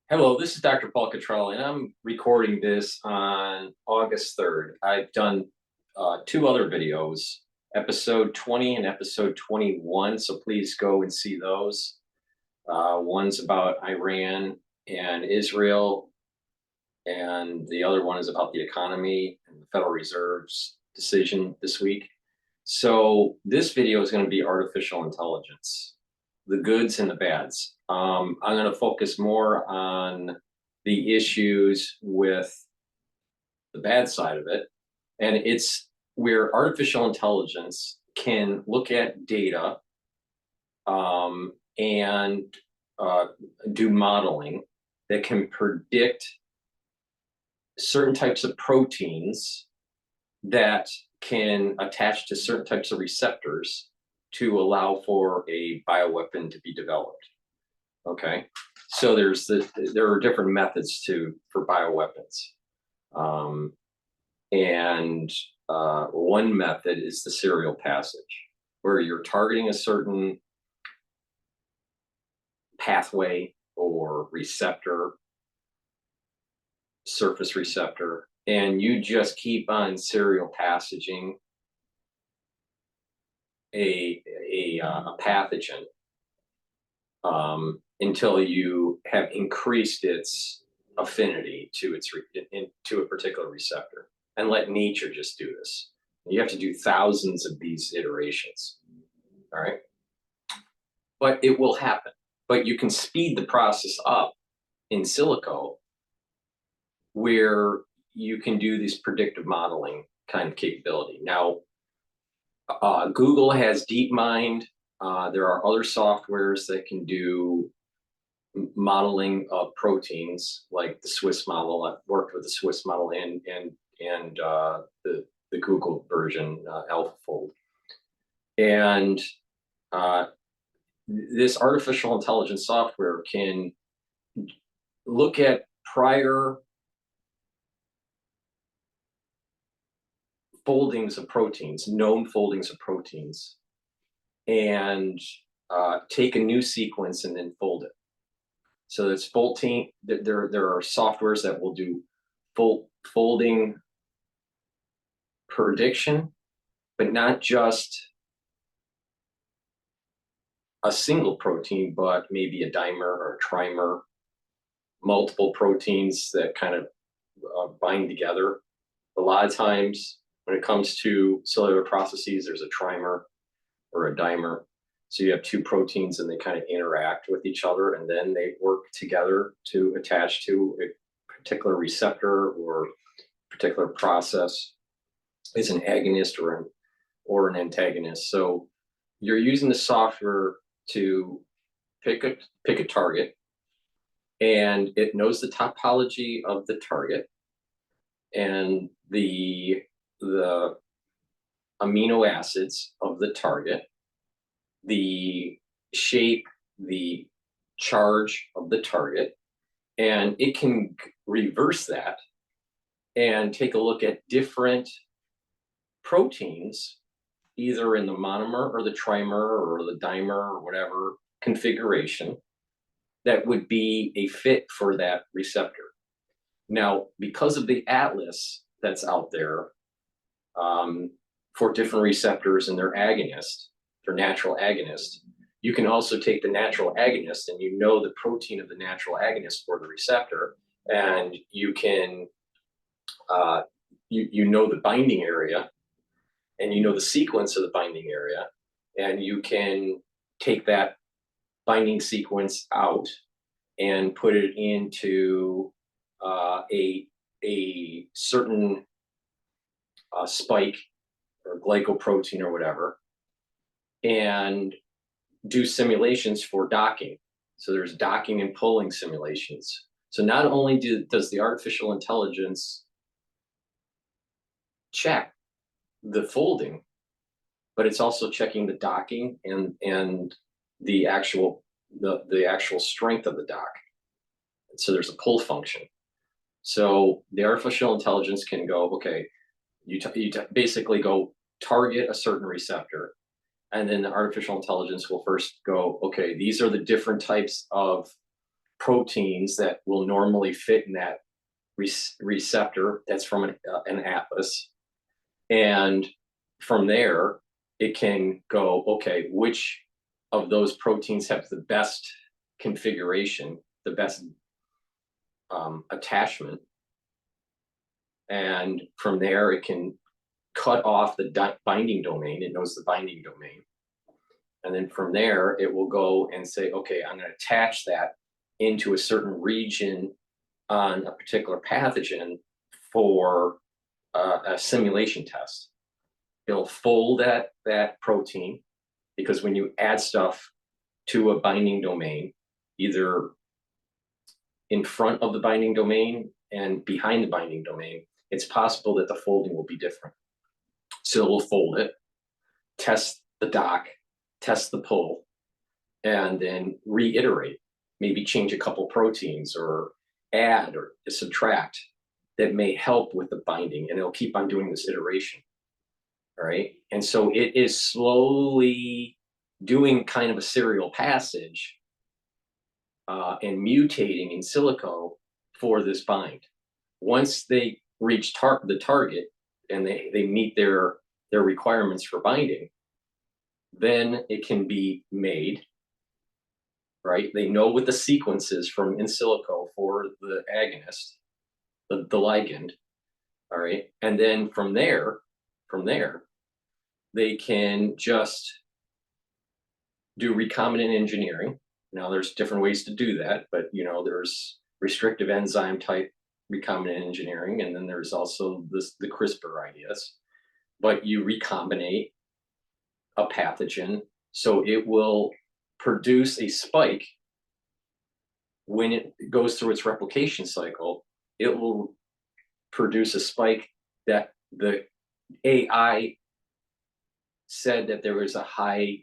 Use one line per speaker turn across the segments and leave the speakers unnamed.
Hello, this is Dr. Paul Cottrell, and I'm recording this on August 3rd. I've done two other videos, episode 20 and episode 21, so please go and see those. One's about Iran and Israel, and the other one is about the economy and the Federal Reserve's decision this week. So this video is going to be artificial intelligence, the goods and the bads. I'm going to focus more on the issues with the bad side of it. And it's where artificial intelligence can look at data and do modeling that can predict certain types of proteins that can attach to certain types of receptors to allow for a bioweapon to be developed. Okay, so there are different methods for bioweapons, and one method is the serial passage, where you're targeting a certain pathway or receptor, surface receptor, and you just keep on serial passaging a pathogen until you have increased its affinity to to a particular receptor, and let nature just do this. You have to do thousands of these iterations, all right? But it will happen. But you can speed the process up in silico, where you can do this predictive modeling kind of capability. Now, Google has DeepMind. There are other softwares that can do modeling of proteins, like the Swiss model. I've worked with the Swiss model and the Google version, AlphaFold. And this artificial intelligence software can look at prior foldings of proteins, known foldings of proteins, and take a new sequence and then fold it. So it's folding. There are softwares that will do folding prediction, but not just a single protein, but maybe a dimer or a trimer, multiple proteins that kind of bind together. A lot of times when it comes to cellular processes, there's a trimer or a dimer. So you have two proteins and they kind of interact with each other, and then they work together to attach to a particular receptor or particular process. It's an agonist or an antagonist. So you're using the software to pick a target, and it knows the topology of the target and the amino acids of the target, the shape, the charge of the target, and it can reverse that and take a look at different proteins, either in the monomer or the trimer or the dimer or whatever configuration, that would be a fit for that receptor. Now, because of the atlas that's out there for different receptors and their agonist, their natural agonist, you can also take the natural agonist, and you know the protein of the natural agonist for the receptor, and you can you know the binding area, and you know the sequence of the binding area, and you can take that binding sequence out and put it into a certain spike or glycoprotein or whatever, and do simulations for docking. So there's docking and pulling simulations. So not only does the artificial intelligence check the folding, but it's also checking the docking and the actual strength of the dock. So there's a pull function. So the artificial intelligence can go, okay, you basically go target a certain receptor, and then the artificial intelligence will first go, okay, these are the different types of proteins that will normally fit in that receptor that's from an atlas. And from there, it can go, okay, which of those proteins have the best configuration, the best attachment. And from there, it can cut off the binding domain. It knows the binding domain. And then from there, it will go and say, okay, I'm going to attach that into a certain region on a particular pathogen for a simulation test. It'll fold that protein, because when you add stuff to a binding domain, either in front of the binding domain and behind the binding domain, it's possible that the folding will be different. So we'll fold it, test the dock, test the pull, and then reiterate, maybe change a couple proteins or add or subtract that may help with the binding, and it'll keep on doing this iteration. All right. And so it is slowly doing kind of a serial passage and mutating in silico for this bind. Once they reach the target and they meet their requirements for binding, then it can be made, right? They know what the sequence is from in silico for the agonist, the ligand, all right? And then from there, they can just do recombinant engineering. Now there's different ways to do that, but there's restrictive enzyme type recombinant engineering, and then there's also the CRISPR ideas. But you recombinate a pathogen so it will produce a spike. When it goes through its replication cycle, it will produce a spike that the AI said that there was a high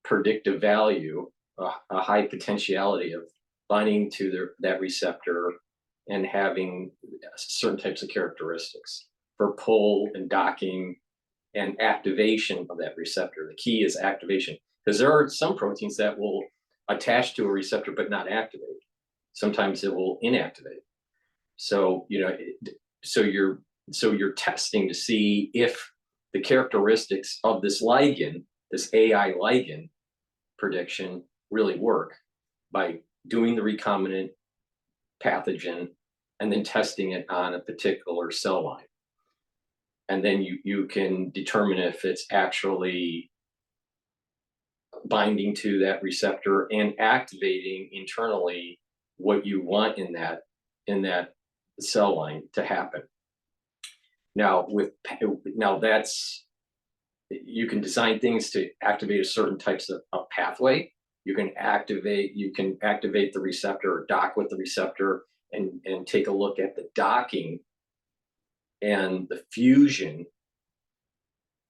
predictive value, a high potentiality of binding to that receptor and having certain types of characteristics for pull and docking and activation of that receptor. The key is activation, because there are some proteins that will attach to a receptor but not activate. Sometimes it will inactivate. So you're testing to see if the characteristics of this ligand, this AI ligand prediction, really work by doing the recombinant pathogen and then testing it on a particular cell line. And then you can determine if it's actually binding to that receptor and activating internally what you want in that cell line to happen. Now that's, you can design things to activate a certain types of pathway. You can activate the receptor or dock with the receptor and take a look at the docking and the fusion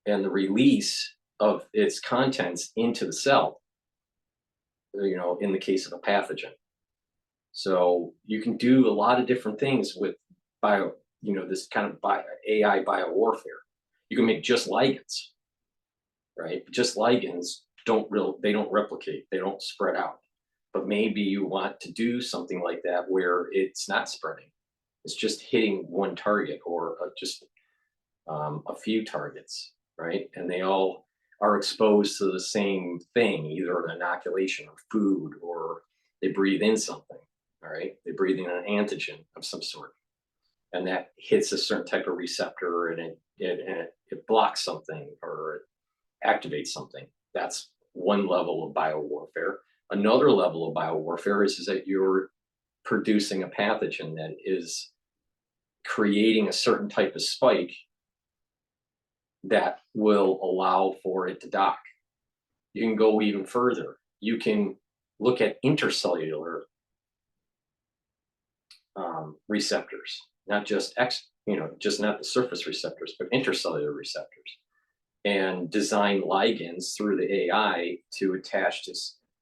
and the release of its contents into the cell, in the case of a pathogen. So you can do a lot of different things with this kind of AI biowarfare. You can make just ligands, right? Just ligands don't replicate, they don't spread out. But maybe you want to do something like that where it's not spreading. It's just hitting one target or just a few targets, right? And they all are exposed to the same thing, either an inoculation or food, or they breathe in something, all right? They breathe in an antigen of some sort, and that hits a certain type of receptor, and it blocks something or it activates something. That's one level of biowarfare. Another level of biowarfare is that you're producing a pathogen that is creating a certain type of spike that will allow for it to dock. You can go even further. You can look at intercellular receptors, not just not the surface receptors, but intercellular receptors, and design ligands through the AI to attach to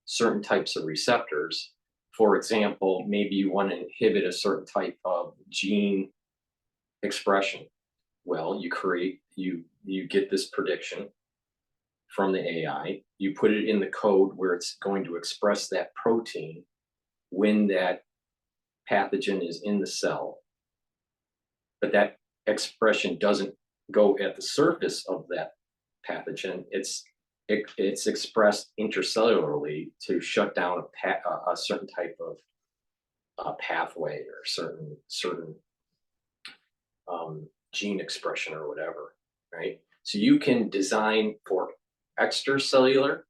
certain types of receptors. For example, maybe you want to inhibit a certain type of gene expression. Well, you get this prediction from the AI, you put it in the code where it's going to express that protein, when that pathogen is in the cell, but that expression doesn't go at the surface of that pathogen. It's expressed intercellularly to shut down a certain type of pathway or certain gene expression or whatever, right? So you can design for extracellular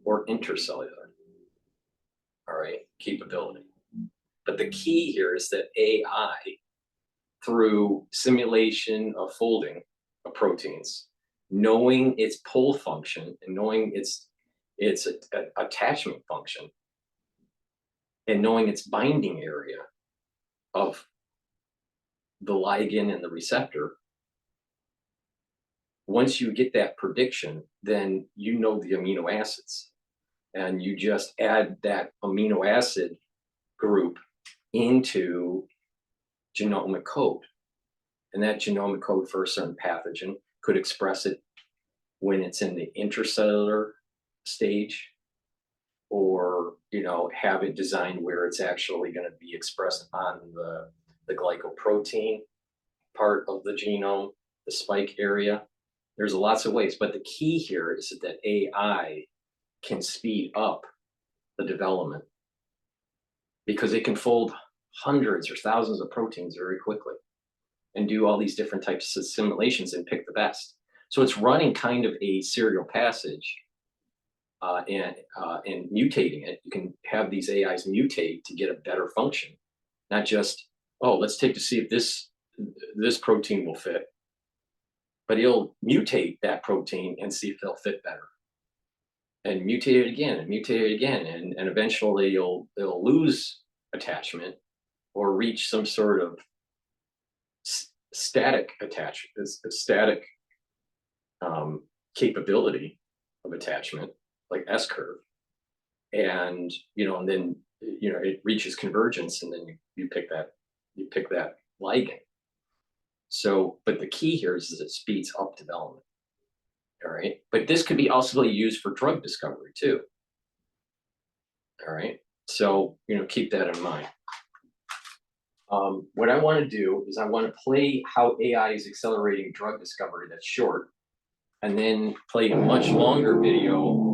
or intercellular, all right, capability. But the key here is that AI, through simulation of folding of proteins, knowing its pull function and knowing its attachment function, and knowing its binding area of the ligand and the receptor, once you get that prediction, then you know the amino acids, and you just add that amino acid group into genomic code. And that genomic code for a certain pathogen could express it when it's in the intracellular stage, or have it designed where it's actually going to be expressed on the glycoprotein part of the genome, the spike area. There's lots of ways, but the key here is that AI can speed up the development, because it can fold hundreds or thousands of proteins very quickly and do all these different types of simulations and pick the best. So it's running kind of a serial passage and mutating it. You can have these AIs mutate to get a better function, not just, oh, let's take to see if this protein will fit, but it'll mutate that protein and see if they'll fit better, and mutate it again and mutate it again, and eventually it'll lose attachment or reach some sort of static attachment, static capability of attachment, like S curve, and and then it reaches convergence, and then you pick that ligand. So, but the key here is it speeds up development. All right, but this could be also used for drug discovery too. All right, so keep that in mind. What I want to do is I want to play how AI is accelerating drug discovery. That's short, and then play a much longer video.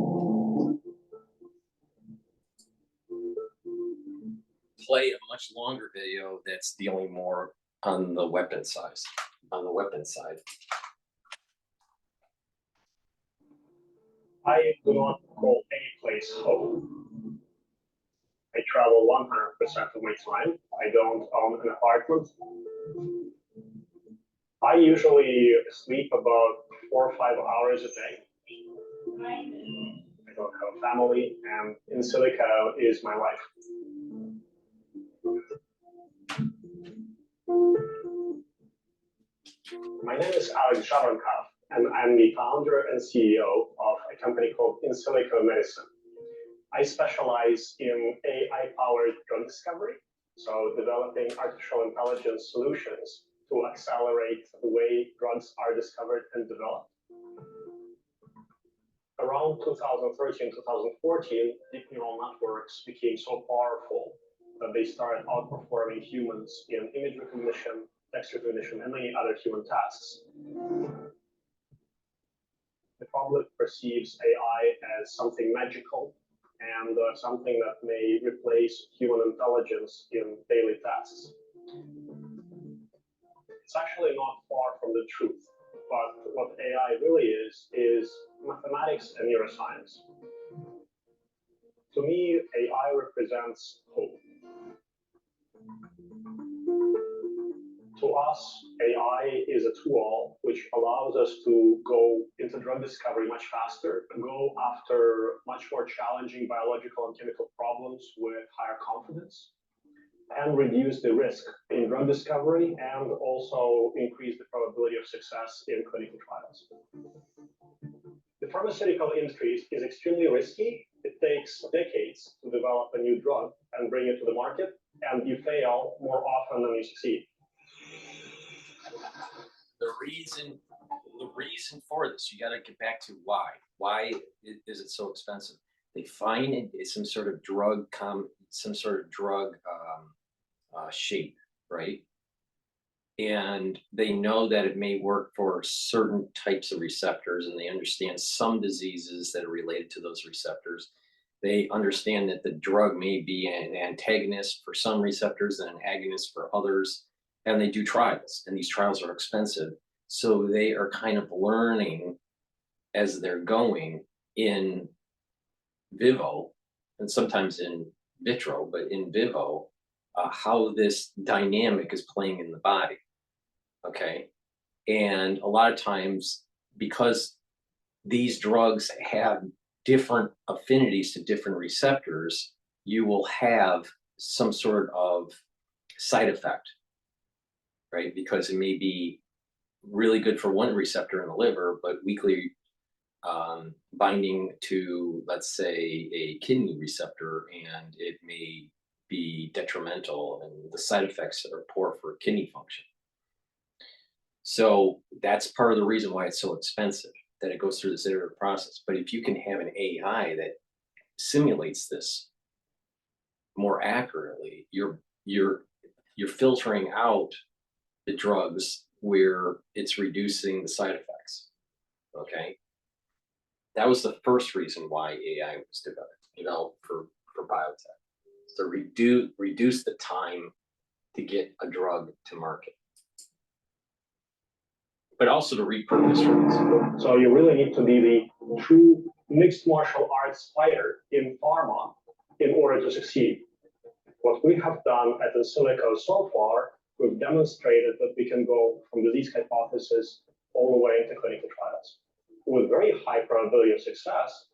That's dealing more on the weapon side.
I do not call any place home. I travel 100% of my time. I don't own an apartment. I usually sleep about 4 or 5 hours a day. I don't have a family, and in silico is my life. My name is Alex Javankov, and I'm the founder and CEO of a company called In Silico Medicine. I specialize in AI-powered drug discovery, so developing artificial intelligence solutions to accelerate the way drugs are discovered and developed. Around 2013, 2014, deep neural networks became so powerful that they started outperforming humans in image recognition, text recognition, and many other human tasks. The public perceives AI as something magical and something that may replace human intelligence in daily tasks. It's actually not far from the truth, but what AI really is mathematics and neuroscience. To me, AI represents hope. To us, AI is a tool which allows us to go into drug discovery much faster, go after much more challenging biological and chemical problems with higher confidence, and reduce the risk in drug discovery, and also increase the probability of success in clinical trials. The pharmaceutical industry is extremely risky. It takes decades to develop a new drug and bring it to the market, and you fail more often than you succeed.
The reason for this, you got to get back to why. Why is it so expensive? They find it is some sort of drug some sort of drug shape, right? And they know that it may work for certain types of receptors, and they understand some diseases that are related to those receptors. They understand that the drug may be an antagonist for some receptors and an agonist for others, and they do trials, and these trials are expensive. So they are kind of learning as they're going in vivo, and sometimes in vitro, but in vivo, how this dynamic is playing in the body. Okay. And a lot of times, because these drugs have different affinities to different receptors, you will have some sort of side effect, right? Because it may be really good for one receptor in the liver, but weakly binding to, let's say, a kidney receptor, and it may be detrimental, and the side effects are poor for kidney function. So that's part of the reason why it's so expensive, that it goes through this iterative process. But if you can have an AI that simulates this more accurately, you're filtering out the drugs where it's reducing the side effects. Okay. That was the first reason why AI was developed for biotech, to reduce the time to get a drug to market, but also to repurpose drugs.
So you really need to be the true mixed martial arts fighter in pharma in order to succeed. What we have done at Insilico so far, we've demonstrated that we can go from disease hypothesis all the way into clinical trials with very high probability of success.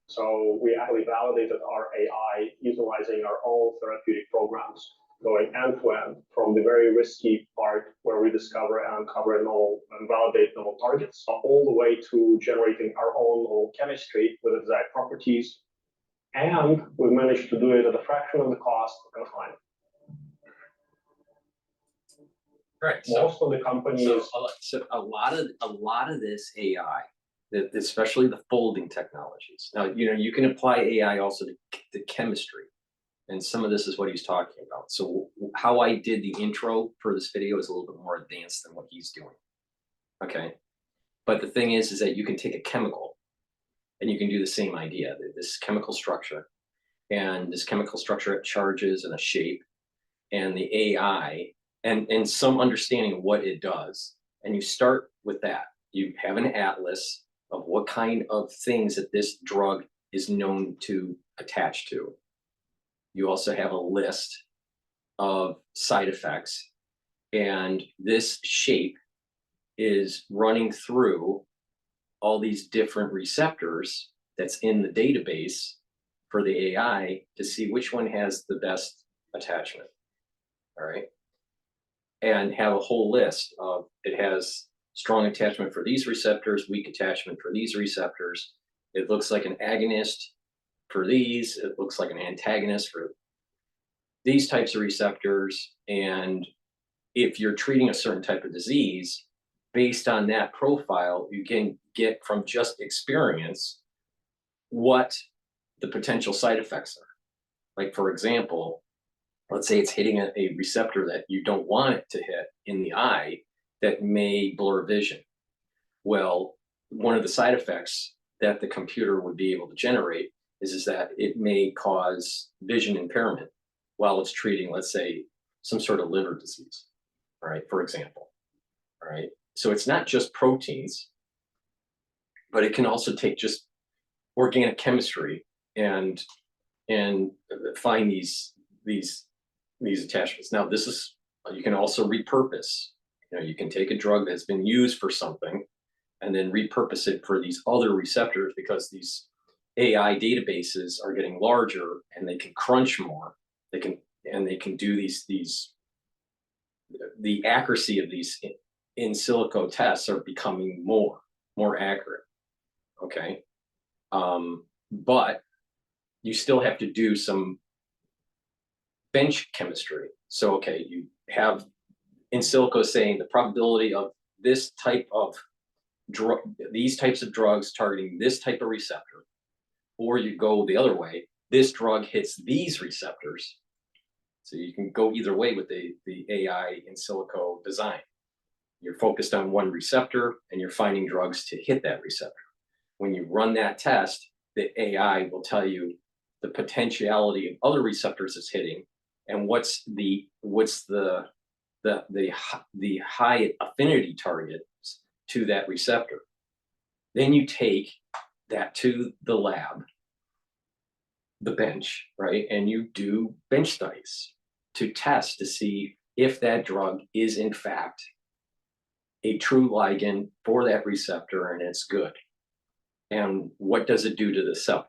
So we actually validated our AI utilizing our own therapeutic programs, going end to end from the very risky part where we discover and uncover novel and validate novel targets, all the way to generating our own novel chemistry with exact properties. And we managed to do it at a fraction of the cost and time.
Right.
Most of the companies.
So a lot of this AI, especially the folding technologies. Now, you can apply AI also to chemistry, and some of this is what he's talking about. So how I did the intro for this video is a little bit more advanced than what he's doing. Okay. But the thing is that you can take a chemical and you can do the same idea, this chemical structure, and this chemical structure at charges and a shape, and the AI and some understanding of what it does. And you start with that. You have an atlas of what kind of things that this drug is known to attach to. You also have a list of side effects, and this shape is running through all these different receptors that's in the database for the AI to see which one has the best attachment. All right. And have a whole list of, it has strong attachment for these receptors, weak attachment for these receptors. It looks like an agonist for these. It looks like an antagonist for these types of receptors. And if you're treating a certain type of disease, based on that profile, you can get from just experience what the potential side effects are. Like, for example, let's say it's hitting a receptor that you don't want it to hit in the eye that may blur vision. Well, one of the side effects that the computer would be able to generate is that it may cause vision impairment while it's treating, let's say, some sort of liver disease, all right, for example. All right. So it's not just proteins, but it can also take just organic chemistry and find these attachments. Now, this is, you can also repurpose. You can take a drug that's been used for something and then repurpose it for these other receptors, because these AI databases are getting larger and they can crunch more. They can do the accuracy of these in silico tests are becoming more accurate. Okay. But you still have to do some bench chemistry. So, okay, you have in silico saying the probability of this type of drug, these types of drugs targeting this type of receptor, or you go the other way, this drug hits these receptors. So you can go either way with the AI in silico design. You're focused on one receptor and you're finding drugs to hit that receptor. When you run that test, the AI will tell you the potentiality of other receptors it's hitting and what's the high affinity targets to that receptor. Then you take that to the lab, the bench, right? And you do bench studies to test to see if that drug is in fact a true ligand for that receptor and it's good. And what does it do to the cell?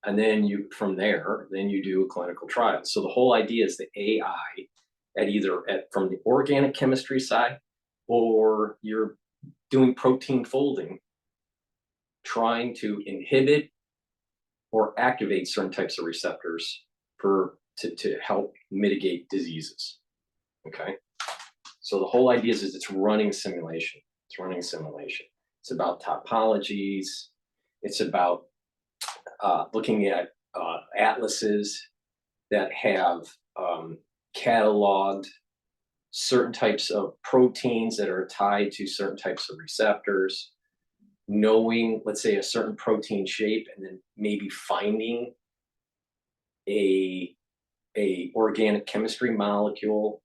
And then from there, you do a clinical trial. So the whole idea is the AI from the organic chemistry side, or you're doing protein folding, trying to inhibit or activate certain types of receptors to help mitigate diseases. Okay. So the whole idea is it's running simulation. It's running simulation. It's about topologies. It's about looking at atlases that have cataloged certain types of proteins that are tied to certain types of receptors, knowing, let's say, a certain protein shape, and then maybe finding a organic chemistry molecule,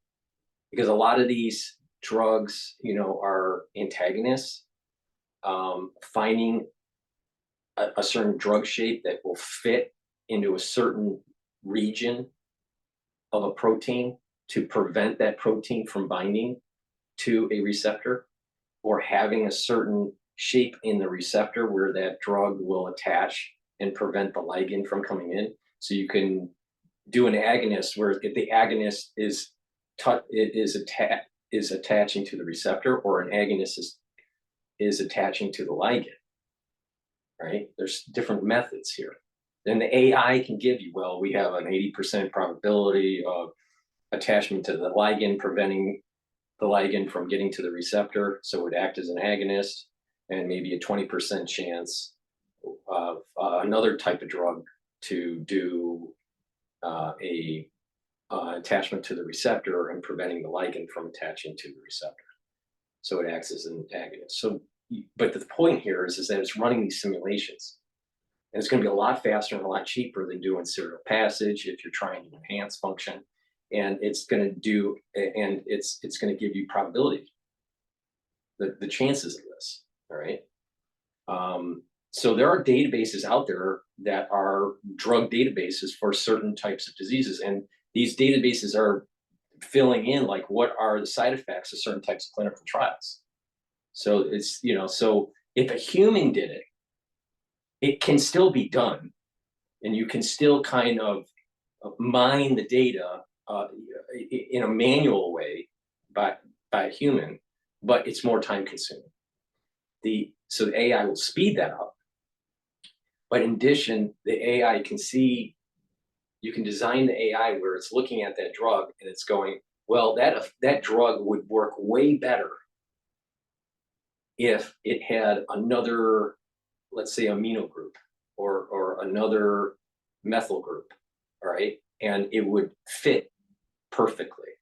because a lot of these drugs, are antagonists. Finding a certain drug shape that will fit into a certain region of a protein to prevent that protein from binding to a receptor, or having a certain shape in the receptor where that drug will attach and prevent the ligand from coming in. So you can do an agonist where if the agonist is attaching to the receptor, or an agonist is attaching to the ligand, right? There's different methods here. Then the AI can give you, well, we have an 80% probability of attachment to the ligand, preventing the ligand from getting to the receptor, so it would act as an agonist, and maybe a 20% chance of another type of drug to do a attachment to the receptor and preventing the ligand from attaching to the receptor. So it acts as an agonist. So, but the point here is that it's running these simulations. And it's going to be a lot faster and a lot cheaper than doing serial passage if you're trying to enhance function. And it's going to give you probability, the chances of this. All right. So there are databases out there that are drug databases for certain types of diseases. And these databases are filling in, like, what are the side effects of certain types of clinical trials. So it's, so if a human did it, it can still be done. And you can still kind of mine the data in a manual way by a human, but it's more time consuming. So the AI will speed that up. But in addition, the AI can see, you can design the AI where it's looking at that drug and it's going, well, that drug would work way better if it had another, let's say, amino group or another methyl group, all right? And it would fit perfectly,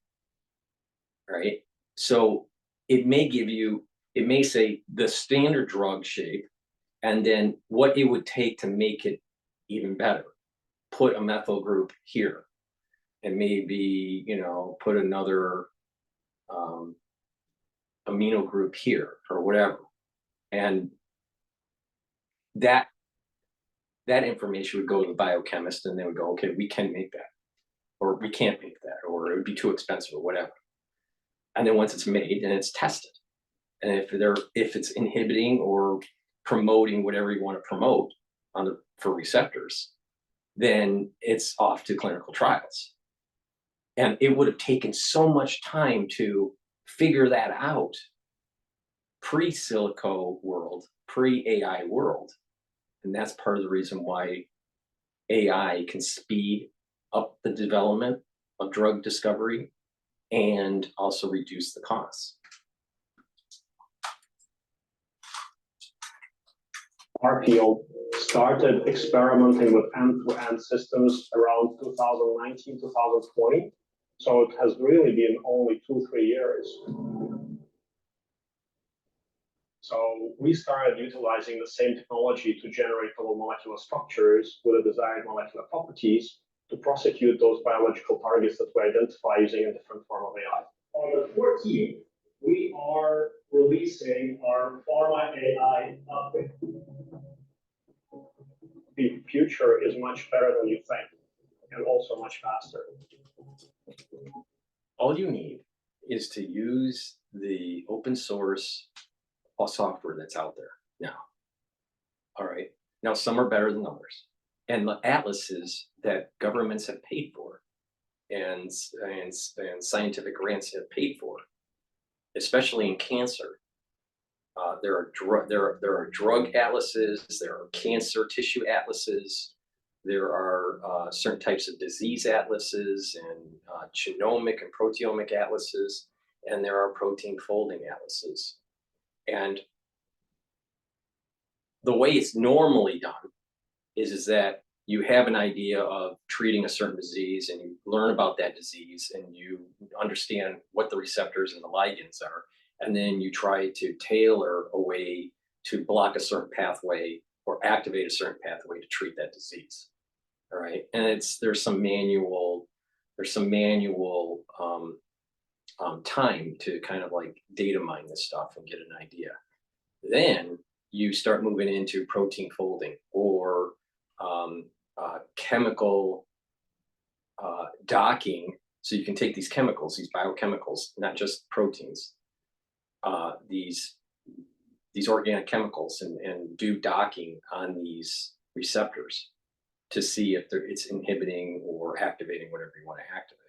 right? So it may say the standard drug shape, and then what it would take to make it even better. Put a methyl group here, and maybe, put another amino group here, or whatever. And that information would go to the biochemist, and they would go, okay, we can make that, or we can't make that, or it would be too expensive, or whatever. And then once it's made, and it's tested, and if it's inhibiting or promoting whatever you want to promote for receptors, then it's off to clinical trials. And it would have taken so much time to figure that out pre-silico world, pre-AI world. And that's part of the reason why AI can speed up the development of drug discovery and also reduce the costs.
Our field started experimenting with end-to-end systems around 2019, 2020. So it has really been only 2-3 years. So we started utilizing the same technology to generate novel molecular structures with the desired molecular properties to prosecute those biological targets that we identify using a different form of AI. On the 14th, we are releasing our Pharma AI update. The future is much better than you think, and also much faster.
All you need is to use the open source software that's out there now. All right. Now, some are better than others. And the atlases that governments have paid for and scientific grants have paid for, especially in cancer. There are drug atlases, there are cancer tissue atlases, there are certain types of disease atlases and genomic and proteomic atlases, and there are protein folding atlases. And the way it's normally done is that you have an idea of treating a certain disease and you learn about that disease and you understand what the receptors and the ligands are. And then you try to tailor a way to block a certain pathway or activate a certain pathway to treat that disease. All right. And there's some manual time to kind of like data mine this stuff and get an idea. Then you start moving into protein folding or chemical docking. So you can take these chemicals, these biochemicals, not just proteins, these organic chemicals and do docking on these receptors to see if it's inhibiting or activating whatever you want to activate.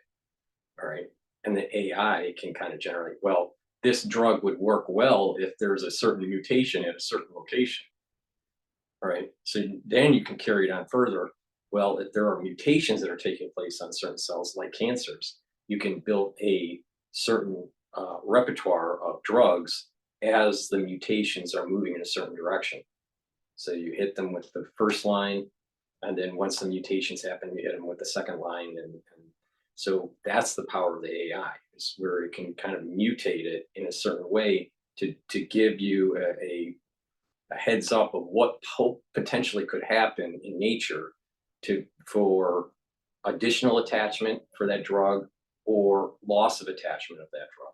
All right. And the AI can kind of generate, well, this drug would work well if there's a certain mutation at a certain location. All right. So then you can carry it on further. Well, if there are mutations that are taking place on certain cells, like cancers, you can build a certain repertoire of drugs as the mutations are moving in a certain direction. So you hit them with the first line, and then once the mutations happen, you hit them with the second line. And so that's the power of the AI, is where it can kind of mutate it in a certain way to give you a heads up of what potentially could happen in nature for additional attachment for that drug or loss of attachment of that drug.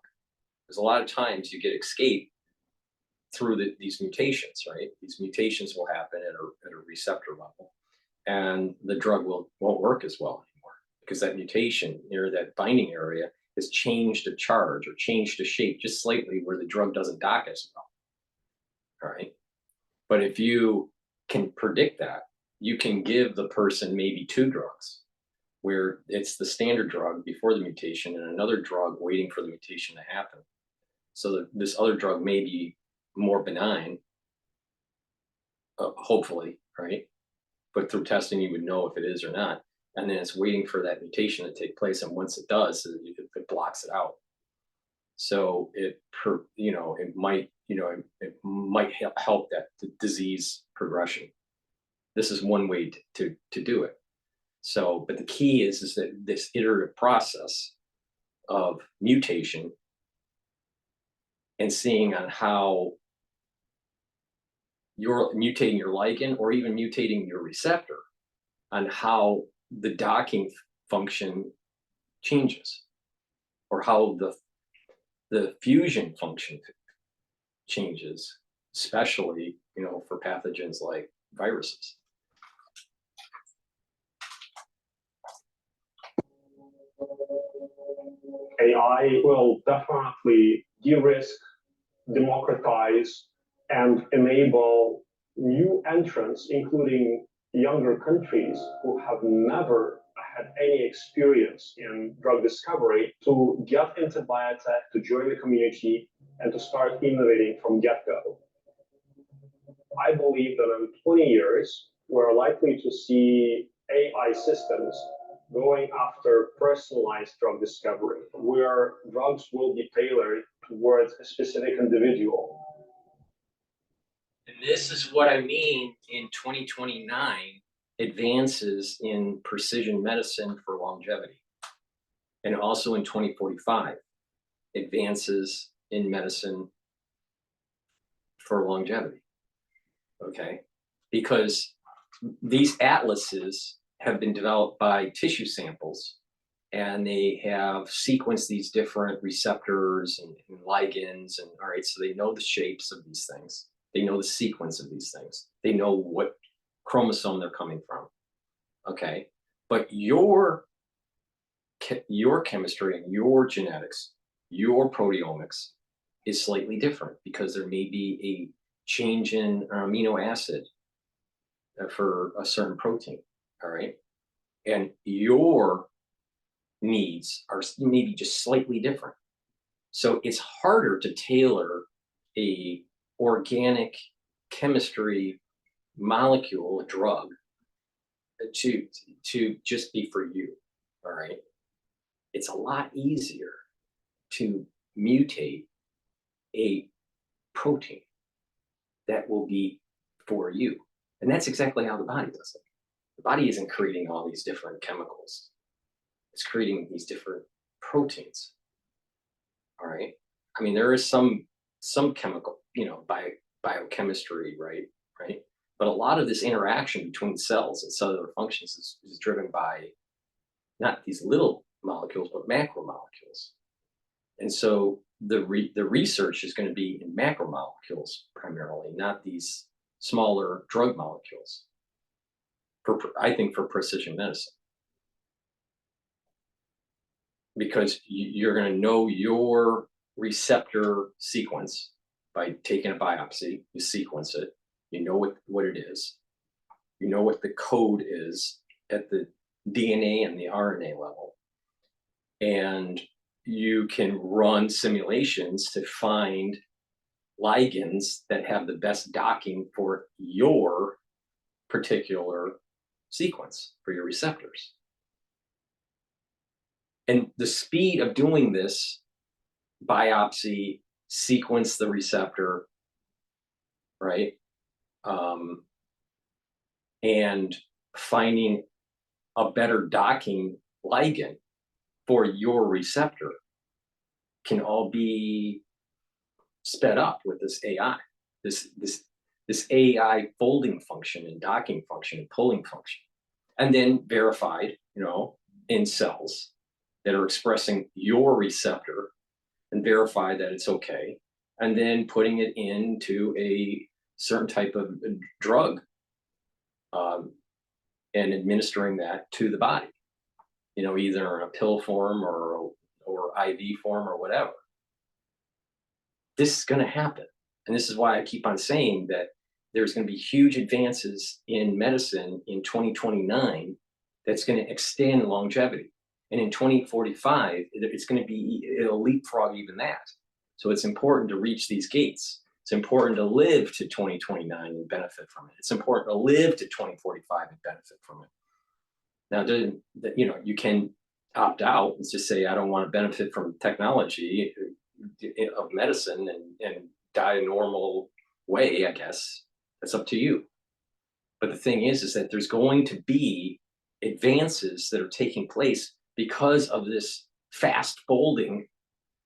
Because a lot of times you get escape through these mutations, right? These mutations will happen at a receptor level, and the drug won't work as well anymore because that mutation near that binding area has changed a charge or changed a shape just slightly where the drug doesn't dock as well. All right. But if you can predict that, you can give the person maybe 2 drugs where it's the standard drug before the mutation and another drug waiting for the mutation to happen. So that this other drug may be more benign, hopefully, right? But through testing, you would know if it is or not. And then it's waiting for that mutation to take place. And once it does, it blocks it out. So it might help that disease progression. This is one way to do it. So, but the key is that this iterative process of mutation and seeing on how you're mutating your ligand or even mutating your receptor on how the docking function changes or how the fusion function changes, especially, for pathogens like viruses.
AI will definitely de-risk, democratize, and enable new entrants, including younger countries who have never had any experience in drug discovery, to get into biotech, to join the community, and to start innovating from get-go. I believe that in 20 years, we're likely to see AI systems going after personalized drug discovery, where drugs will be tailored towards a specific individual.
And this is what I mean in 2029, advances in precision medicine for longevity. And also in 2045, advances in medicine for longevity. Okay, because these atlases have been developed by tissue samples, and they have sequenced these different receptors and ligands, and all right, so they know the shapes of these things, they know the sequence of these things, they know what chromosome they're coming from. Okay, but your chemistry and your genetics, your proteomics is slightly different, because there may be a change in an amino acid for a certain protein. All right, and your needs are maybe just slightly different. So it's harder to tailor a organic chemistry molecule, a drug, to just be for you. All right, it's a lot easier to mutate a protein that will be for you. And that's exactly how the body does it. The body isn't creating all these different chemicals, it's creating these different proteins. All right, I mean, there is some chemical, biochemistry, right, but a lot of this interaction between cells and cellular functions is driven by not these little molecules but macromolecules. And so the research is going to be in macromolecules primarily, not these smaller drug molecules, I think, for precision medicine. Because you're going to know your receptor sequence by taking a biopsy. You sequence it, you know what it is, you know what the code is at the DNA and the RNA level, and you can run simulations to find ligands that have the best docking for your particular sequence for your receptors. And the speed of doing this, biopsy, sequence the receptor, right? And finding a better docking ligand for your receptor can all be sped up with this AI, this AI folding function and docking function and pulling function, and then verified, in cells that are expressing your receptor, and verify that it's okay, and then putting it into a certain type of drug, and administering that to the body, either in a pill form or IV form or whatever. This is going to happen. And this is why I keep on saying that there's going to be huge advances in medicine in 2029 that's going to extend longevity. And in 2045, it'll leapfrog even that. So it's important to reach these gates. It's important to live to 2029 and benefit from it. It's important to live to 2045 and benefit from it. Now, you can opt out and just say, I don't want to benefit from technology of medicine and die a normal way, I guess. That's up to you. But the thing is that there's going to be advances that are taking place because of this fast folding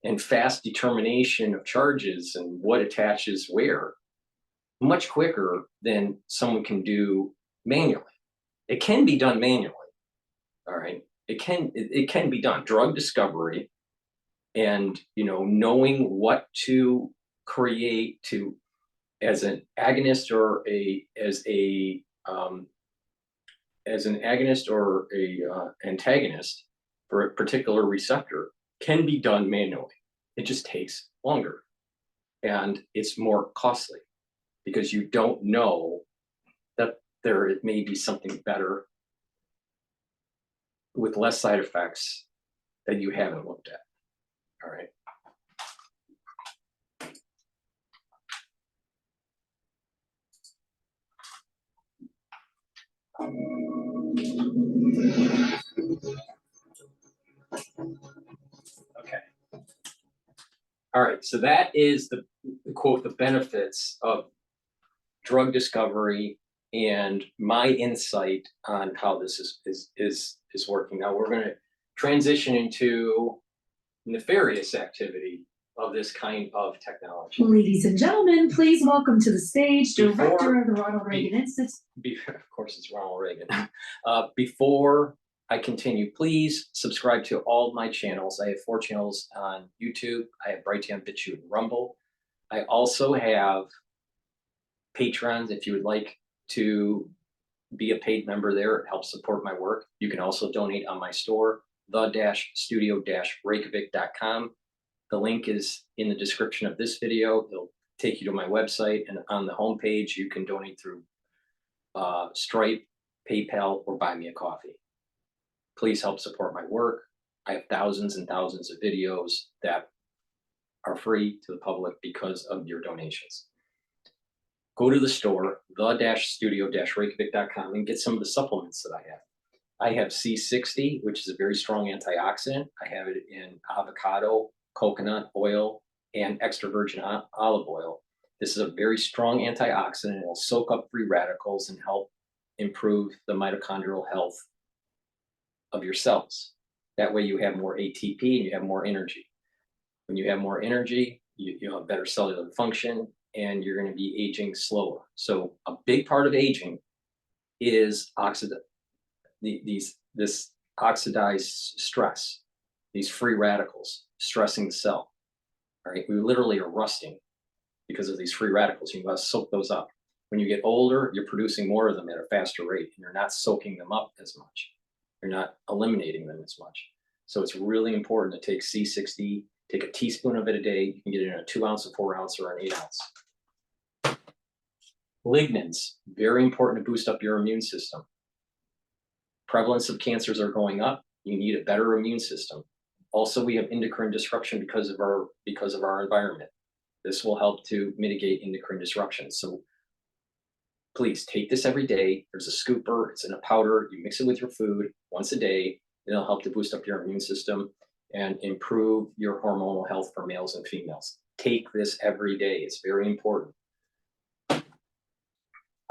and fast determination of charges and what attaches where, much quicker than someone can do manually. It can be done manually. All right, it can be done. Drug discovery and knowing what to create as an agonist or as an agonist or a antagonist for a particular receptor can be done manually. It just takes longer, and it's more costly because you don't know that there may be something better with less side effects that you haven't looked at. All right. Okay. All right. So that is the quote, the benefits of drug discovery and my insight on how this is working. Now we're going to transition into nefarious activity of this kind of technology.
Ladies and gentlemen, please welcome to the stage Director of the Ronald Reagan Institute.
Of course, it's Ronald Reagan. Before I continue, please subscribe to all my channels. I have 4 channels on YouTube. I have Brighteon, Bitchute, and Rumble. I also have patrons. If you would like to be a paid member there, it helps support my work. You can also donate on my store, the-studio-reykjavik.com. The link is in the description of this video. It'll take you to my website, and on the homepage, you can donate through Stripe, PayPal, or buy me a coffee. Please help support my work. I have thousands and thousands of videos that are free to the public because of your donations. Go to the store, the-studio-reykjavik.com, and get some of the supplements that I have. I have C60, which is a very strong antioxidant. I have it in avocado, coconut oil, and extra virgin olive oil. This is a very strong antioxidant. It will soak up free radicals and help improve the mitochondrial health of your cells. That way you have more ATP and you have more energy. When you have more energy, you have better cellular function, and you're going to be aging slower. So a big part of aging is this oxidized stress, these free radicals stressing the cell. All right, we literally are rusting because of these free radicals. You must soak those up. When you get older, you're producing more of them at a faster rate, and you're not soaking them up as much. You're not eliminating them as much. So it's really important to take C60, take a teaspoon of it a day. You can get it in a 2 ounce, a 4 ounce, or an 8 ounce. Lignans, very important to boost up your immune system. Prevalence of cancers are going up. You need a better immune system. Also, we have endocrine disruption because of our environment. This will help to mitigate endocrine disruption. So please take this every day. There's a scooper, it's in a powder. You mix it with your food once a day. It'll help to boost up your immune system and improve your hormonal health for males and females. Take this every day. It's very important.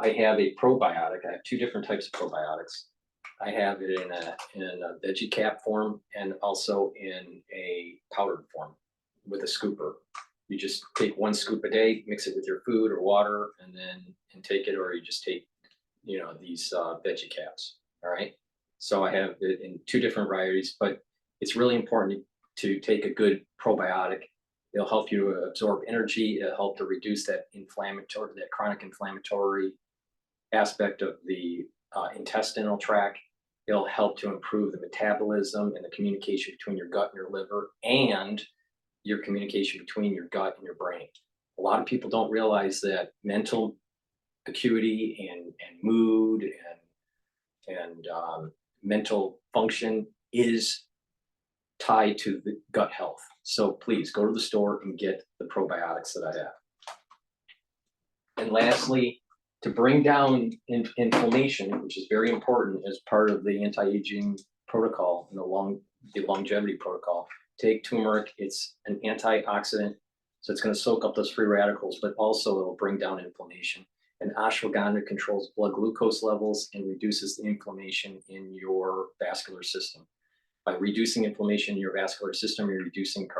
I have a probiotic. I have 2 different types of probiotics. I have it in a veggie cap form and also in a powdered form with a scooper. You just take 1 scoop a day, mix it with your food or water, and take it, or you just take, these veggie caps. All right. So I have it in 2 different varieties, but it's really important to take a good probiotic. It'll help you to absorb energy. It'll help to reduce that chronic inflammatory aspect of the intestinal tract. It'll help to improve the metabolism and the communication between your gut and your liver, and your communication between your gut and your brain. A lot of people don't realize that mental acuity and mood and mental function is tied to the gut health. So please go to the store and get the probiotics that I have. And lastly, to bring down inflammation, which is very important as part of the anti-aging protocol and the longevity protocol, take turmeric. It's an antioxidant, so it's going to soak up those free radicals, but also it'll bring down inflammation. And ashwagandha controls blood glucose levels and reduces the inflammation in your vascular system. By reducing inflammation in your vascular system, you're reducing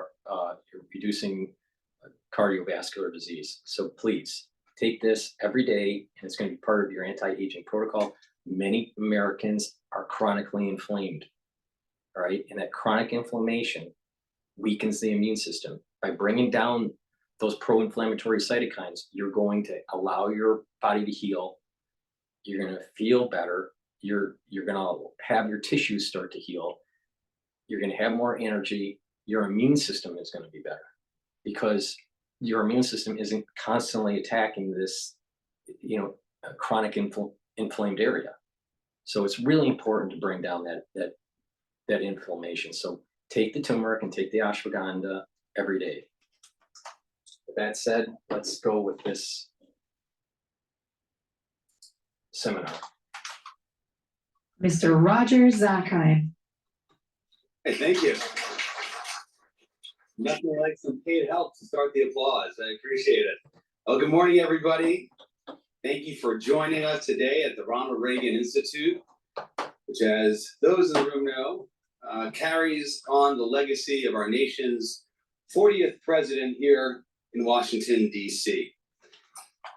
cardiovascular disease. So please take this every day, and it's going to be part of your anti-aging protocol. Many Americans are chronically inflamed, all right? And that chronic inflammation weakens the immune system. By bringing down those pro-inflammatory cytokines, you're going to allow your body to heal. You're going to feel better. You're going to have your tissues start to heal. You're going to have more energy. Your immune system is going to be better because your immune system isn't constantly attacking this, chronic inflamed area. So it's really important to bring down that inflammation. So take the turmeric and take the ashwagandha every day. With that said, let's go with this seminar.
Mr. Roger Zakheim.
Hey, thank you. Nothing like some paid help to start the applause. I appreciate it. Well, good morning, everybody. Thank you for joining us today at the Ronald Reagan Institute, which, as those in the room know, carries on the legacy of our nation's 40th president here in Washington, D.C.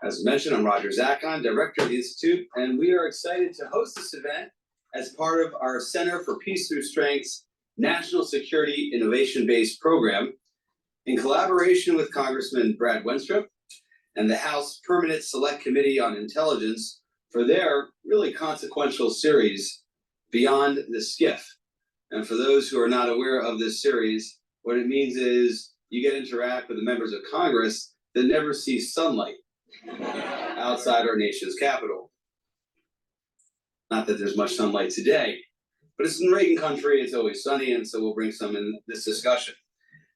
As mentioned, I'm Roger Zakon, director of the Institute, and we are excited to host this event as part of our Center for Peace Through Strength's National Security Innovation-Based program in collaboration with Congressman Brad Wenstrup and the House Permanent Select Committee on Intelligence for their really consequential series, Beyond the Skiff. And for those who are not aware of this series, what it means is you get to interact with the members of Congress that never see sunlight outside our nation's capital. Not that there's much sunlight today, but it's in Reagan country, it's always sunny, and so we'll bring some in this discussion.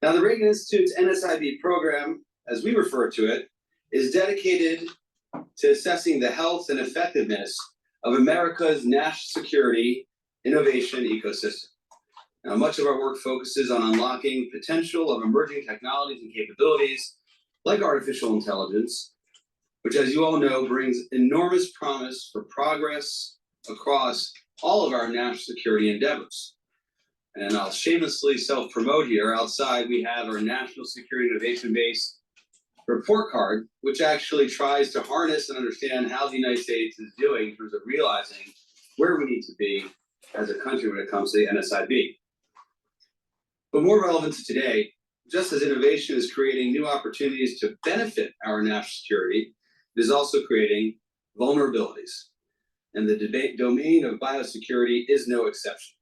Now, the Reagan Institute's NSIB program, as we refer to it, is dedicated to assessing the health and effectiveness of America's national security innovation ecosystem. Now, much of our work focuses on unlocking potential of emerging technologies and capabilities like artificial intelligence, which, as you all know, brings enormous promise for progress across all of our national security endeavors. And I'll shamelessly self-promote here. Outside, we have our National Security Innovation Base report card, which actually tries to harness and understand how the United States is doing in terms of realizing where we need to be as a country when it comes to the NSIB. But more relevant to today, just as innovation is creating new opportunities to benefit our national security, it is also creating vulnerabilities. And the domain of biosecurity is no exception.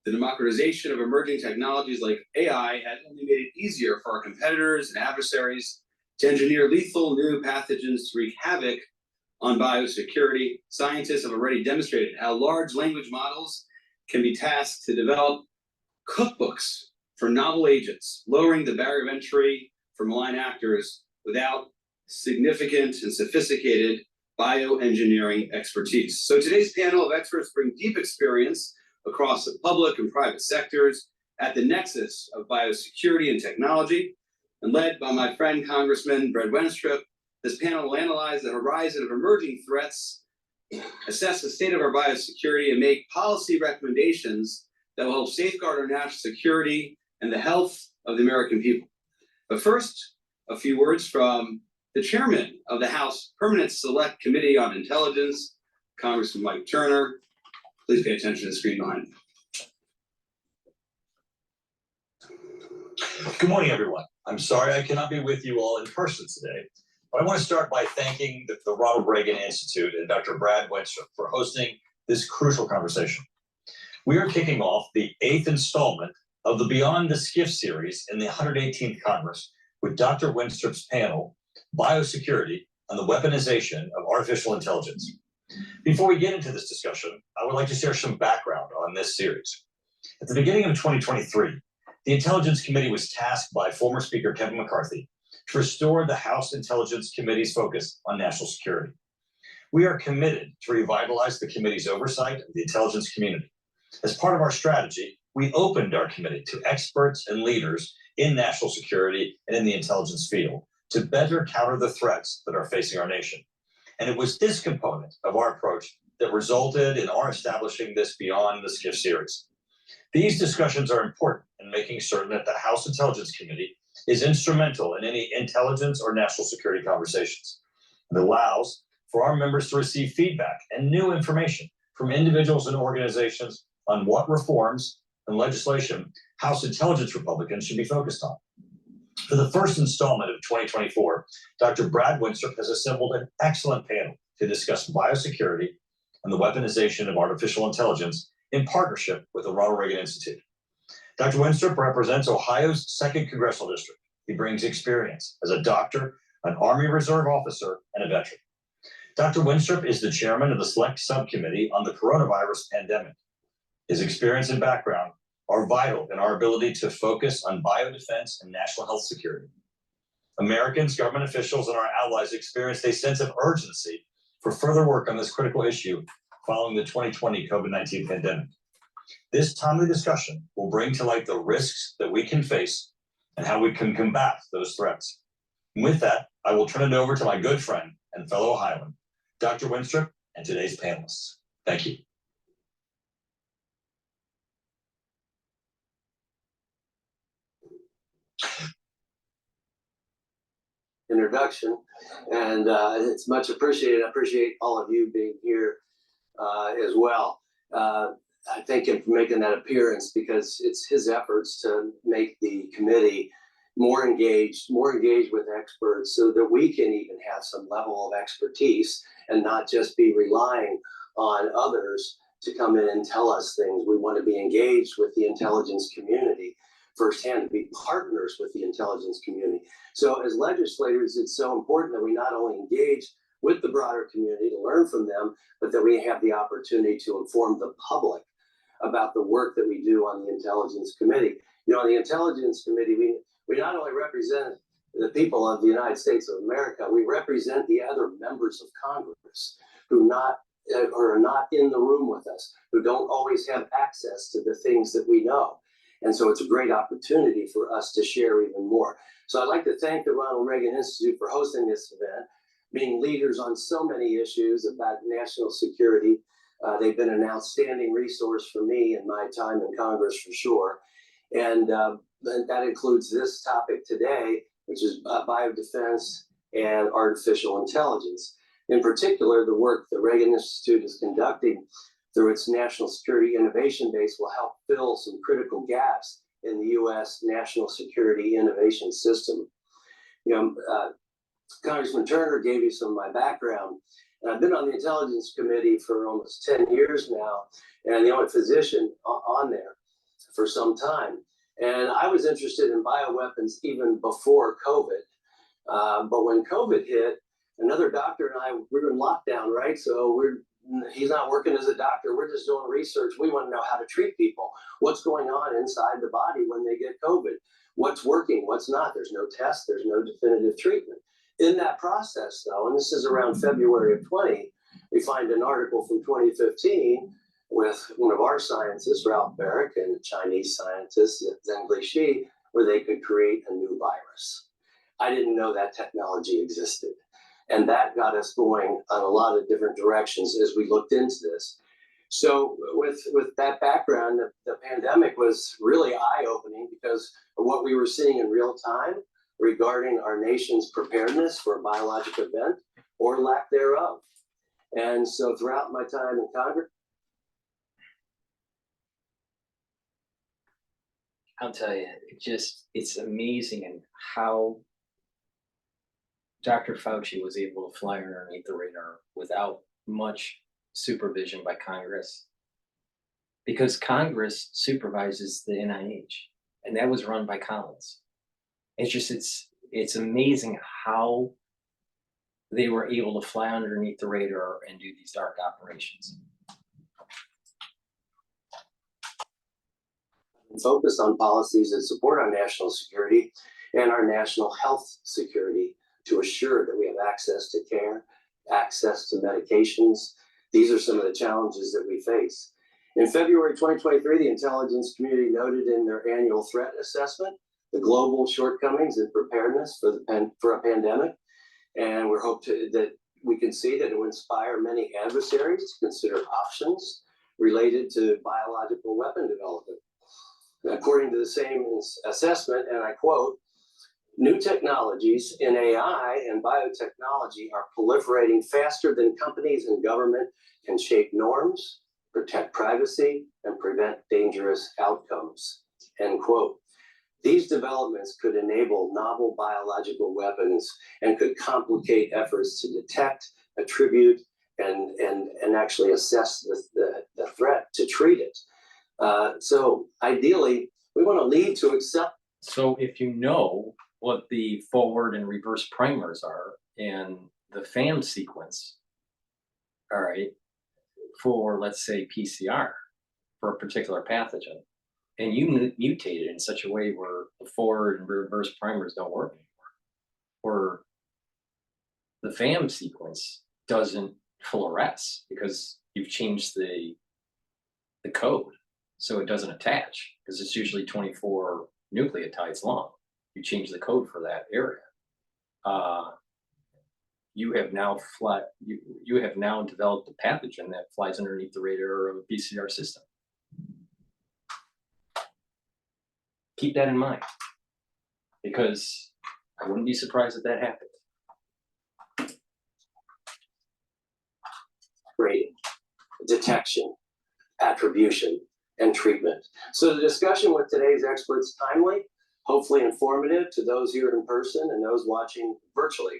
The democratization of emerging technologies like AI has only made it easier for our competitors and adversaries to engineer lethal new pathogens to wreak havoc on biosecurity. Scientists have already demonstrated how large language models can be tasked to develop cookbooks for novel agents, lowering the barrier of entry for malign actors without significant and sophisticated bioengineering expertise. So today's panel of experts bring deep experience across the public and private sectors at the nexus of biosecurity and technology. And led by my friend, Congressman Brad Wenstrup, this panel will analyze the horizon of emerging threats, assess the state of our biosecurity, and make policy recommendations that will help safeguard our national security and the health of the American people. But first, a few words from the chairman of the House Permanent Select Committee on Intelligence, Congressman Mike Turner. Please pay attention to the screen behind me.
Good morning, everyone. I'm sorry I cannot be with you all in person today, but I want to start by thanking the Ronald Reagan Institute and Dr. Brad Wenstrup for hosting this crucial conversation. We are kicking off the 8th installment of the Beyond the Skiff series in the 118th Congress with Dr. Wenstrup's panel, Biosecurity and the Weaponization of Artificial Intelligence. Before we get into this discussion, I would like to share some background on this series. At the beginning of 2023, the Intelligence Committee was tasked by former Speaker Kevin McCarthy to restore the House Intelligence Committee's focus on national security. We are committed to revitalize the committee's oversight of the intelligence community. As part of our strategy, we opened our committee to experts and leaders in national security and in the intelligence field to better counter the threats that are facing our nation. And it was this component of our approach that resulted in our establishing this Beyond the Skiff series. These discussions are important in making certain that the House Intelligence Committee is instrumental in any intelligence or national security conversations. It allows for our members to receive feedback and new information from individuals and organizations on what reforms and legislation House Intelligence Republicans should be focused on. For the first installment of 2024, Dr. Brad Wenstrup has assembled an excellent panel to discuss biosecurity and the weaponization of artificial intelligence in partnership with the Ronald Reagan Institute. Dr. Wenstrup represents Ohio's 2nd Congressional District. He brings experience as a doctor, an Army Reserve officer, and a veteran. Dr. Wenstrup is the chairman of the Select Subcommittee on the Coronavirus Pandemic. His experience and background are vital in our ability to focus on biodefense and national health security. Americans, government officials, and our allies experienced a sense of urgency for further work on this critical issue following the 2020 COVID-19 pandemic. This timely discussion will bring to light the risks that we can face and how we can combat those threats. And with that, I will turn it over to my good friend and fellow Ohioan, Dr. Winstrup, and today's panelists. Thank you.
Introduction, and it's much appreciated. I appreciate all of you being here as well. I thank him for making that appearance because it's his efforts to make the committee more engaged with experts so that we can even have some level of expertise and not just be relying on others to come in and tell us things. We want to be engaged with the intelligence community firsthand, to be partners with the intelligence community. So as legislators, it's so important that we not only engage with the broader community to learn from them, but that we have the opportunity to inform the public about the work that we do on the Intelligence Committee. You know, on the Intelligence Committee, we not only represent the people of the United States of America, we represent the other members of Congress who are not in the room with us, who don't always have access to the things that we know. And so it's a great opportunity for us to share even more. So I'd like to thank the Ronald Reagan Institute for hosting this event, being leaders on so many issues about national security. They've been an outstanding resource for me in my time in Congress for sure. And that includes this topic today, which is biodefense and artificial intelligence. In particular, the work the Reagan Institute is conducting through its National Security Innovation Base will help fill some critical gaps in the U.S. national security innovation system. You know, Congressman Turner gave you some of my background. And I've been on the Intelligence Committee for almost 10 years now, and the only physician on there for some time. And I was interested in bioweapons even before COVID. But when COVID hit, another doctor and I, we were in lockdown, right? So he's not working as a doctor. We're just doing research. We want to know how to treat people. What's going on inside the body when they get COVID? What's working? What's not? There's no test. There's no definitive treatment. In that process, though, and this is around February of 20, we find an article from 2015 with one of our scientists, Ralph Barrick, and a Chinese scientist, Zheng Shi, where they could create a new virus. I didn't know that technology existed. And that got us going on a lot of different directions as we looked into this. So with that background, the pandemic was really eye-opening because of what we were seeing in real time regarding our nation's preparedness for a biologic event or lack thereof. And so throughout my time in Congress,
I'll tell you, it's amazing and how Dr. Fauci was able to fly underneath the radar without much supervision by Congress, because Congress supervises the NIH, and that was run by Collins. It's amazing how they were able to fly underneath the radar and do these dark operations.
Focus on policies that support our national security and our national health security to assure that we have access to care, access to medications. These are some of the challenges that we face. In February 2023, the intelligence community noted in their annual threat assessment the global shortcomings in preparedness for a pandemic, and we hope that we can see that it will inspire many adversaries to consider options related to biological weapon development. According to the same assessment, and I quote, "New technologies in AI and biotechnology are proliferating faster than companies and government can shape norms, protect privacy, and prevent dangerous outcomes." End quote. These developments could enable novel biological weapons and could complicate efforts to detect, attribute, and actually assess the threat to treat it. So ideally, we want to lead to accept.
So if you know what the forward and reverse primers are and the FAM sequence, all right, for let's say PCR for a particular pathogen, and you mutate it in such a way where the forward and reverse primers don't work anymore, or the FAM sequence doesn't fluoresce because you've changed the code, so it doesn't attach because it's usually 24 nucleotides long. You change the code for that area. you have now you have now developed a pathogen that flies underneath the radar of a PCR system. Keep that in mind, because I wouldn't be surprised if that happened.
Grading, detection, attribution, and treatment. So the discussion with today's experts is timely, hopefully informative to those here in person and those watching virtually.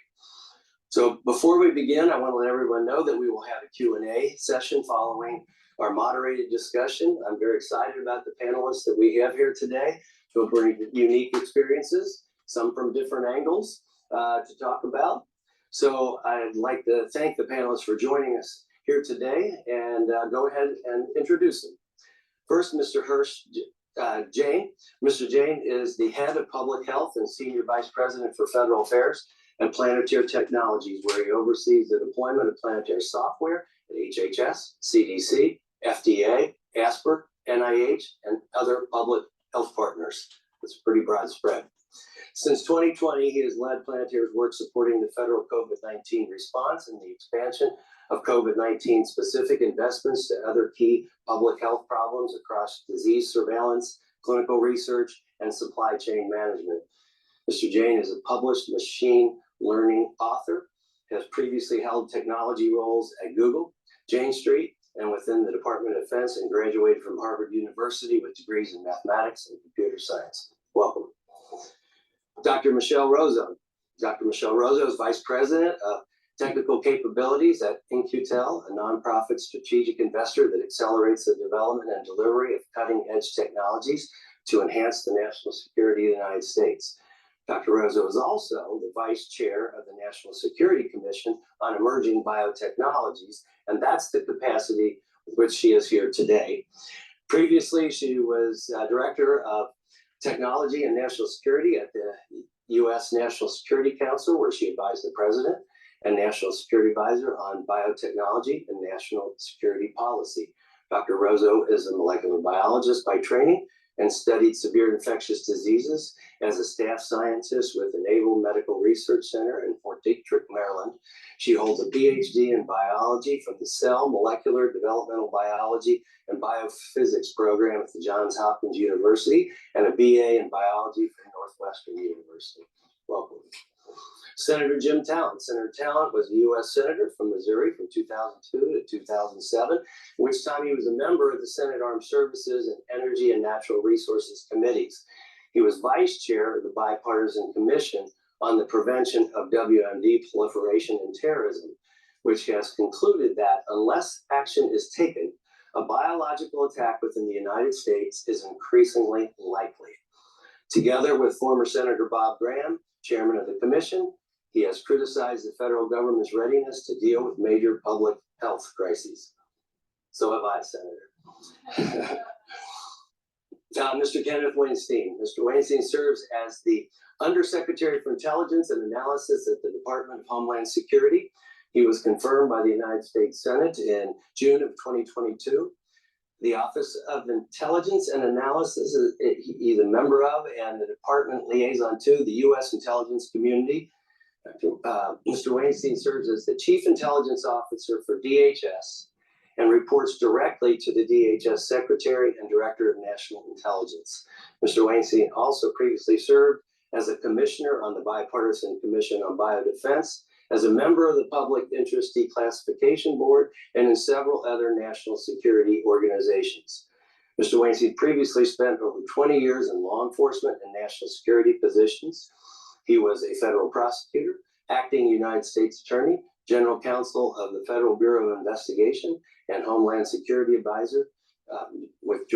So before we begin, I want to let everyone know that we will have a Q&A session following our moderated discussion. I'm very excited about the panelists that we have here today who bring unique experiences, some from different angles to talk about. So I'd like to thank the panelists for joining us here today, and go ahead and introduce them. First, Mr. Jain. Mr. Jain is the head of public health and senior vice president for federal affairs at Planetary Technologies, where he oversees the deployment of Planetary software at HHS, CDC, FDA, ASPR, NIH, and other public health partners. It's a pretty broad spread. Since 2020, he has led Planetary's work supporting the federal COVID-19 response and the expansion of COVID-19 specific investments to other key public health problems across disease surveillance, clinical research, and supply chain management. Mr. Jain is a published machine learning author, has previously held technology roles at Google, Jane Street, and within the Department of Defense, and graduated from Harvard University with degrees in mathematics and computer science. Welcome. Dr. Michelle Rozo. Dr. Michelle Rozo is Vice President of Technical Capabilities at In-Q-Tel, a nonprofit strategic investor that accelerates the development and delivery of cutting-edge technologies to enhance the national security of the United States. Dr. Rozo is also the Vice Chair of the National Security Commission on Emerging Biotechnologies, and that's the capacity with which she is here today. Previously, she was Director of Technology and National Security at the U.S. National Security Council, where she advised the President and National Security Advisor on biotechnology and national security policy. Dr. Rozo is a molecular biologist by training and studied severe infectious diseases as a staff scientist with the Naval Medical Research Center in Fort Detrick, Maryland. She holds a Ph.D. in biology from the Cell, Molecular, Developmental Biology, and Biophysics program at the Johns Hopkins University, and a BA in biology from Northwestern University. Welcome. Senator Jim Talent. Senator Talent was a U.S. Senator from Missouri from 2002 to 2007, which time he was a member of the Senate Armed Services and Energy and Natural Resources Committees. He was Vice Chair of the Bipartisan Commission on the Prevention of WMD Proliferation and Terrorism, which has concluded that unless action is taken, a biological attack within the United States is increasingly likely. Together with former Senator Bob Graham, chairman of the commission, he has criticized the federal government's readiness to deal with major public health crises. So have I, Senator. Mr. Kenneth Weinstein. Mr. Weinstein serves as the Undersecretary for Intelligence and Analysis at the Department of Homeland Security. He was confirmed by the United States Senate in June of 2022. The Office of Intelligence and Analysis, he's a member of, and the department liaison to the U.S. intelligence community. Mr. Weinstein serves as the Chief Intelligence Officer for DHS and reports directly to the DHS Secretary and Director of National Intelligence. Mr. Weinstein also previously served as a commissioner on the Bipartisan Commission on Biodefense, as a member of the Public Interest Declassification Board, and in several other national security organizations. Mr. Weinstein previously spent over 20 years in law enforcement and national security positions. He was a federal prosecutor, acting United States Attorney, General Counsel of the Federal Bureau of Investigation, and Homeland Security Advisor with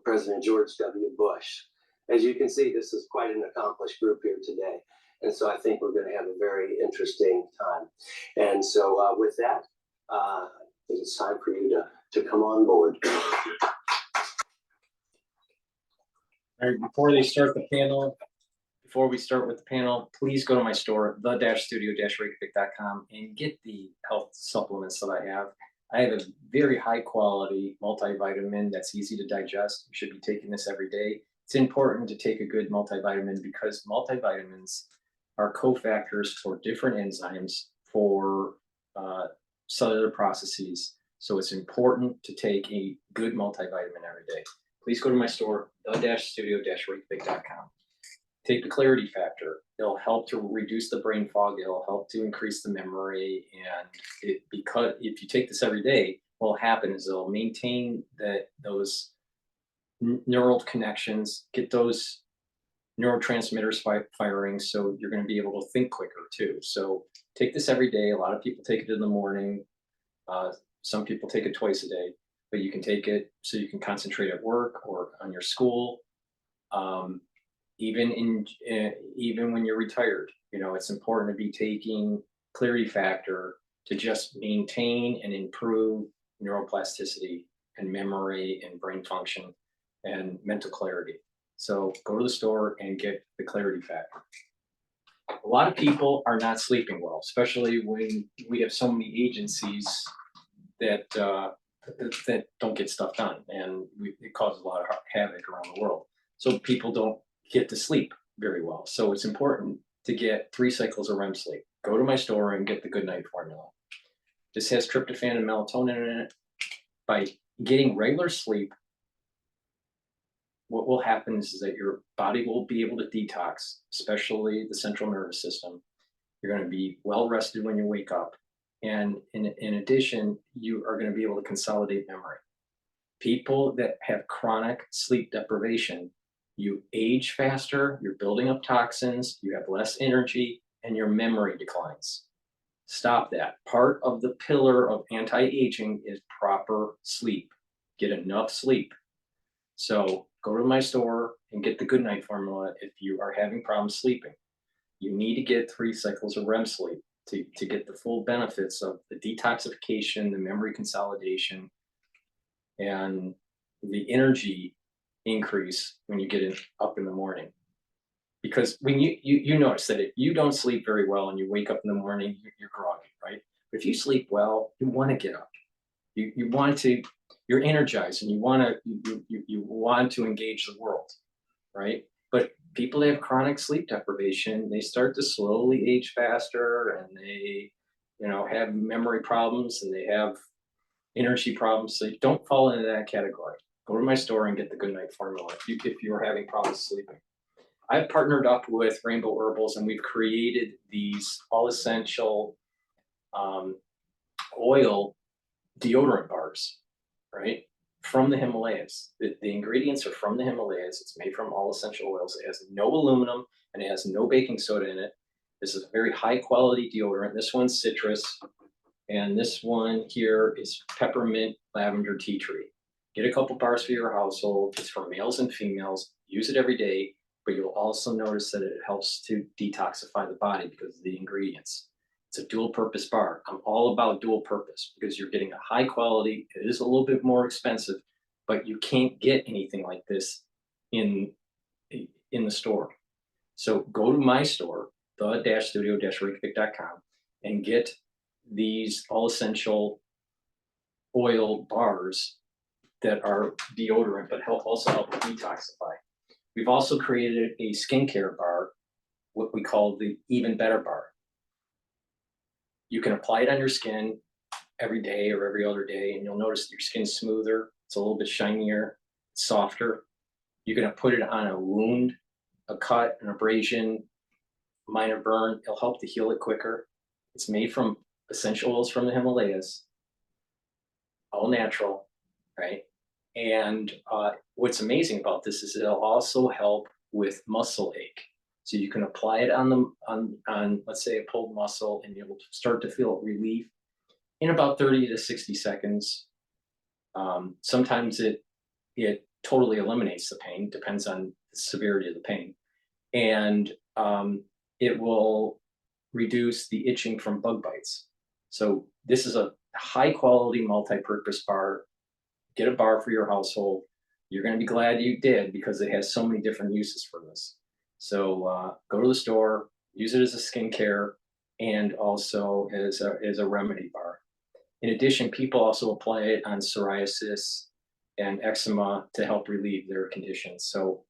President George W. Bush. As you can see, this is quite an accomplished group here today. And so I think we're going to have a very interesting time. And so with that, I think it's time for you to come on board.
All right, before we start with the panel, please go to my store, the-studio-reykjavik.com, and get the health supplements that I have. I have a very high quality multivitamin that's easy to digest. You should be taking this every day. It's important to take a good multivitamin because multivitamins are cofactors for different enzymes for cellular processes. So it's important to take a good multivitamin every day. Please go to my store, the-studio-reykjavik.com. Take the clarity factor. It'll help to reduce the brain fog. It'll help to increase the memory. And because if you take this every day, what will happen is it'll maintain those neural connections, get those neurotransmitters firing, so you're going to be able to think quicker too. So take this every day. A lot of people take it in the morning. Some people take it twice a day, but you can take it so you can concentrate at work or on your school. Even when you're retired, it's important to be taking clarity factor to just maintain and improve neuroplasticity and memory and brain function and mental clarity. So go to the store and get the clarity factor. A lot of people are not sleeping well, especially when we have so many agencies that don't get stuff done, and it causes a lot of havoc around the world. So people don't get to sleep very well. So it's important to get 3 cycles of REM sleep. Go to my store and get the Good Night formula. This has tryptophan and melatonin in it. By getting regular sleep, what will happen is that your body will be able to detox, especially the central nervous system. You're going to be well rested when you wake up. And in addition, you are going to be able to consolidate memory. People that have chronic sleep deprivation, you age faster, you're building up toxins, you have less energy, and your memory declines. Stop that. Part of the pillar of anti-aging is proper sleep. Get enough sleep. So go to my store and get the Good Night formula if you are having problems sleeping. You need to get 3 cycles of REM sleep to get the full benefits of the detoxification, the memory consolidation, and the energy increase when you get up in the morning. Because when you notice that if you don't sleep very well and you wake up in the morning, you're groggy, right? But if you sleep well, you want to get up. You want to, you're energized and you want to engage the world, right? But people that have chronic sleep deprivation, they start to slowly age faster, and they, have memory problems, and they have energy problems. So you don't fall into that category. Go to my store and get the Good Night formula if you're having problems sleeping. I've partnered up with Rainbow Herbals, and we've created these all essential oil deodorant bars, right? From the Himalayas. The ingredients are from the Himalayas. It's made from all essential oils. It has no aluminum and it has no baking soda in it. This is a very high quality deodorant. This one's citrus, and this one here is peppermint lavender tea tree. Get a couple bars for your household. It's for males and females. Use it every day, but you'll also notice that it helps to detoxify the body because of the ingredients. It's a dual purpose bar. I'm all about dual purpose because you're getting a high quality. It is a little bit more expensive, but you can't get anything like this in the store. So go to my store, the-studio-reykjavik.com, and get these all essential oil bars that are deodorant, but also help detoxify. We've also created a skincare bar, what we call the Even Better bar. You can apply it on your skin every day or every other day, and you'll notice your skin's smoother. It's a little bit shinier, softer. You can put it on a wound, a cut, an abrasion, minor burn. It'll help to heal it quicker. It's made from essential oils from the Himalayas, all natural, right? And what's amazing about this is it'll also help with muscle ache. So you can apply it on let's say a pulled muscle, and you'll start to feel relief in about 30 to 60 seconds. Sometimes it totally eliminates the pain, depends on the severity of the pain. And it will reduce the itching from bug bites. So this is a high quality multi-purpose bar. Get a bar for your household. You're going to be glad you did because it has so many different uses for this. So go to the store, use it as a skincare, and also as a remedy bar. In addition, people also apply it on psoriasis and eczema to help relieve their conditions. So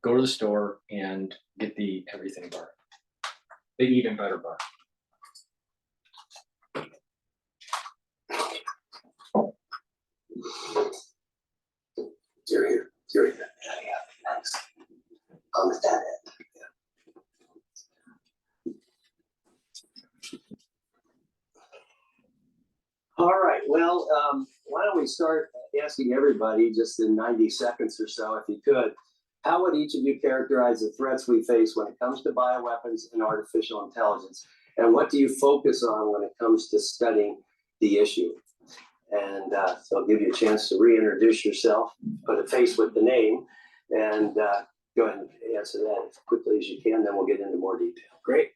go to the store and get the Everything bar, the Even Better bar.
You're here. You're here. Yeah, thanks. On the that end. All right, well, why don't we start asking everybody, just in 90 seconds or so, if you could, how would each of you characterize the threats we face when it comes to bioweapons and artificial intelligence? And what do you focus on when it comes to studying the issue? And so I'll give you a chance to reintroduce yourself, put a face with the name, and go ahead and answer that as quickly as you can, then we'll get into more detail.
Great.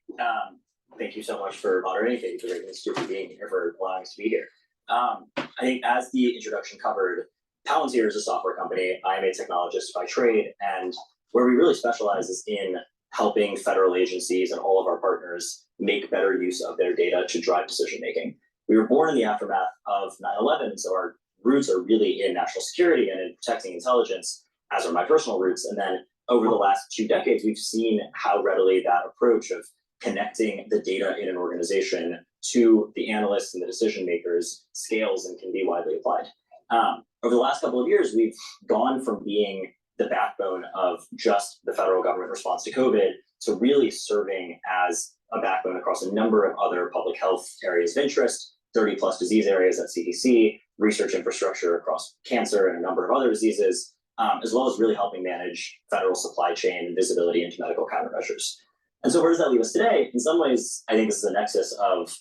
Thank you so much for moderating. Thank you for Reykjavik Institute for being here, for allowing us to be here. I think as the introduction covered, Palantir is a software company. I am a technologist by trade, and where we really specialize is in helping federal agencies and all of our partners make better use of their data to drive decision making. We were born in the aftermath of 9/11, so our roots are really in national security and in protecting intelligence, as are my personal roots. And then over the last 2 decades, we've seen how readily that approach of connecting the data in an organization to the analysts and the decision makers scales and can be widely applied. Over the last couple of years, we've gone from being the backbone of just the federal government response to COVID to really serving as a backbone across a number of other public health areas of interest, 30+ disease areas at CDC, research infrastructure across cancer and a number of other diseases, as well as really helping manage federal supply chain and visibility into medical countermeasures. And so where does that leave us today? In some ways, I think this is a nexus of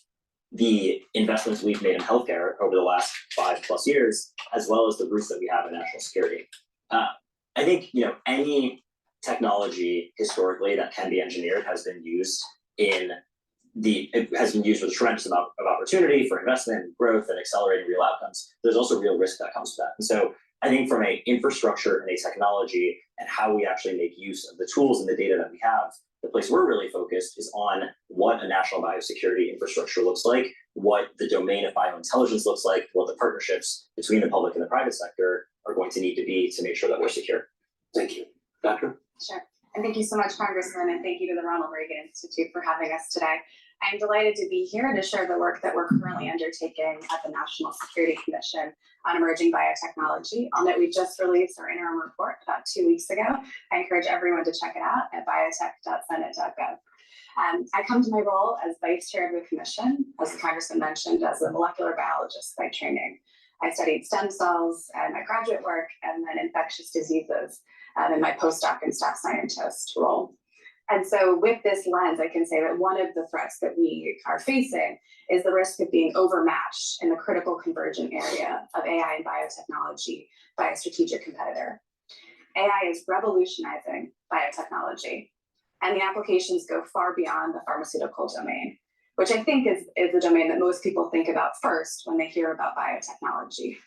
the investments we've made in healthcare over the last 5+ years, as well as the roots that we have in national security. I think any technology historically that can be engineered has been used with a tremendous amount of opportunity for investment and growth and accelerating real outcomes. There's also real risk that comes with that. And so I think from an infrastructure and a technology and how we actually make use of the tools and the data that we have, the place we're really focused is on what a national biosecurity infrastructure looks like, what the domain of biointelligence looks like, what the partnerships between the public and the private sector are going to need to be to make sure that we're secure.
Thank you. Doctor?
Sure. And thank you so much, Congressman, and thank you to the Ronald Reagan Institute for having us today. I'm delighted to be here to share the work that we're currently undertaking at the National Security Commission on emerging biotechnology. I'll note we just released our interim report about 2 weeks ago. I encourage everyone to check it out at biotech.senate.gov. I come to my role as vice chair of the commission, as the Congressman mentioned, as a molecular biologist by training. I studied stem cells in my graduate work and then infectious diseases in my postdoc and staff scientist role. And so with this lens, I can say that one of the threats that we are facing is the risk of being overmatched in the critical convergent area of AI and biotechnology by a strategic competitor. AI is revolutionizing biotechnology, and the applications go far beyond the pharmaceutical domain, which I think is the domain that most people think about first when they hear about biotechnology.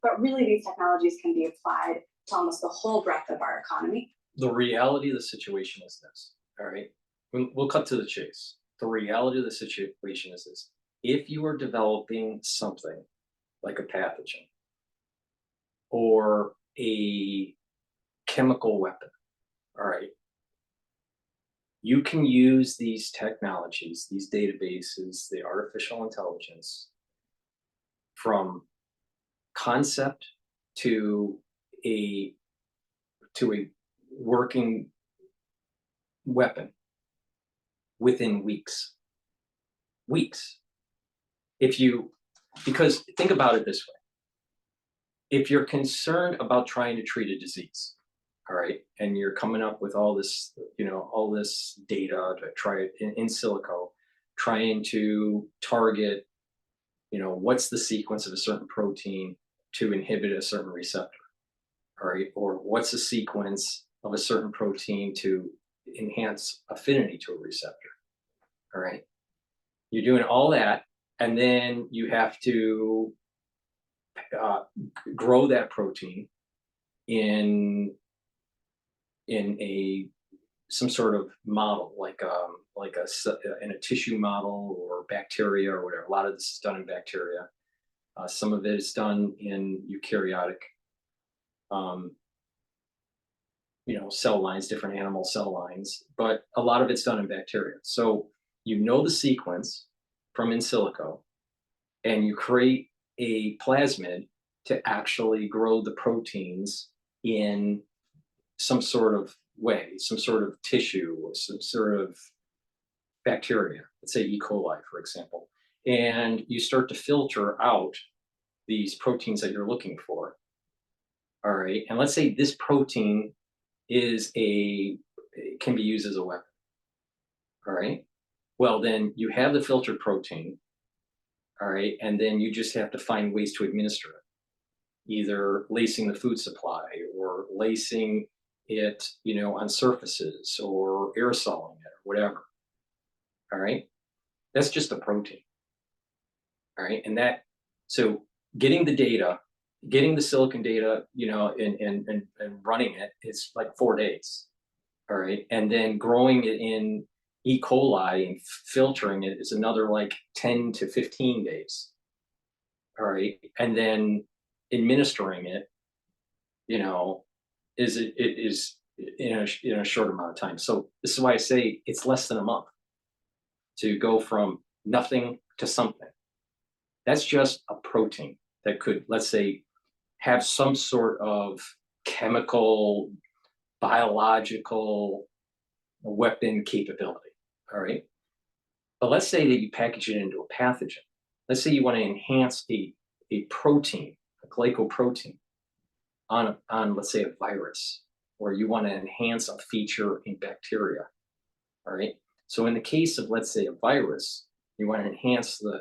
But really, these technologies can be applied to almost the whole breadth of our economy.
The reality of the situation is this, all right? We'll cut to the chase. The reality of the situation is this. If you are developing something like a pathogen or a chemical weapon, all right, you can use these technologies, these databases, the artificial intelligence, from concept to a working weapon within weeks. Because think about it this way. If you're concerned about trying to treat a disease, all right, and you're coming up with all this, all this data to try it in silico, trying to target, what's the sequence of a certain protein to inhibit a certain receptor, all right, or what's the sequence of a certain protein to enhance affinity to a receptor, all right? You're doing all that, and then you have to grow that protein in some sort of model, in a tissue model or bacteria or whatever. A lot of this is done in bacteria. Some of it is done in eukaryotic, cell lines, different animal cell lines, but a lot of it's done in bacteria. So the sequence from in silico, and you create a plasmid to actually grow the proteins in some sort of way, some sort of tissue, or some sort of bacteria, let's say E. coli, for example, and you start to filter out these proteins that you're looking for. All right, and let's say this protein can be used as a weapon. All right, well then you have the filtered protein. All right, and then you just have to find ways to administer it, either lacing the food supply or lacing it, on surfaces or aerosoling it or whatever. All right, that's just a protein. All right, and so getting the data, getting the silicon data, and running it, it's like 4 days. All right, and then growing it in E. coli and filtering it is another like 10 to 15 days. All right, and then administering it, is in a short amount of time. So this is why I say it's less than a month to go from nothing to something. That's just a protein that could, let's say, have some sort of chemical, biological weapon capability. All right. But let's say that you package it into a pathogen. Let's say you want to enhance a protein, a glycoprotein on let's say a virus, or you want to enhance a feature in bacteria. All right. So in the case of, let's say, a virus, you want to enhance the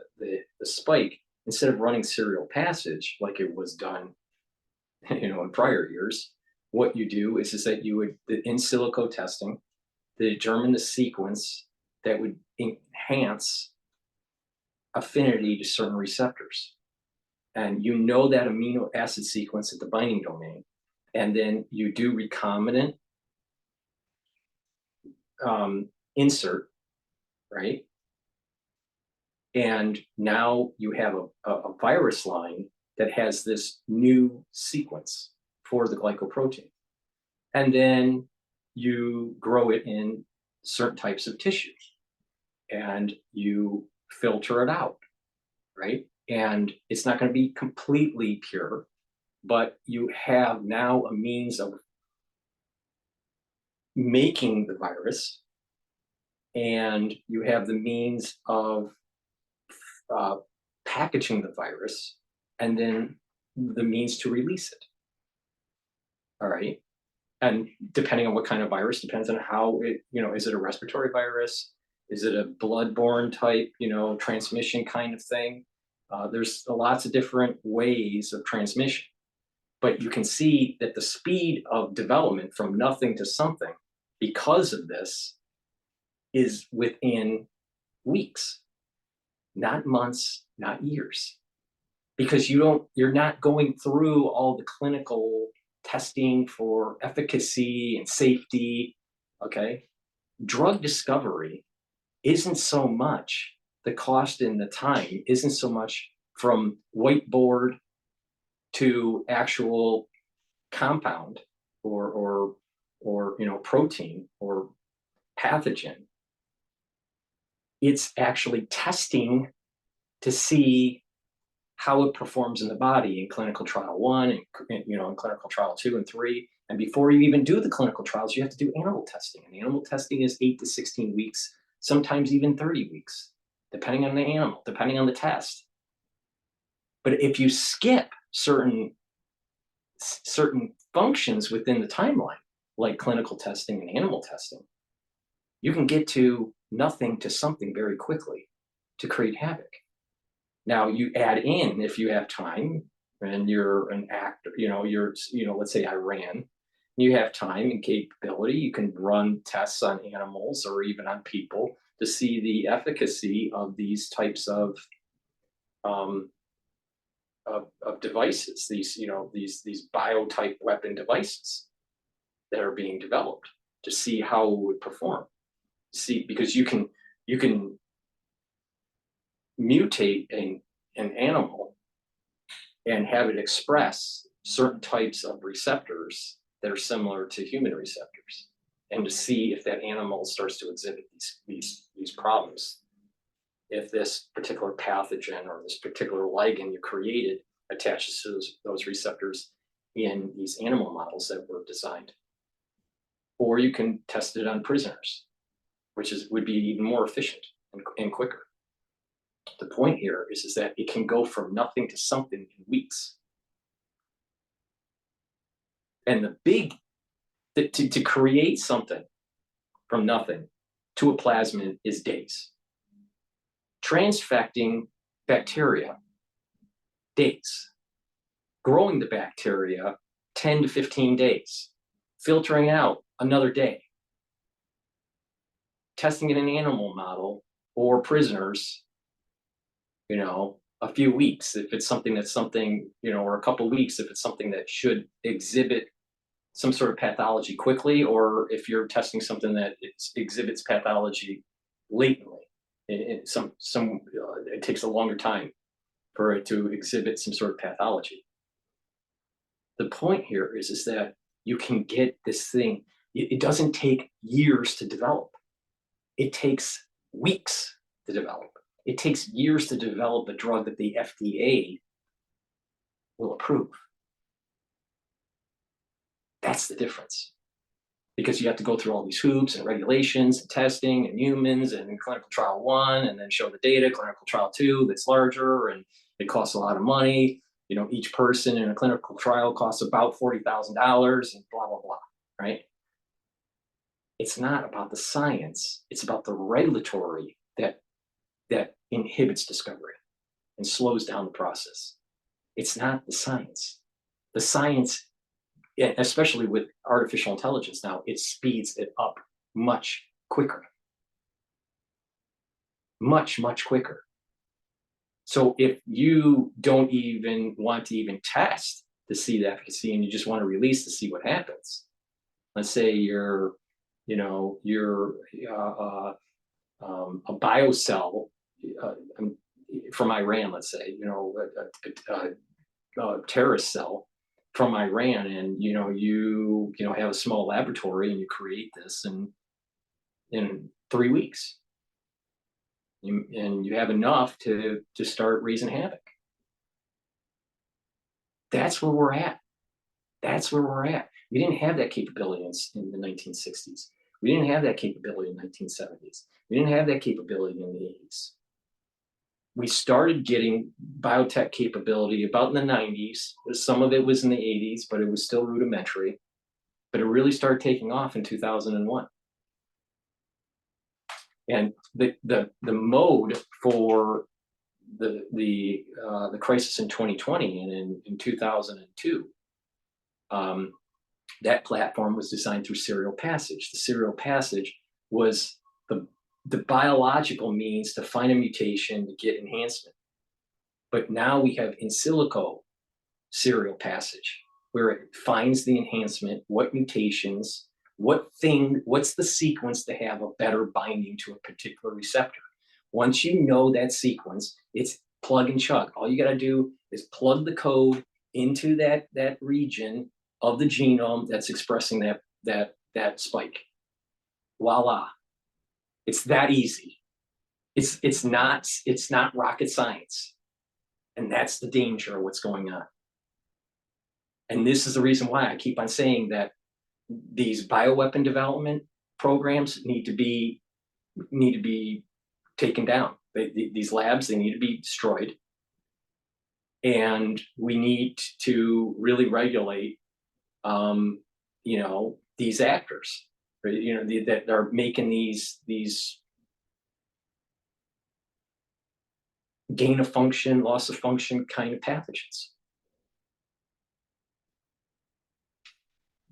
spike. Instead of running serial passage like it was done, in prior years, what you do is that you would, in silico testing, determine the sequence that would enhance affinity to certain receptors. And that amino acid sequence at the binding domain. And then you do recombinant insert, right? And now you have a virus line that has this new sequence for the glycoprotein. And then you grow it in certain types of tissues and you filter it out, right? And it's not going to be completely pure, but you have now a means of making the virus, and you have the means of packaging the virus, and then the means to release it. All right. And depending on what kind of virus, depends on how it, is it a respiratory virus? Is it a bloodborne type, transmission kind of thing? There's lots of different ways of transmission. But you can see that the speed of development from nothing to something, because of this, is within weeks, not months, not years. Because you're not going through all the clinical testing for efficacy and safety, okay? Drug discovery isn't so much, the cost and the time isn't so much from whiteboard to actual compound or protein or pathogen. It's actually testing to see how it performs in the body in clinical trial 1 and in clinical trial 2 and 3. And before you even do the clinical trials, you have to do animal testing. And animal testing is 8 to 16 weeks, sometimes even 30 weeks, depending on the animal, depending on the test. But if you skip certain functions within the timeline, like clinical testing and animal testing, you can get to nothing to something very quickly to create havoc. Now you add in, if you have time and you're an actor, let's say I ran, you have time and capability, you can run tests on animals or even on people to see the efficacy of these types of devices, these biotype weapon devices that are being developed to see how it would perform. See, because you can mutate an animal and have it express certain types of receptors that are similar to human receptors, and to see if that animal starts to exhibit these problems. If this particular pathogen or this particular ligand you created attaches to those receptors in these animal models that were designed. Or you can test it on prisoners, which would be even more efficient and quicker. The point here is that it can go from nothing to something in weeks. And the big, to create something from nothing to a plasmid is days. Transfecting bacteria, days. Growing the bacteria, 10 to 15 days. Filtering out, another day. Testing in an animal model or prisoners, you know, a few weeks if it's something that's something, you know, or a couple of weeks if it's something that should exhibit some sort of pathology quickly, or if you're testing something that exhibits pathology latently. It takes a longer time for it to exhibit some sort of pathology. The point here is that you can get this thing. It doesn't take years to develop. It takes weeks to develop. It takes years to develop a drug that the FDA will approve. That's the difference. Because you have to go through all these hoops and regulations and testing and humans and clinical trial 1 and then show the data, clinical trial 2 that's larger, and it costs a lot of money. You know, each person in a clinical trial costs about $40,000 and blah, blah, blah, right? It's not about the science. It's about the regulatory that inhibits discovery and slows down the process. It's not the science. The science, especially with artificial intelligence now, it speeds it up much quicker. Much, much quicker. So if you don't even want to even test to see the efficacy and you just want to release to see what happens, let's say you're, you know, you're a biocell from Iran, let's say, you know, a terrorist cell from Iran, and you have a small laboratory and you create this in 3 weeks. And you have enough to start raising havoc. That's where we're at. That's where we're at. We didn't have that capability in the 1960s. We didn't have that capability in the 1970s. We didn't have that capability in the 80s. We started getting biotech capability about in the 90s. Some of it was in the 80s, but it was still rudimentary. But it really started taking off in 2001. And the mode for the crisis in 2020 and in 2002, that platform was designed through serial passage. The serial passage was the biological means to find a mutation to get enhancement. But now we have in silico serial passage, where it finds the enhancement, what mutations, what's the sequence to have a better binding to a particular receptor. Once you know that sequence, it's plug and chug. All you got to do is plug the code into that region of the genome that's expressing that spike. Voila. It's that easy. It's not rocket science. And that's the danger of what's going on. And this is the reason why I keep on saying that these bioweapon development programs need to be taken down. These labs, they need to be destroyed. And we need to really regulate, these actors, right? That are making these gain of function, loss of function kind of pathogens.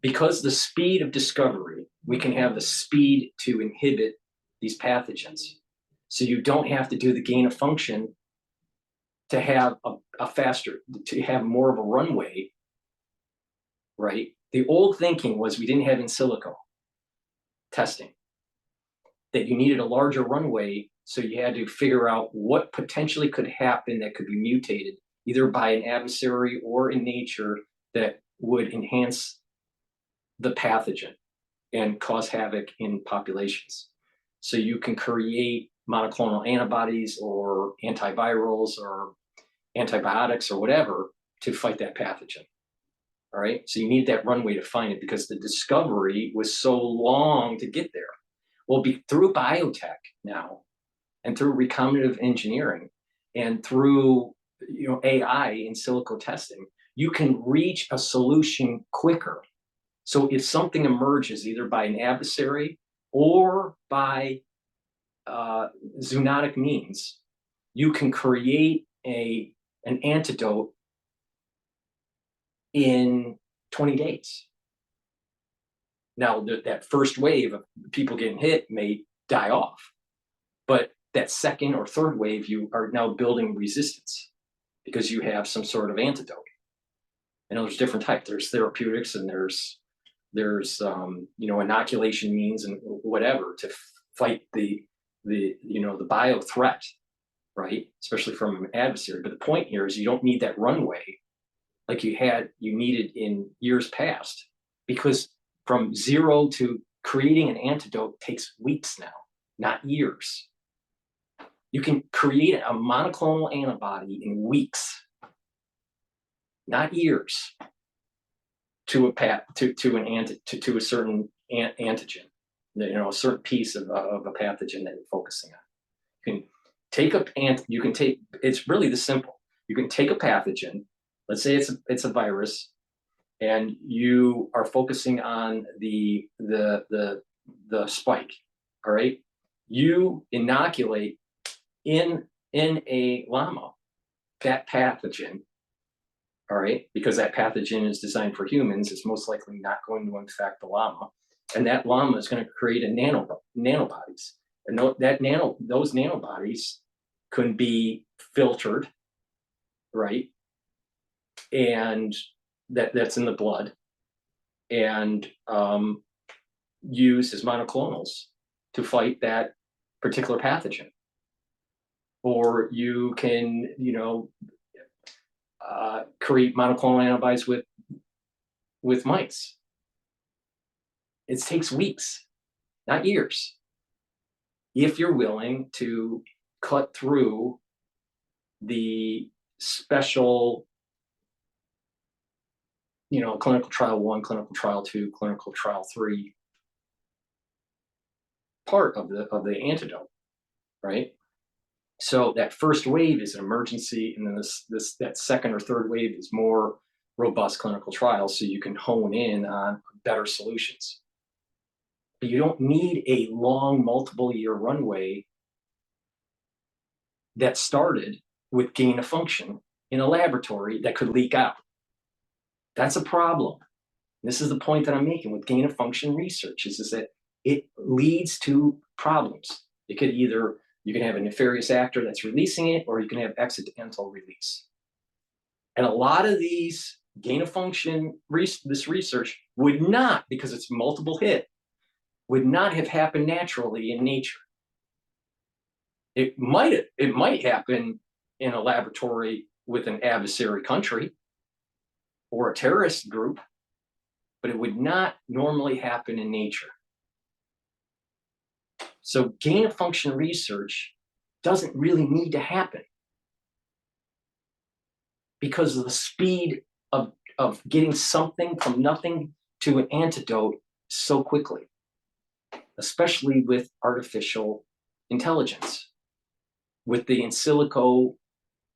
Because the speed of discovery, we can have the speed to inhibit these pathogens. So you don't have to do the gain of function to have to have more of a runway, right? The old thinking was we didn't have in silico testing, that you needed a larger runway, so you had to figure out what potentially could happen that could be mutated, either by an adversary or in nature, that would enhance the pathogen and cause havoc in populations. So you can create monoclonal antibodies or antivirals or antibiotics or whatever to fight that pathogen. All right, so you need that runway to find it because the discovery was so long to get there. Well, through biotech now, and through recombinative engineering, and through AI in silico testing, you can reach a solution quicker. So if something emerges either by an adversary or by zoonotic means, you can create an antidote in 20 days. Now, that first wave of people getting hit may die off, but that second or third wave, you are now building resistance because you have some sort of antidote. And there's different types. There's therapeutics and there's inoculation means and whatever to fight the bio threat, right? Especially from an adversary. But the point here is you don't need that runway like you needed in years past, because from zero to creating an antidote takes weeks now, not years. You can create a monoclonal antibody in weeks, not years, to a certain antigen, a certain piece of a pathogen that you're focusing on. It's really this simple. You can take a pathogen, let's say it's a virus, and you are focusing on the spike. All right, you inoculate in a llama that pathogen. All right, because that pathogen is designed for humans, it's most likely not going to infect the llama, and that llama is going to create nanobodies, and those nanobodies can be filtered, right? And that's in the blood, and used as monoclonals to fight that particular pathogen. Or you can, create monoclonal antibodies with mice. It takes weeks, not years, if you're willing to cut through the special, clinical trial 1, clinical trial 2, clinical trial 3 part of the antidote, right? So that first wave is an emergency, and then that second or third wave is more robust clinical trials, so you can hone in on better solutions. But you don't need a long, multiple-year runway that started with gain of function in a laboratory that could leak out. That's a problem. This is the point that I'm making with gain of function research, is that it leads to problems. It could you can have a nefarious actor that's releasing it, or you can have accidental release. And a lot of these gain of function, this research would not, because it's multiple hit, would not have happened naturally in nature. It might happen in a laboratory with an adversary country or a terrorist group, but it would not normally happen in nature. So gain of function research doesn't really need to happen because of the speed of getting something from nothing to an antidote so quickly, especially with artificial intelligence, with the in silico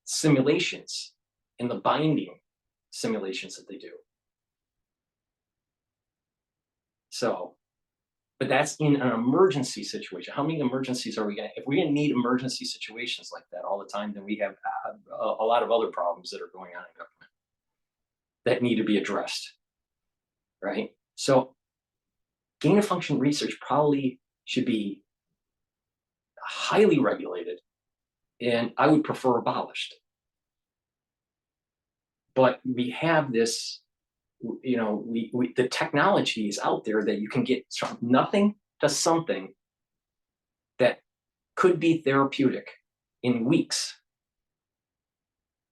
simulations and the binding simulations that they do. So, but that's in an emergency situation. How many emergencies are we going to, if we're going to need emergency situations like that all the time, then we have a lot of other problems that are going on in government that need to be addressed, right? So gain of function research probably should be highly regulated, and I would prefer abolished. But we have this, the technology is out there that you can get from nothing to something that could be therapeutic in weeks.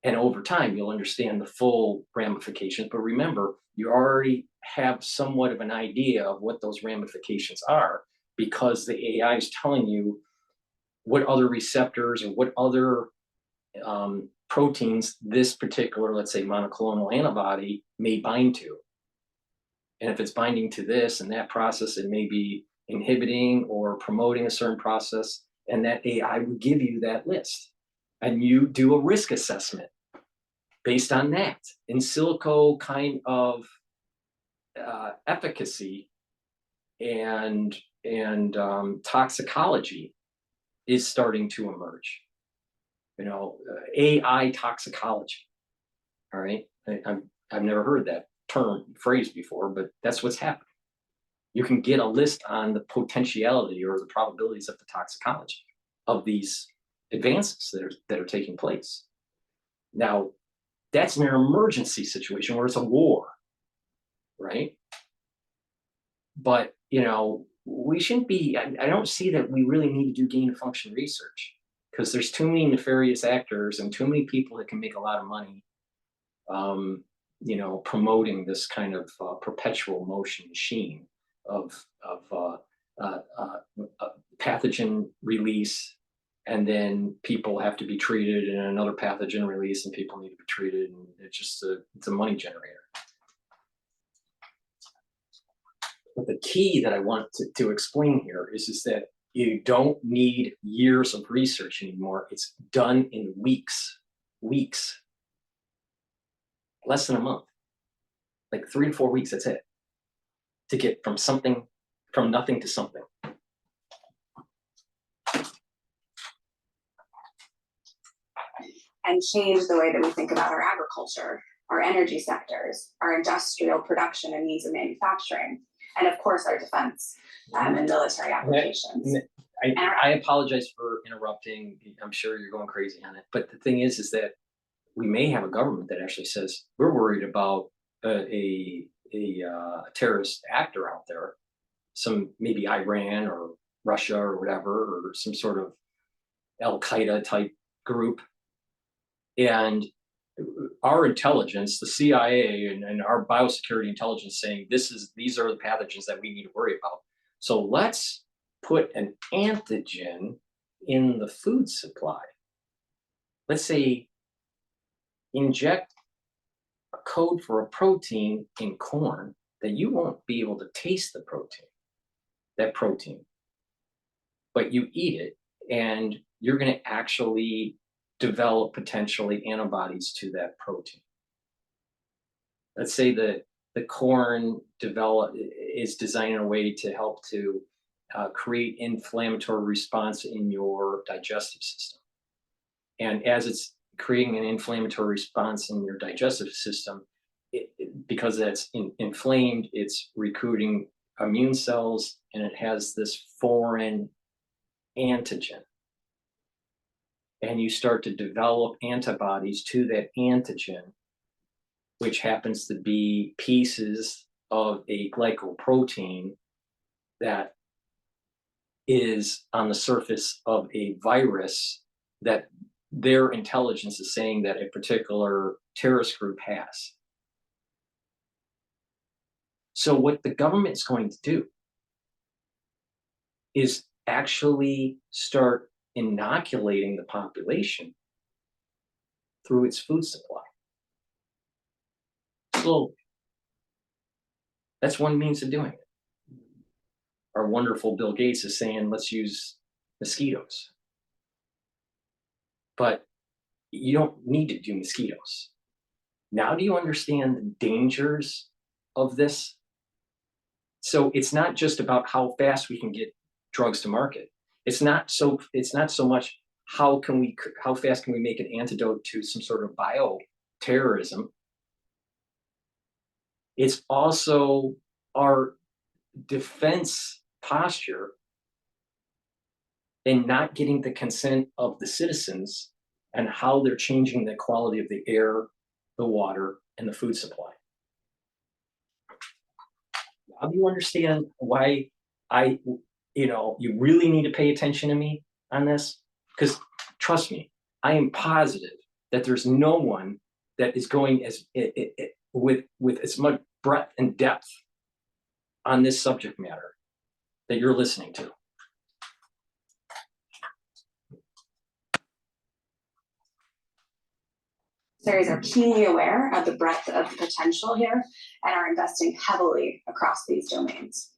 And over time, you'll understand the full ramifications. But remember, you already have somewhat of an idea of what those ramifications are, because the AI is telling you what other receptors or what other proteins this particular, let's say, monoclonal antibody may bind to. And if it's binding to this and that process, it may be inhibiting or promoting a certain process, and that AI would give you that list. And you do a risk assessment based on that. In silico kind of efficacy and toxicology is starting to emerge. You know, AI toxicology. All right, I've never heard that phrase before, but that's what's happening. You can get a list on the potentiality or the probabilities of the toxicology of these advances that are taking place. Now, that's in an emergency situation where it's a war, right? But, you know, we shouldn't be, I don't see that we really need to do gain of function research, because there's too many nefarious actors and too many people that can make a lot of money, you know, promoting this kind of perpetual motion machine of pathogen release, and then people have to be treated, and another pathogen release, and people need to be treated, and it's just it's a money generator. But the key that I want to explain here is that you don't need years of research anymore. It's done in weeks, less than a month, like 3 to 4 weeks. That's it, to get from nothing to something.
And change the way that we think about our agriculture, our energy sectors, our industrial production and means of manufacturing, and of course our defense and military applications.
I apologize for interrupting. I'm sure you're going crazy on it, but the thing is that we may have a government that actually says we're worried about a terrorist actor out there, some maybe Iran or Russia or whatever, or some sort of Al-Qaeda type group. And our intelligence, the CIA and our biosecurity intelligence, saying these are the pathogens that we need to worry about. So let's put an antigen in the food supply. Let's say inject a code for a protein in corn that you won't be able to taste that protein, but you eat it, and you're going to actually develop potentially antibodies to that protein. Let's say that the corn is designed in a way to help to create inflammatory response in your digestive system. And as it's creating an inflammatory response in your digestive system, because that's inflamed, it's recruiting immune cells, and it has this foreign antigen. And you start to develop antibodies to that antigen, which happens to be pieces of a glycoprotein that is on the surface of a virus that their intelligence is saying that a particular terrorist group has. So what the government is going to do is actually start inoculating the population through its food supply. Slowly. That's one means of doing it. Our wonderful Bill Gates is saying, let's use mosquitoes. But you don't need to do mosquitoes. Now do you understand the dangers of this? So it's not just about how fast we can get drugs to market. It's not so much how fast can we make an antidote to some sort of bioterrorism. It's also our defense posture and not getting the consent of the citizens and how they're changing the quality of the air, the water, and the food supply. Now do you understand why you really need to pay attention to me on this? Because trust me, I am positive that there's no one that is going with as much breadth and depth on this subject matter that you're listening to.
adversaries are keenly aware of the breadth of the potential here and are investing heavily across these domains.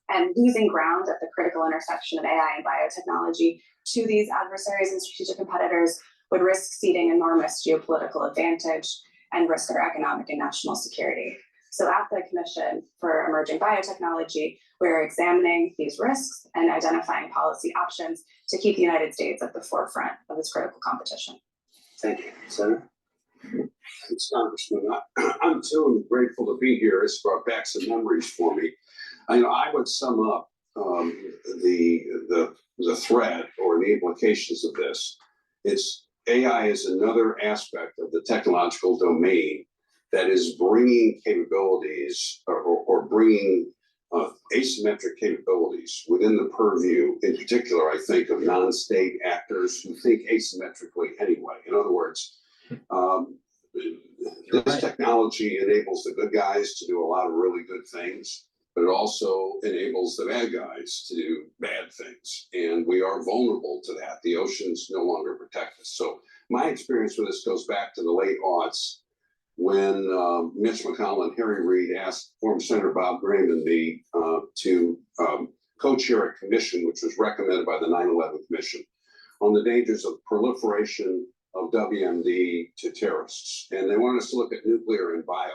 And losing ground at the critical intersection of AI and biotechnology to these adversaries and strategic competitors would risk ceding enormous geopolitical advantage and risk our economic and national security. So at the Commission for Emerging Biotechnology, we're examining these risks and identifying policy options to keep the United States at the forefront of this critical competition.
Thank you, Senator.
Thanks, Congressman. I'm too grateful to be here. It's brought back some memories for me. I would sum up the threat or the implications of this. It's AI is another aspect of the technological domain that is bringing capabilities or bringing asymmetric capabilities within the purview, in particular, I think, of non-state actors who think asymmetrically anyway. In other words, this technology enables the good guys to do a lot of really good things, but it also enables the bad guys to do bad things. And we are vulnerable to that. The oceans no longer protect us. So my experience with this goes back to the late aughts when Mitch McConnell and Harry Reid asked former Senator Bob Graham and me to co-chair a commission, which was recommended by the 9/11 Commission, on the dangers of proliferation of WMD to terrorists. And they wanted us to look at nuclear and bio.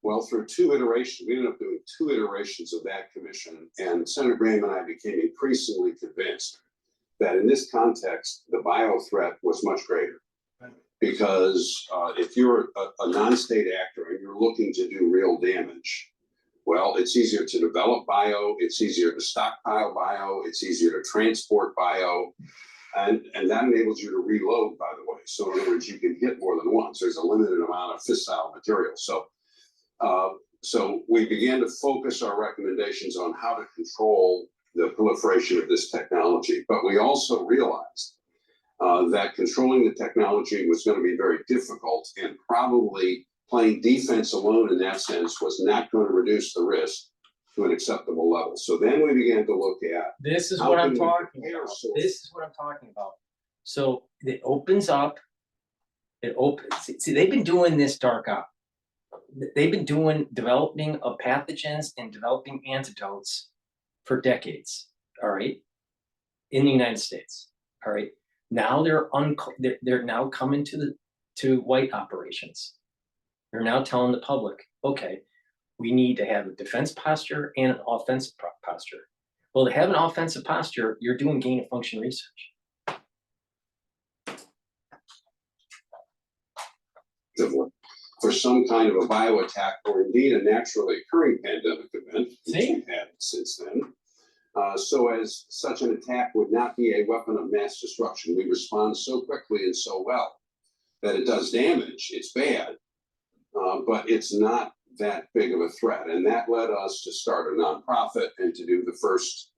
Well, through two iterations, we ended up doing two iterations of that commission, and Senator Graham and I became increasingly convinced that in this context, the bio threat was much greater. Because if you're a non-state actor and you're looking to do real damage, well, it's easier to develop bio, it's easier to stockpile bio, it's easier to transport bio, and that enables you to reload, by the way. So in other words, you can hit more than once. There's a limited amount of fissile material. So we began to focus our recommendations on how to control the proliferation of this technology. But we also realized that controlling the technology was going to be very difficult, and probably playing defense alone in that sense was not going to reduce the risk to an acceptable level. So then we began to look at
This is
how
what
can
I'm
we
talking
prepare
about.
so-
This is what I'm talking about. So it opens up, see, they've been doing this dark up. They've been developing of pathogens and developing antidotes for decades, all right, in the United States, all right. Now they're now coming to white operations. They're now telling the public, okay, we need to have a defense posture and an offensive posture. Well, to have an offensive posture, you're doing gain of function research.
For some kind of a bio attack or indeed a naturally occurring pandemic event, which we've had since then. So as such an attack would not be a weapon of mass destruction. We respond so quickly and so well that it does damage. It's bad, but it's not that big of a threat. And that led us to start a nonprofit and to do the first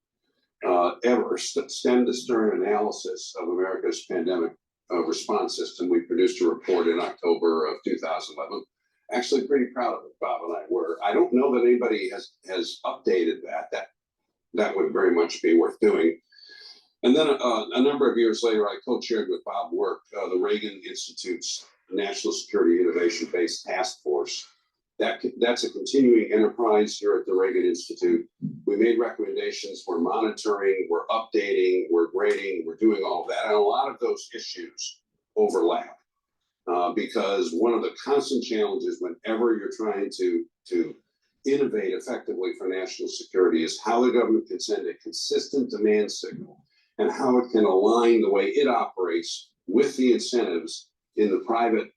ever stem to stern analysis of America's pandemic response system. We produced a report in October of 2011. Actually pretty proud of it, Bob and I were. I don't know that anybody has updated that. That would very much be worth doing. And then a number of years later, I co-chaired with Bob Work, the Reagan Institute's National Security Innovation-Based Task Force. That's a continuing enterprise here at the Reagan Institute. We made recommendations, we're monitoring, we're updating, we're grading, we're doing all of that. And a lot of those issues overlap because one of the constant challenges whenever you're trying to innovate effectively for national security is how the government can send a consistent demand signal and how it can align the way it operates with the incentives in the private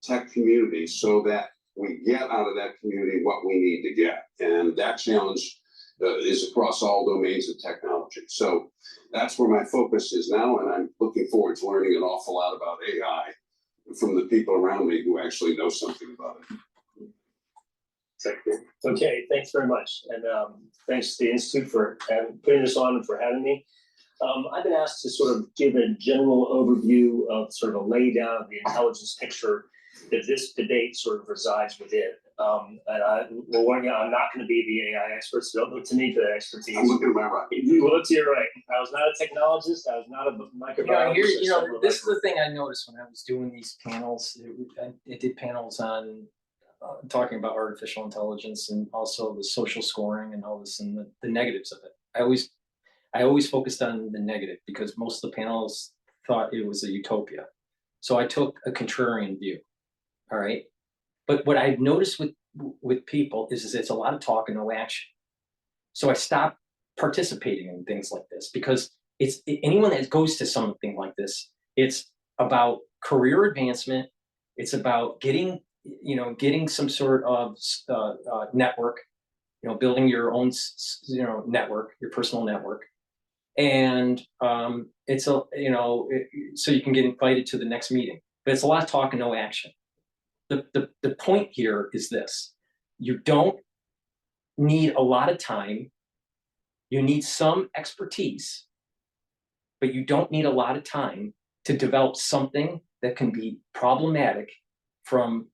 tech community so that we get out of that community what we need to get. And that challenge is across all domains of technology. So that's where my focus is now, and I'm looking forward to learning an awful lot about AI from the people around me who actually know something about it.
Okay, thanks very much. And thanks to the Institute for putting this on and for having me. I've been asked to sort of give a general overview of sort of a lay down of the intelligence picture that this debate sort of resides within. we're working on, I'm not gonna be the AI expert, so don't look to me for the expertise.
I'm looking at my right.
You will look to your right. I was not a technologist, I was not a microbiologist.
This is the thing I noticed when I was doing these panels. I did panels on talking about artificial intelligence and also the social scoring and all this and the negatives of it. I always focused on the negative because most of the panels thought it was a utopia. So I took a contrarian view. All right. But what I've noticed with people is it's a lot of talk and no action. So I stopped participating in things like this because anyone that goes to something like this, it's about career advancement. It's about getting some sort of network, building your own, network, your personal network. And so you can get invited to the next meeting, but it's a lot of talk and no action. The point here is this: you don't need a lot of time. You need some expertise, but you don't need a lot of time to develop something that can be problematic from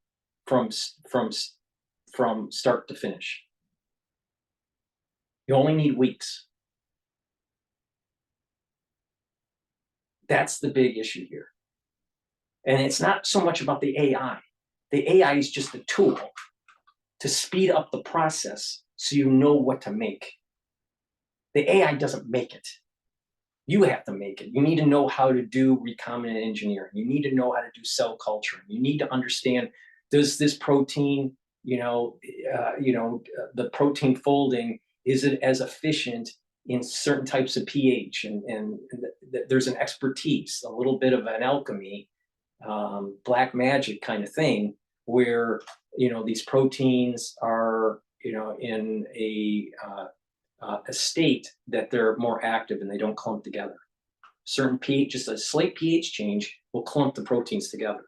start to finish. You only need weeks. That's the big issue here. And it's not so much about the AI. The AI is just a tool to speed up the process so you know what to make. The AI doesn't make it. You have to make it. You need to know how to do recombinant engineering. You need to know how to do cell culture. You need to understand, does this protein, the protein folding, is it as efficient in certain types of pH? And there's an expertise, a little bit of an alchemy, black magic kind of thing, where these proteins are in a state that they're more active and they don't clump together. Certain pH, just a slight pH change will clump the proteins together.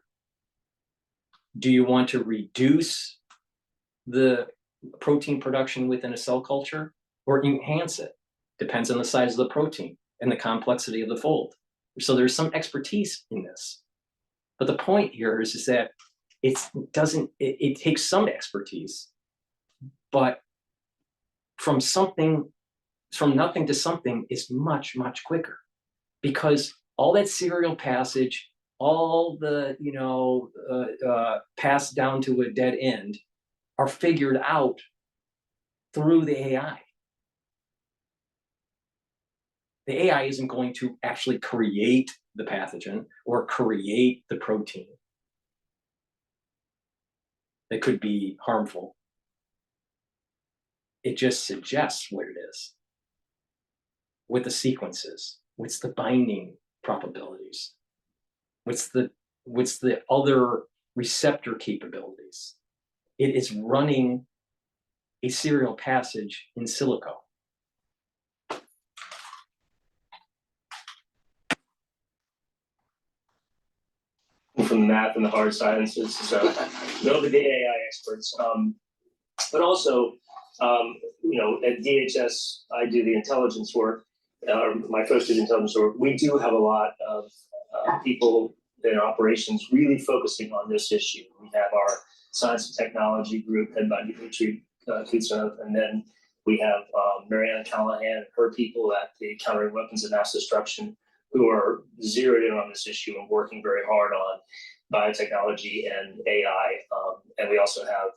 Do you want to reduce the protein production within a cell culture or enhance it? Depends on the size of the protein and the complexity of the fold. So there's some expertise in this. But the point here is that it takes some expertise, but from nothing to something is much, much quicker, because all that serial passage, all the pass down to a dead end are figured out through the AI. The AI isn't going to actually create the pathogen or create the protein that could be harmful. It just suggests what it is, what the sequence is, what's the binding probabilities, what's the other receptor capabilities. It is running a serial passage in silico.
From the math and the hard sciences, so no the AI experts. But also, at DHS, I do the intelligence work. My first did intelligence work. We do have a lot of people in operations really focusing on this issue. We have our science and technology group headed by Bitchute, and then we have Marianne Callahan and her people at the Countering Weapons of Mass Destruction, who are zeroed in on this issue and working very hard on biotechnology and AI. And we also have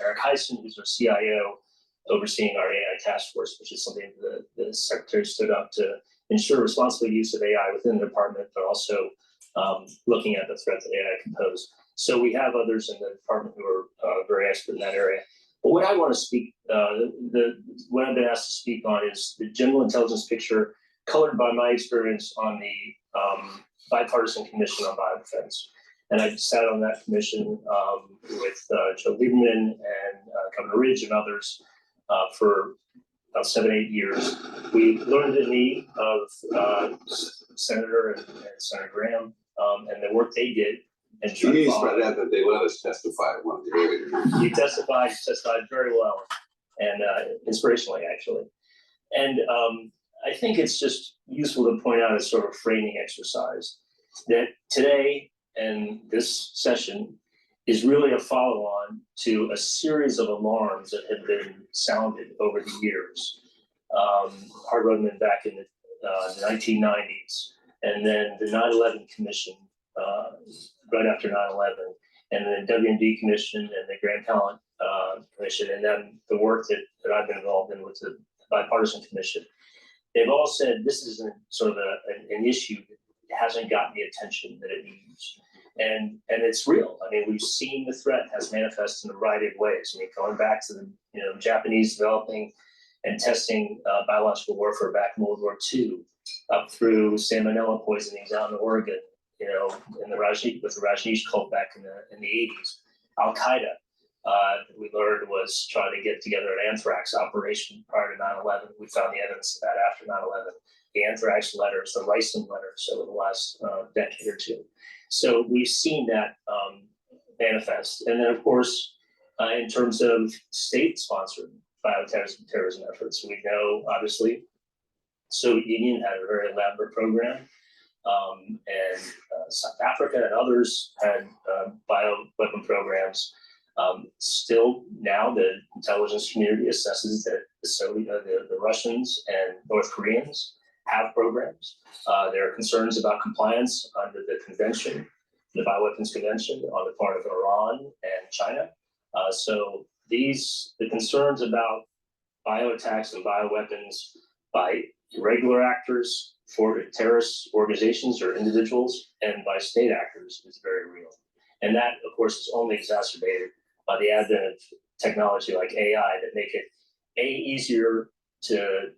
Eric Heisen, who's our CIO, overseeing our AI task force, which is something that the secretary stood up to ensure responsible use of AI within the department, but also looking at the threat that AI can pose. So we have others in the department who are very expert in that area. But what I want to speak, what I've been asked to speak on is the general intelligence picture colored by my experience on the bipartisan commission on biodefense. And I sat on that commission with Joe Lieberman and Governor Ridge and others for about 7-8 years. We learned the need of Senator and Senator Graham and the work they did. And
He means by that they let us testify at one of the earlier.
You testified very well and inspirationally, actually. And I think it's just useful to point out a sort of framing exercise that today and this session is really a follow-on to a series of alarms that had been sounded over the years. Hard Rudman back in the 1990s, and then the 9/11 Commission right after 9/11, and then WMD Commission and the Grand Talent Commission, and then the work that I've been involved in with the Bipartisan Commission. They've all said this is sort of an issue that hasn't gotten the attention that it needs. And it's real. I mean, we've seen the threat has manifested in a variety of ways. I mean, going back to the Japanese developing and testing biological warfare back in World War II, up through salmonella poisonings out in Oregon, in the Rajneesh cult back in the 80s. Al Qaeda, we learned, was trying to get together an anthrax operation prior to 9/11. We found the evidence of that after 9/11. The anthrax letters, the ricin letters over the last decade or two. So we've seen that manifest. And then, of course, in terms of state-sponsored bioterrorism efforts, we know, obviously, Soviet Union had a very elaborate program, and South Africa and others had bioweapon programs. Still now, the intelligence community assesses that the Russians and North Koreans have programs. There are concerns about compliance under the convention, the Bioweapons Convention, on the part of Iran and China. So the concerns about bioattacks and bioweapons by irregular actors, for terrorist organizations or individuals, and by state actors is very real. And that, of course, is only exacerbated by the advent of technology like AI that make it easier to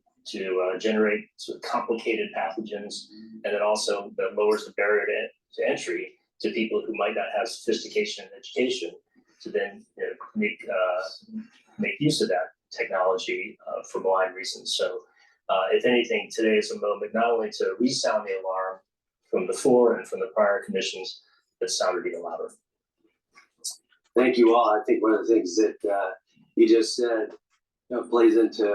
generate sort of complicated pathogens, and then also that lowers the barrier to entry to people who might not have sophistication and education to then make use of that technology for blind reasons. So if anything, today is a moment not only to resound the alarm from before and from the prior commissions, but sound even louder.
Thank you all. I think one of the things that you just said plays into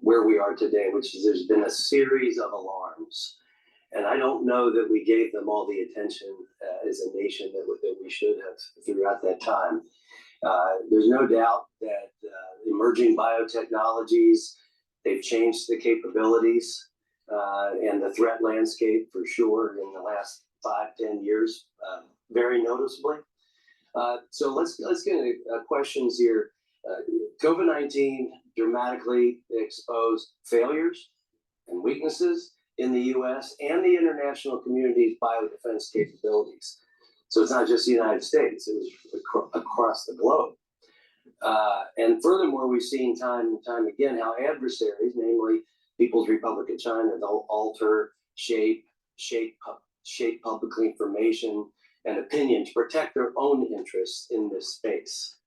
where we are today, which is there's been a series of alarms. And I don't know that we gave them all the attention as a nation that we should have throughout that time. There's no doubt that emerging biotechnologies, they've changed the capabilities and the threat landscape for sure in the last 5-10 years, very noticeably. So let's get into questions here. COVID-19 dramatically exposed failures and weaknesses in the U.S. and the international community's biodefense capabilities. So it's not just the United States, it was across the globe. And furthermore, we've seen time and time again how adversaries, namely People's Republic of China, they'll alter, shape public information and opinion to protect their own interests in this space.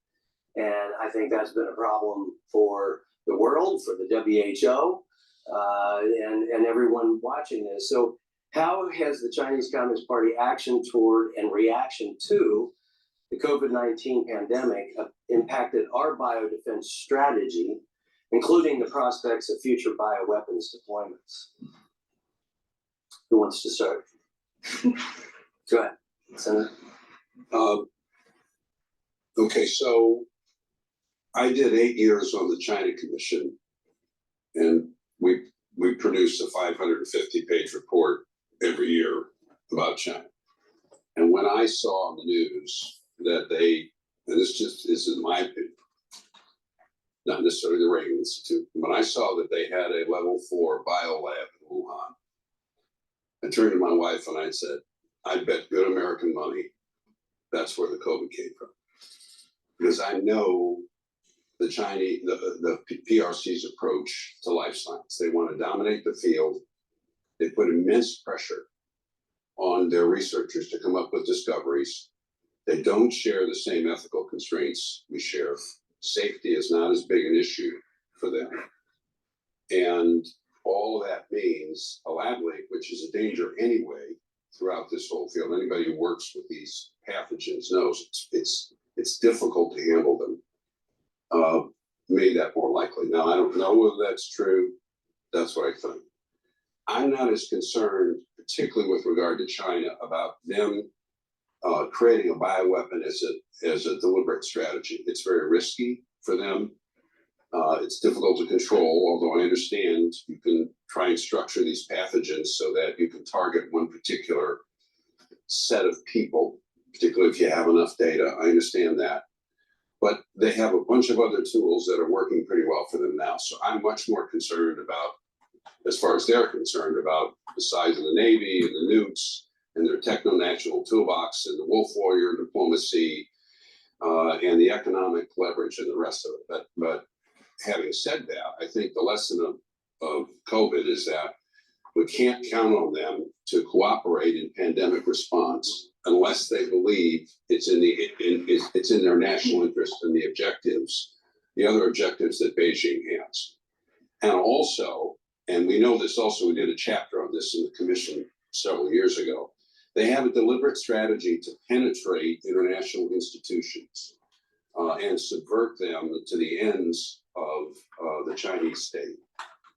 And I think that's been a problem for the world, for the WHO, and everyone watching this. So how has the Chinese Communist Party action toward and reaction to the COVID-19 pandemic impacted our biodefense strategy, including the prospects of future bioweapons deployments? Who wants to start? Go ahead, Senator.
Okay, so I did 8 years on the China Commission, and we produce a 550-page report every year about China. And when I saw on the news that and this just is in my opinion, not necessarily the Reagan Institute, when I saw that they had a level 4 biolab in Wuhan, I turned to my wife and I said, I bet good American money that's where the COVID came from. Because I know the Chinese, the PRC's approach to life science. They want to dominate the field. They put immense pressure on their researchers to come up with discoveries. They don't share the same ethical constraints we share. Safety is not as big an issue for them. And all of that means a lab leak, which is a danger anyway throughout this whole field. Anybody who works with these pathogens knows it's difficult to handle them. Made that more likely. Now, I don't know whether that's true. That's what I think. I'm not as concerned, particularly with regard to China, about them creating a bioweapon as a deliberate strategy. It's very risky for them. It's difficult to control, although I understand you can try and structure these pathogens so that you can target one particular set of people, particularly if you have enough data. I understand that. But they have a bunch of other tools that are working pretty well for them now. So I'm much more concerned about, as far as they're concerned, about the size of the Navy and the nukes and their techno-national toolbox and the wolf warrior diplomacy and the economic leverage and the rest of it. But having said that, I think the lesson of COVID is that we can't count on them to cooperate in pandemic response unless they believe it's in their national interest and the other objectives that Beijing has. And also, and we know this also, we did a chapter on this in the commission several years ago, they have a deliberate strategy to penetrate international institutions and subvert them to the ends of the Chinese state.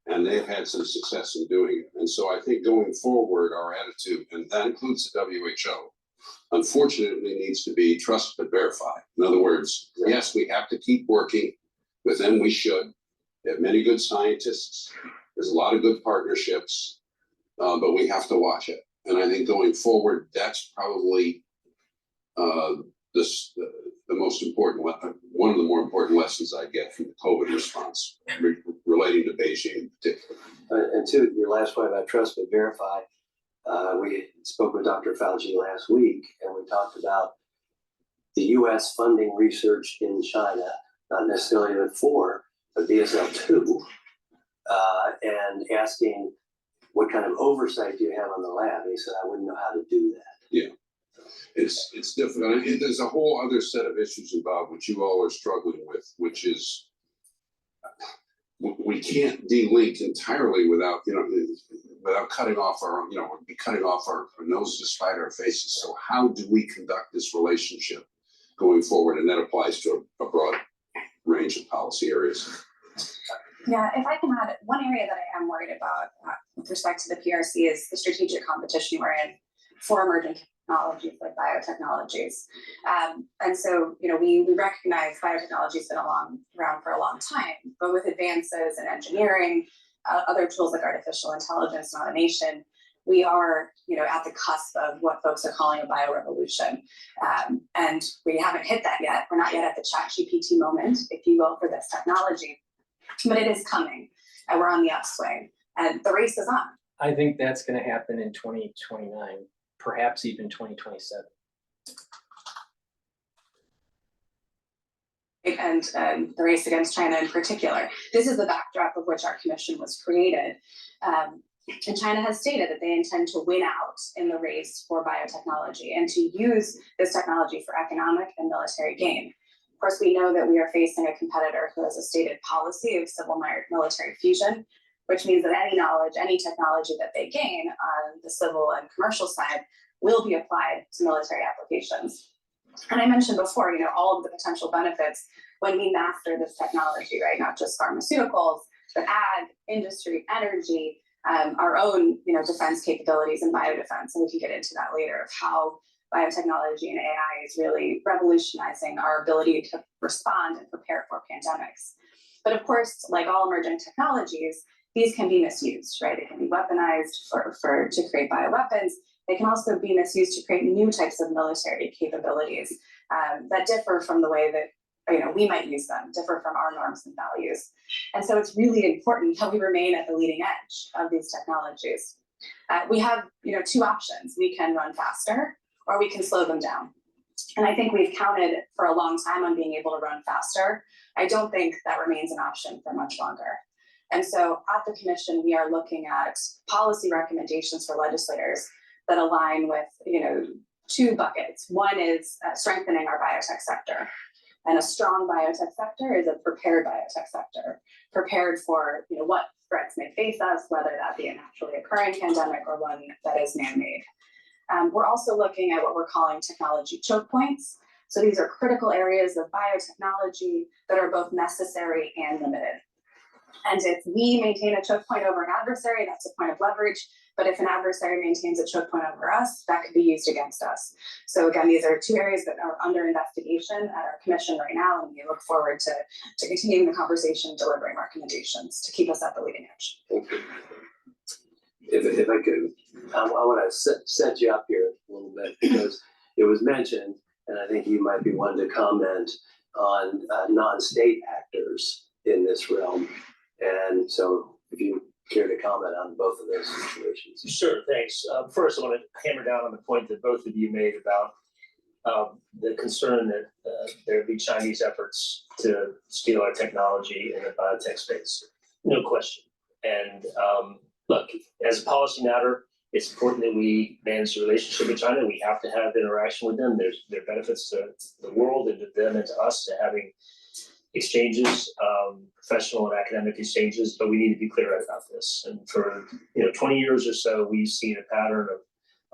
And they've had some success in doing it. And so I think going forward, our attitude, and that includes the WHO, unfortunately needs to be trust but verify. In other words, yes, we have to keep working with them. We should. They have many good scientists. There's a lot of good partnerships, but we have to watch it. And I think going forward, that's probably the most important, one of the more important lessons I get from the COVID response relating to Beijing in particular.
And to your last point about trust but verify, we spoke with Dr. Fauci last week, and we talked about the U.S. funding research in China, not necessarily for, but BSL-2, and asking what kind of oversight do you have on the lab? And he said, I wouldn't know how to do that.
Yeah. It's difficult. There's a whole other set of issues involved which you all are struggling with, which is we can't de-link entirely without cutting off our nose to spite our faces. So how do we conduct this relationship going forward? And that applies to a broad range of policy areas.
Yeah, if I can add, one area that I am worried about with respect to the PRC is the strategic competition we're in for emerging technologies like biotechnologies. And so, we recognize biotechnology has been around for a long time, but with advances in engineering, other tools like artificial intelligence and automation, we are, at the cusp of what folks are calling a biorevolution. And we haven't hit that yet. We're not yet at the ChatGPT moment, if you will, for this technology, but it is coming and we're on the upswing and the race is on.
I think that's going to happen in 2029, perhaps even 2027.
And the race against China in particular. This is the backdrop of which our commission was created. And China has stated that they intend to win out in the race for biotechnology and to use this technology for economic and military gain. Of course, we know that we are facing a competitor who has a stated policy of civil military fusion, which means that any knowledge, any technology that they gain on the civil and commercial side will be applied to military applications. And I mentioned before, all of the potential benefits when we master this technology, right? Not just pharmaceuticals, but ag, industry, energy, our own, defense capabilities and biodefense. And we can get into that later of how biotechnology and AI is really revolutionizing our ability to respond and prepare for pandemics. But of course, like all emerging technologies, these can be misused, right? It can be weaponized to create bioweapons. They can also be misused to create new types of military capabilities that differ from the way that we might use them, differ from our norms and values. And so it's really important that we remain at the leading edge of these technologies. We have two options. We can run faster or we can slow them down. And I think we've counted for a long time on being able to run faster. I don't think that remains an option for much longer. And so at the commission, we are looking at policy recommendations for legislators that align with, two buckets. One is strengthening our biotech sector. And a strong biotech sector is a prepared biotech sector, prepared for, what threats may face us, whether that be a naturally occurring pandemic or one that is man-made. We're also looking at what we're calling technology choke points. So these are critical areas of biotechnology that are both necessary and limited. And if we maintain a choke point over an adversary, that's a point of leverage. But if an adversary maintains a choke point over us, that could be used against us. So again, these are two areas that are under investigation at our commission right now, and we look forward to continuing the conversation, delivering recommendations to keep us at the leading edge.
Thank you. If I could, I want to set you up here a little bit because it was mentioned, and I think you might be one to comment on non-state actors in this realm. And so if you care to comment on both of those situations.
Sure, thanks. First, I want to hammer down on the point that both of you made about the concern that there be Chinese efforts to steal our technology in the biotech space. No question. And look, as a policy matter, it's important that we manage the relationship with China. We have to have interaction with them. There are benefits to the world and to them and to us to having exchanges, professional and academic exchanges, but we need to be clear about this. And for 20 years or so, we've seen a pattern of,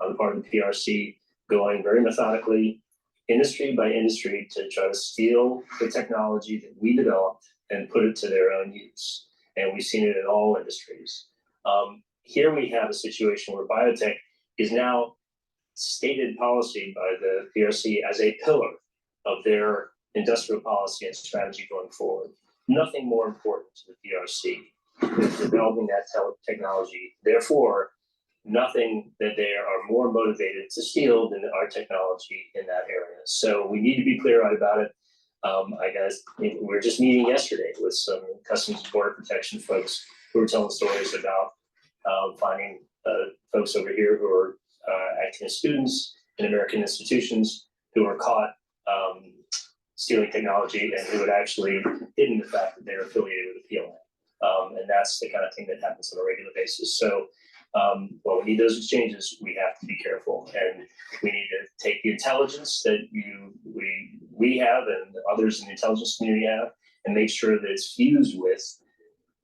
on the part of the PRC, going very methodically, industry by industry, to try to steal the technology that we developed and put it to their own use. And we've seen it in all industries. Here we have a situation where biotech is now stated policy by the PRC as a pillar of their industrial policy and strategy going forward. Nothing more important to the PRC than developing that technology. Therefore, nothing that they are more motivated to steal than our technology in that area. So we need to be clear about it. I guess we were just meeting yesterday with some Customs and Border Protection folks who were telling stories about finding folks over here who are acting as students in American institutions who are caught stealing technology and who had actually hidden the fact that they're affiliated with the PLA. And that's the kind of thing that happens on a regular basis. So while we need those exchanges, we have to be careful, and we need to take the intelligence that we have and others in the intelligence community have, and make sure that it's fused with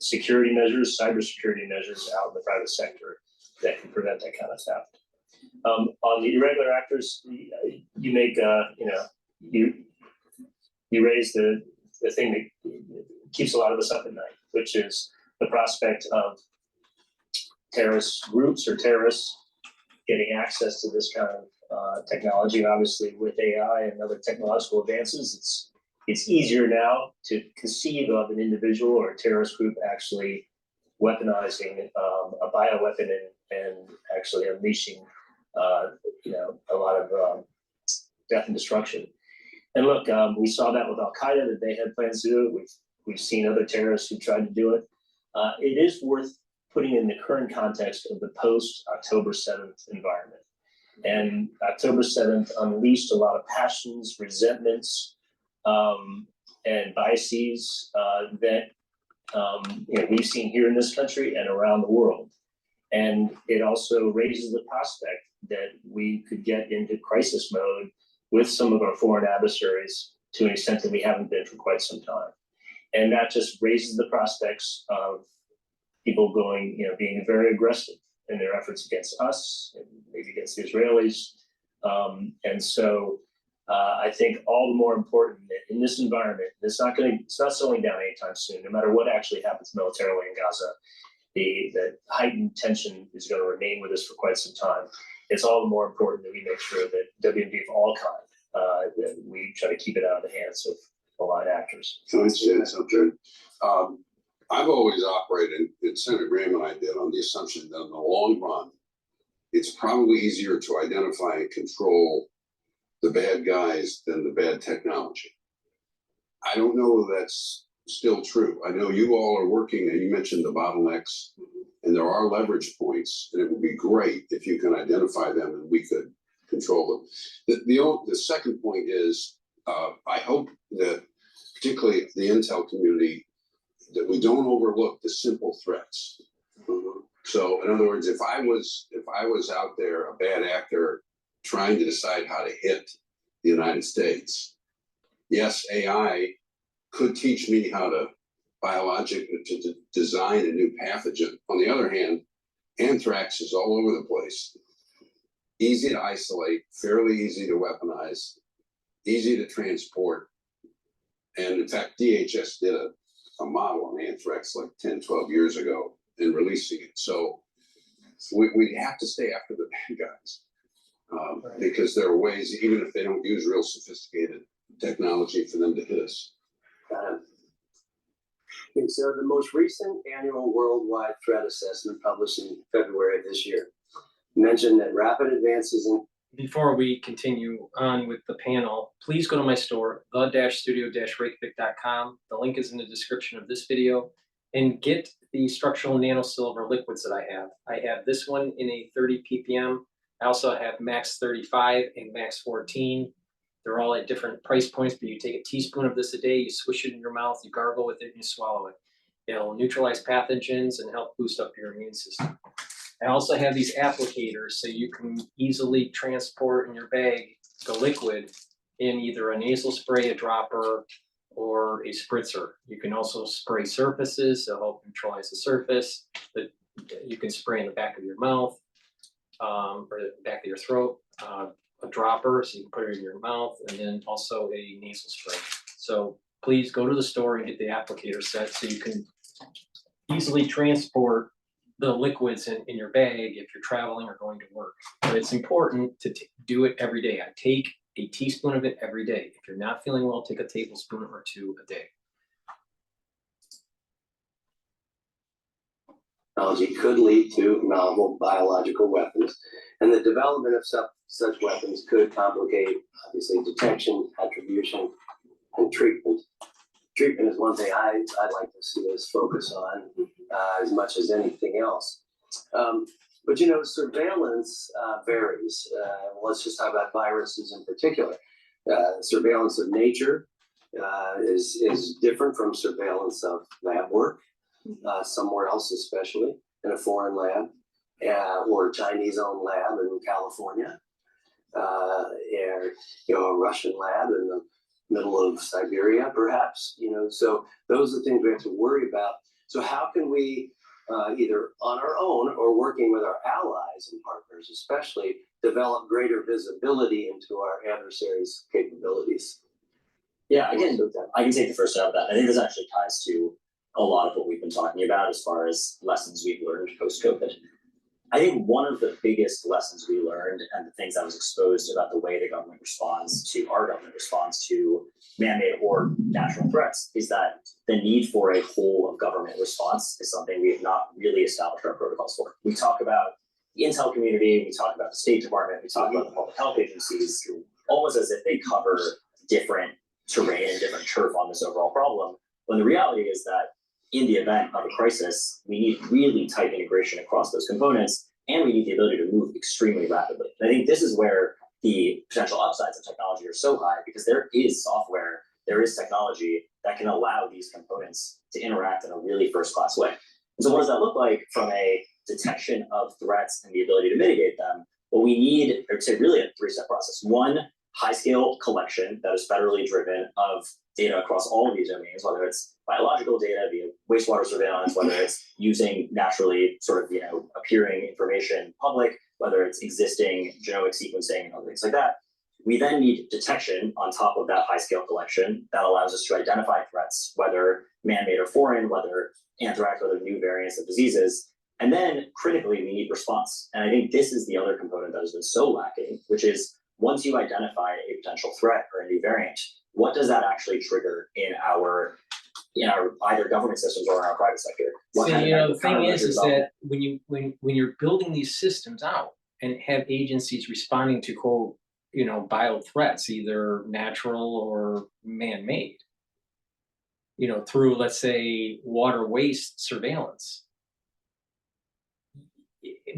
security measures, cybersecurity measures out in the private sector that can prevent that kind of theft. On the irregular actors, you make you raise the thing that keeps a lot of us up at night, which is the prospect of terrorist groups or terrorists getting access to this kind of technology. Obviously, with AI and other technological advances, it's easier now to conceive of an individual or a terrorist group actually weaponizing a bioweapon and actually unleashing a lot of death and destruction. And look, we saw that with Al Qaeda, that they had plans to do it. We've seen other terrorists who tried to do it. It is worth putting in the current context of the post-October 7th environment. And October 7th unleashed a lot of passions, resentments, and biases that we've seen here in this country and around the world. And it also raises the prospect that we could get into crisis mode with some of our foreign adversaries to an extent that we haven't been for quite some time. And that just raises the prospects of people being very aggressive in their efforts against us and maybe against the Israelis. And so I think all the more important that in this environment, it's not slowing down anytime soon, no matter what actually happens militarily in Gaza. The heightened tension is going to remain with us for quite some time. It's all the more important that we make sure that WMD of all kind, that we try to keep it out of the hands of aligned actors.
Can I say something? I've always operated, and Senator Graham and I did, on the assumption that in the long run, it's probably easier to identify and control the bad guys than the bad technology. I don't know if that's still true. I know you all are working, and you mentioned the bottlenecks, and there are leverage points, and it would be great if you can identify them and we could control them. The second point is, I hope that particularly the intel community, that we don't overlook the simple threats. So in other words, if I was out there, a bad actor, trying to decide how to hit the United States, yes, AI could teach me how to to design a new pathogen. On the other hand, anthrax is all over the place. Easy to isolate, fairly easy to weaponize, easy to transport. And in fact, DHS did a model on anthrax like 10, 12 years ago and releasing it. So we have to stay after the bad guys. Because there are ways, even if they don't use real sophisticated technology, for them to hit us.
Okay, so the most recent annual worldwide threat assessment published in February of this year mentioned that rapid advances in.
Before we continue on with the panel, please go to my store, the-studio-reykjavik.com. The link is in the description of this video, and get the structural nano silver liquids that I have. I have this one in a 30 ppm. I also have max 35 and max 14. They're all at different price points, but you take a teaspoon of this a day, you swish it in your mouth, you gargle with it, and you swallow it. It'll neutralize pathogens and help boost up your immune system. I also have these applicators, so you can easily transport in your bag the liquid in either a nasal spray, a dropper, or a spritzer. You can also spray surfaces to help neutralize the surface, but you can spray in the back of your mouth, or the back of your throat, a dropper, so you can put it in your mouth, and then also a nasal spray. So please go to the store and get the applicator set so you can easily transport the liquids in your bag if you're traveling or going to work. But it's important to do it every day. I take a teaspoon of it every day. If you're not feeling well, take a tablespoon or two a day.
Technology could lead to novel biological weapons, and the development of such weapons could complicate, obviously, detection, attribution, and treatment. Treatment is one thing I'd like to see us focus on as much as anything else. But you know, surveillance varies. Let's just talk about viruses in particular. Surveillance of nature is different from surveillance of lab work. Somewhere else, especially in a foreign lab, or a Chinese-owned lab in California, or a Russian lab in the middle of Siberia, perhaps. So those are the things we have to worry about. So how can we, either on our own or working with our allies and partners, especially, develop greater visibility into our adversaries' capabilities?
Yeah, I can take the first step of that. I think this actually ties to a lot of what we've been talking about as far as lessons we've learned post-COVID. I think one of the biggest lessons we learned, and the things I was exposed about the way our government responds to man-made or natural threats, is that the need for a whole of government response is something we have not really established our protocols for. We talk about the intel community, we talk about the State Department, we talk about the public health agencies, almost as if they cover different terrain and different turf on this overall problem, when the reality is that in the event of a crisis, we need really tight integration across those components, and we need the ability to move extremely rapidly. And I think this is where the potential upsides of technology are so high, because there is software, there is technology that can allow these components to interact in a really first-class way. And so what does that look like from a detection of threats and the ability to mitigate them? Well, we need, I would say, really a three-step process. One, high-scale collection that is federally driven of data across all of these domains, whether it's biological data via wastewater surveillance, whether it's using naturally appearing information public, whether it's existing genomic sequencing and other things like that. We then need detection on top of that high-scale collection that allows us to identify threats, whether man-made or foreign, whether anthrax, whether new variants of diseases. And then critically, we need response. And I think this is the other component that has been so lacking, which is once you identify a potential threat or a new variant, what does that actually trigger in our either government systems or in our private sector?
The thing is that when you're building these systems out and have agencies responding to quote, bio threats, either natural or man-made, through, let's say, water waste surveillance,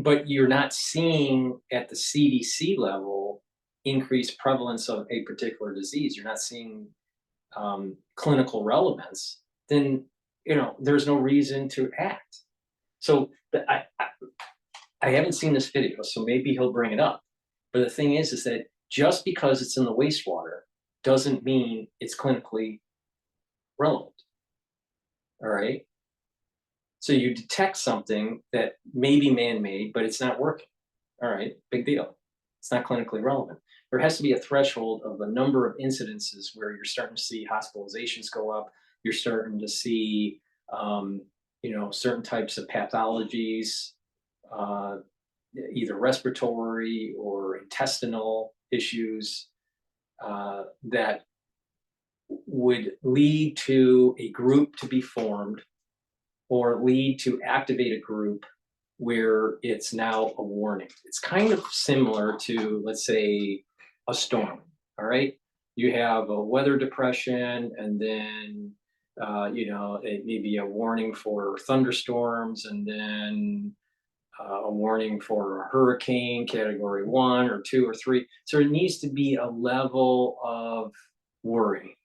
but you're not seeing at the CDC level increased prevalence of a particular disease, you're not seeing clinical relevance, then there's no reason to act. So I haven't seen this video, so maybe he'll bring it up. But the thing is that just because it's in the wastewater doesn't mean it's clinically relevant. All right. So you detect something that may be man-made, but it's not working. All right, big deal. It's not clinically relevant. There has to be a threshold of the number of incidences where you're starting to see hospitalizations go up, You're starting to see, certain types of pathologies, either respiratory or intestinal issues that would lead to a group to be formed or lead to activate a group where it's now a warning. It's kind of similar to, let's say, a storm, all right? You have a weather depression, and then, it may be a warning for thunderstorms, and then a warning for a hurricane, category 1 or 2 or 3. So it needs to be a level of worry,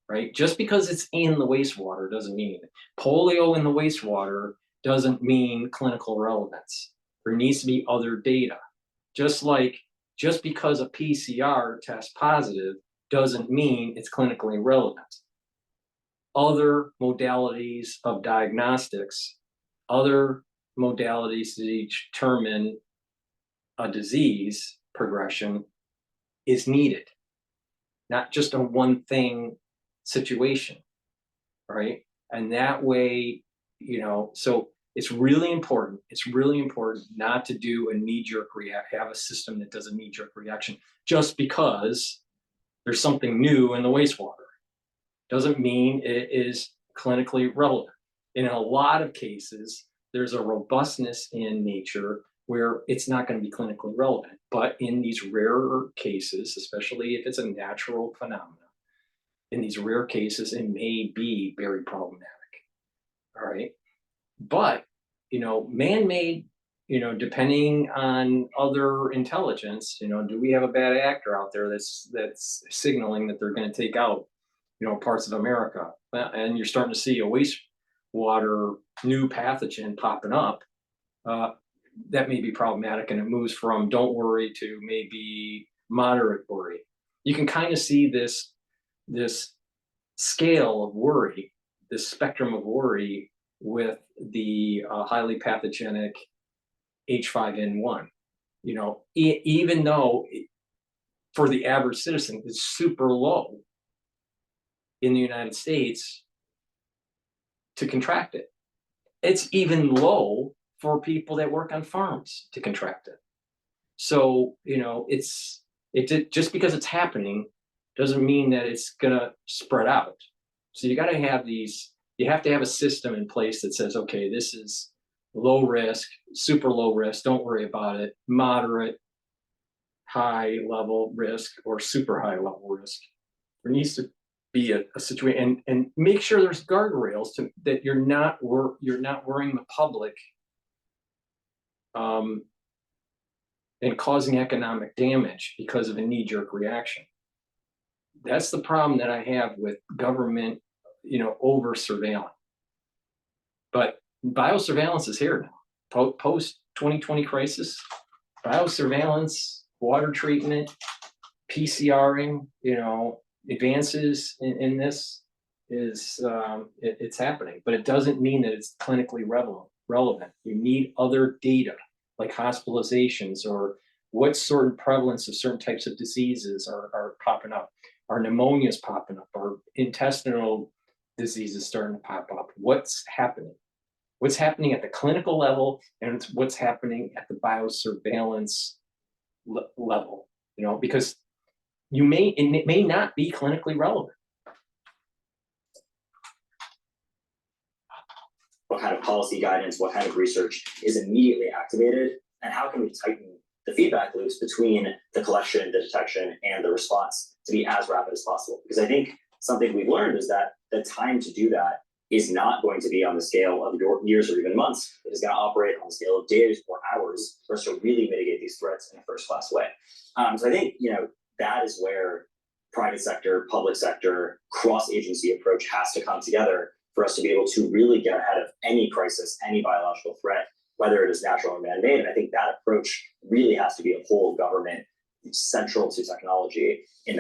right? Just because it's in the wastewater doesn't mean anything. Polio in the wastewater doesn't mean clinical relevance. There needs to be other data. Just because a PCR tests positive doesn't mean it's clinically relevant. Other modalities of diagnostics, other modalities to determine a disease progression is needed, not just a one thing situation, right? And that way, so it's really important. It's really important not to do a knee-jerk have a system that does a knee-jerk reaction just because there's something new in the wastewater. Doesn't mean it is clinically relevant. And in a lot of cases, there's a robustness in nature where it's not going to be clinically relevant. But in these rarer cases, especially if it's a natural phenomenon, in these rare cases, it may be very problematic. All right. But, man-made, depending on other intelligence, do we have a bad actor out there that's signaling that they're going to take out, parts of America? And you're starting to see a wastewater new pathogen popping up. That may be problematic, and it moves from don't worry to maybe moderate worry. You can kind of see this scale of worry, this spectrum of worry with the highly pathogenic H5N1. Even though for the average citizen it's super low in the United States to contract it, it's even low for people that work on farms to contract it. So, just because it's happening doesn't mean that it's gonna spread out. So you have to have a system in place that says, okay, this is low risk, super low risk, don't worry about it, moderate, high level risk, or super high level risk. There needs to be a situation, and make sure there's guardrails that you're not worrying the public and causing economic damage because of a knee-jerk reaction. That's the problem that I have with government, over surveillance. But biosurveillance is here now. Post 2020 crisis, biosurveillance, water treatment, PCRing, advances in this is it's happening, but it doesn't mean that it's clinically relevant. You need other data like hospitalizations or what sort of prevalence of certain types of diseases are popping up. Are pneumonias popping up? Are intestinal diseases starting to pop up? What's happening? What's happening at the clinical level, and what's happening at the biosurveillance level? Because it may not be clinically relevant.
What kind of policy guidance, what kind of research is immediately activated, and how can we tighten the feedback loops between the collection, the detection, and the response to be as rapid as possible? Because I think something we've learned is that the time to do that is not going to be on the scale of years or even months. It is going to operate on the scale of days or hours for us to really mitigate these threats in a first-class way. So I think, that is where private sector, public sector, cross-agency approach has to come together for us to be able to really get ahead of any crisis, any biological threat, whether it is natural or man-made. And I think that approach really has to be a whole government central to technology in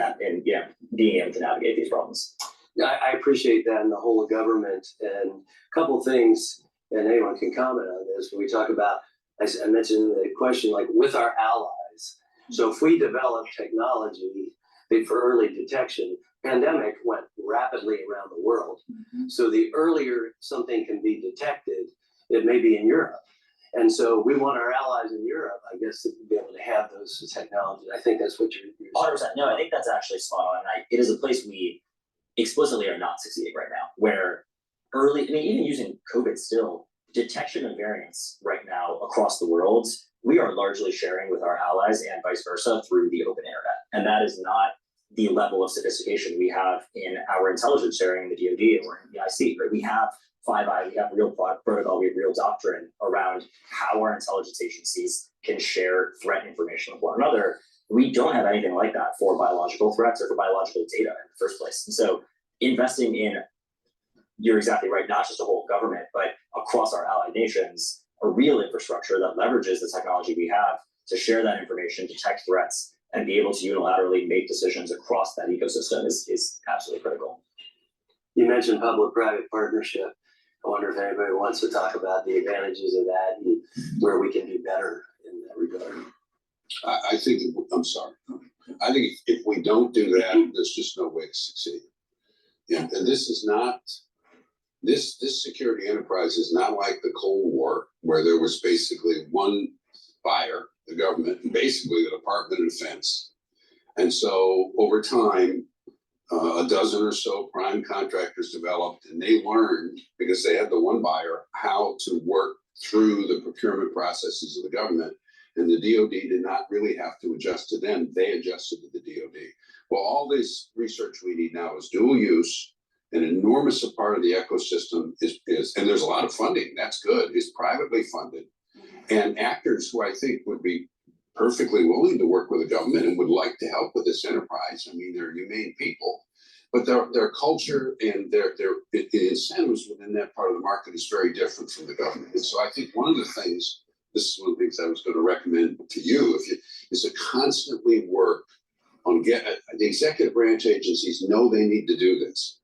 being able to navigate these problems.
Yeah, I appreciate that, and the whole of government. And a couple of things, and anyone can comment on this, when we talk about, I mentioned the question, like with our allies. So if we develop technology for early detection. Pandemic went rapidly around the world. So the earlier something can be detected, it may be in Europe. And so we want our allies in Europe, I guess, to be able to have those technologies. I think that's what you're
100%. No, I think that's actually spot on. It is a place we explicitly are not succeeding right now, where early, I mean, even using COVID still, detection of variants right now across the world, we are largely sharing with our allies and vice versa through the open internet. And that is not the level of sophistication we have in our intelligence sharing in the DoD or in the IC, right? We have 5I, we have real protocol, we have real doctrine around how our intelligence agencies can share threat information with one another. We don't have anything like that for biological threats or for biological data in the first place. And so investing in, you're exactly right, not just a whole government, but across our allied nations, a real infrastructure that leverages the technology we have to share that information, detect threats, and be able to unilaterally make decisions across that ecosystem is absolutely critical.
You mentioned public-private partnership. I wonder if anybody wants to talk about the advantages of that and where we can do better in that regard.
I think, I'm sorry. I think if we don't do that, there's just no way to succeed. Yeah, and this is not, this security enterprise is not like the Cold War, where there was basically one buyer, the government, and basically the Department of Defense. And so over time, a dozen or so prime contractors developed, and they learned, because they had the one buyer, how to work through the procurement processes of the government. And the DoD did not really have to adjust to them. They adjusted to the DoD. Well, all this research we need now is dual use. An enormous part of the ecosystem is, and there's a lot of funding, that's good, is privately funded. And actors who I think would be perfectly willing to work with the government and would like to help with this enterprise. I mean, they're humane people, but their culture and their incentives within that part of the market is very different from the government. And so I think one of the things, this is one of the things I was going to recommend to you, is to constantly work on the executive branch agencies know they need to do this,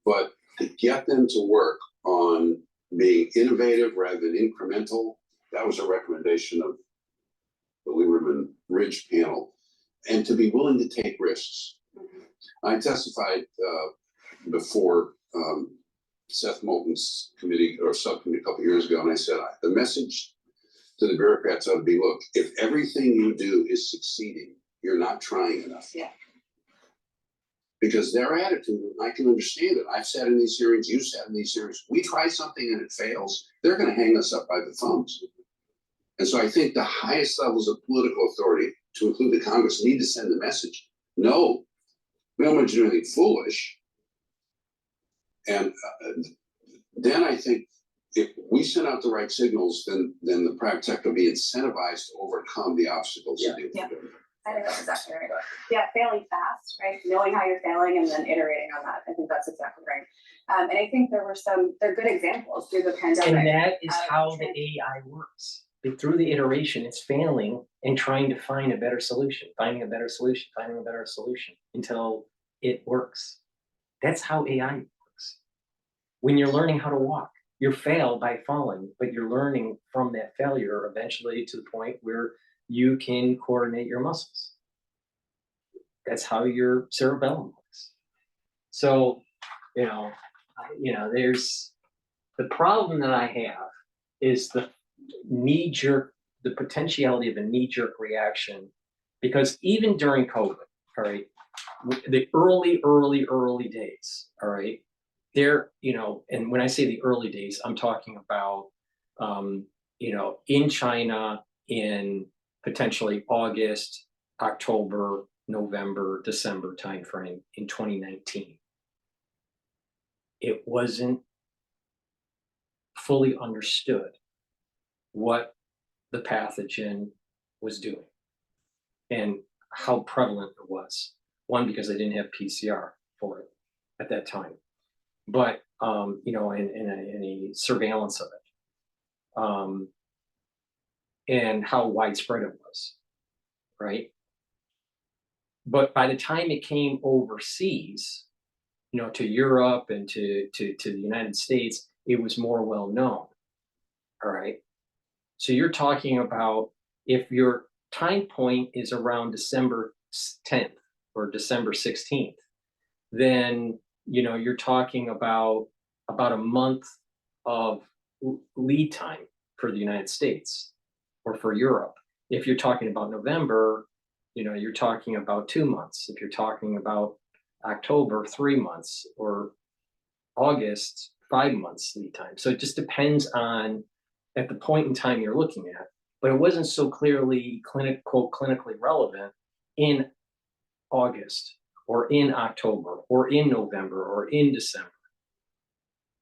but to get them to work on being innovative rather than incremental. That was a recommendation of the Lieberman Ridge panel, and to be willing to take risks. I testified before Seth Moulton's committee or subcommittee a couple of years ago, and I said, the message to the bureaucrats ought to be, look, if everything you do is succeeding, you're not trying enough.
Yeah.
Because their attitude, I can understand it. I've sat in these hearings, you've sat in these hearings. We try something and it fails, they're going to hang us up by the thumbs. And so I think the highest levels of political authority, to include the Congress, need to send the message. No, we don't want to do anything foolish. And then I think if we send out the right signals, then the private sector will be incentivized to overcome the obstacles.
Yeah. I think that's exactly right. Yeah, failing fast, right? Knowing how you're failing and then iterating on that. I think that's exactly right. And I think they're good examples through the pandemic.
And that is how the AI works. Through the iteration, it's failing and trying to find a better solution, finding a better solution until it works. That's how AI works. When you're learning how to walk, you fail by falling, but you're learning from that failure eventually to the point where you can coordinate your muscles. That's how your cerebellum works. So, there's the problem that I have is the potentiality of a knee-jerk reaction, because even during COVID, all right, the early days, all right, there, and when I say the early days, I'm talking about, in China in potentially August, October, November, December timeframe in 2019. It wasn't fully understood what the pathogen was doing and how prevalent it was. One, because they didn't have PCR for it at that time, but and any surveillance of it, and how widespread it was, right? But by the time it came overseas, to Europe and to the United States, it was more well known. All right. So you're talking about, if your time point is around December 10th, or December 16th, then, you know, you're talking about a month of lead time for the United States or for Europe. If you're talking about November, you know, you're talking about 2 months. If you're talking about October, 3 months, or August, 5 months lead time. So it just depends on at the point in time you're looking at, but it wasn't so clearly quote, clinically relevant in August or in October or in November or in December,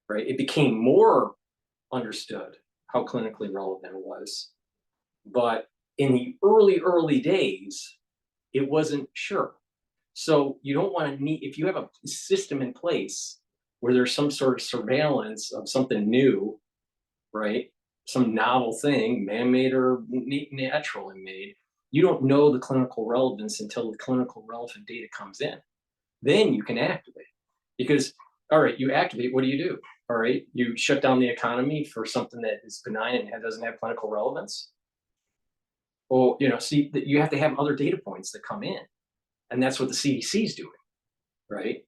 right? It became more understood how clinically relevant it was. But in the early days, it wasn't sure. So you don't want to need, if you have a system in place where there's some sort of surveillance of something new, right? Some novel thing, man-made or naturally made, you don't know the clinical relevance until the clinical relevant data comes in. Then you can activate. Because, all right, you activate, what do? All right, you shut down the economy for something that is benign and doesn't have clinical relevance. Well, you know, see, you have to have other data points that come in. And that's what the CDC is doing, right?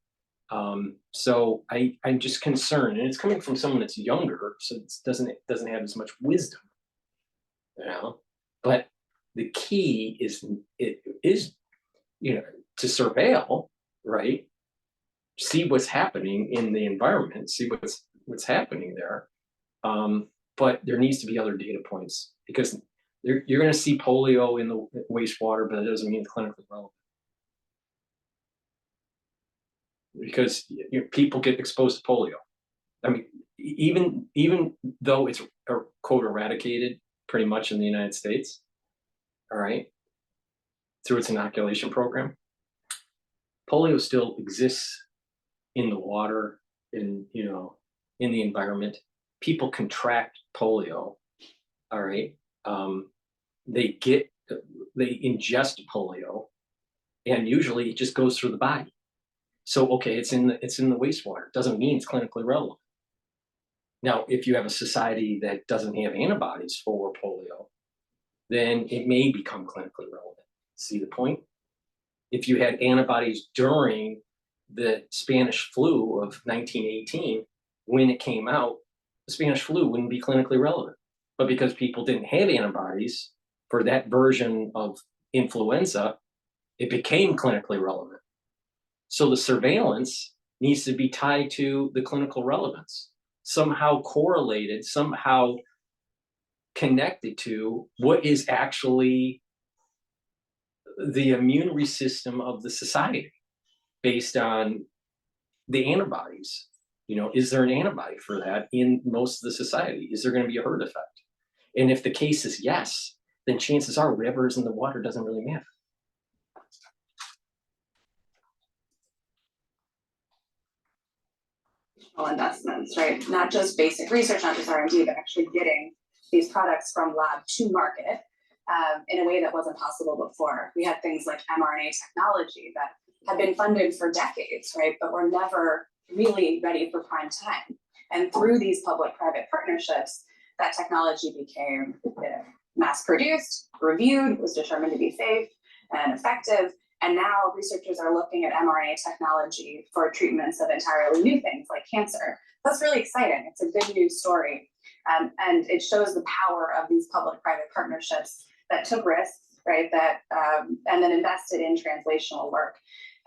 So I'm just concerned, and it's coming from someone that's younger, so it doesn't have as much wisdom, you know. But the key is you know, to surveil, right? See what's happening in the environment, see what's happening there. But there needs to be other data points, because you're going to see polio in the wastewater, but it doesn't mean it's clinically relevant. Because you know, people get exposed to polio. I mean, even though it's quote eradicated pretty much in the United States, all right, through its inoculation program, polio still exists in the water, in the environment. People contract polio, all right. They ingest polio, and usually it just goes through the body. So, okay, it's in the wastewater. It doesn't mean it's clinically relevant. Now, if you have a society that doesn't have antibodies for polio, then it may become clinically relevant. See the point? If you had antibodies during the Spanish flu of 1918, when it came out, the Spanish flu wouldn't be clinically relevant. But because people didn't have antibodies for that version of influenza, it became clinically relevant. So the surveillance needs to be tied to the clinical relevance, somehow correlated, somehow connected to what is actually the immune system of the society based on the antibodies. You know, is there an antibody for that in most of the society? Is there going to be a herd effect? And if the case is yes, then chances are whatever is in the water doesn't really matter.
Investments, right? Not just basic research, not just R&D, but actually getting these products from lab to market in a way that wasn't possible before. We had things like mRNA technology that had been funded for decades, right? But were never really ready for prime time. And through these public-private partnerships, that technology became mass produced, reviewed, was determined to be safe and effective. And now researchers are looking at mRNA technology for treatments of entirely new things like cancer. That's really exciting. It's a good news story. And it shows the power of these public-private partnerships that took risks, right? That and then invested in translational work.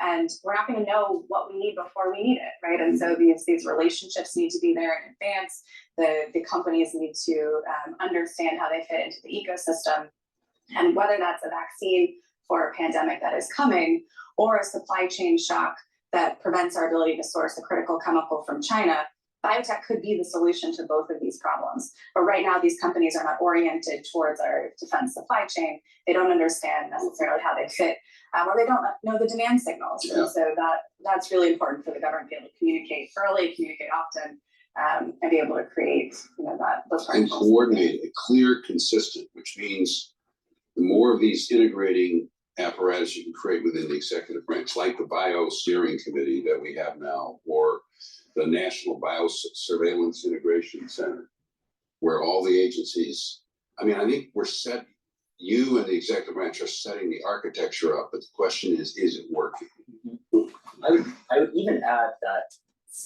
And we're not going to know what we need before we need it, right? And so these relationships need to be there in advance. The companies need to understand how they fit into the ecosystem. And whether that's a vaccine for a pandemic that is coming, or a supply chain shock that prevents our ability to source a critical chemical from China, biotech could be the solution to both of these problems. But right now, these companies are not oriented towards our defense supply chain. They don't understand necessarily how they fit, or they don't know the demand signals. Yeah. And so that's really important for the government to be able to communicate early, communicate often, and be able to create, those partnerships.
And coordinate, clear, consistent, which means the more of these integrating apparatus you can create within the executive branch, like the Bio Steering Committee that we have now, or the National Biosurveillance Integration Center, where all the agencies, I think we're set you and the executive branch are setting the architecture up, but the question is it working?
I would even add that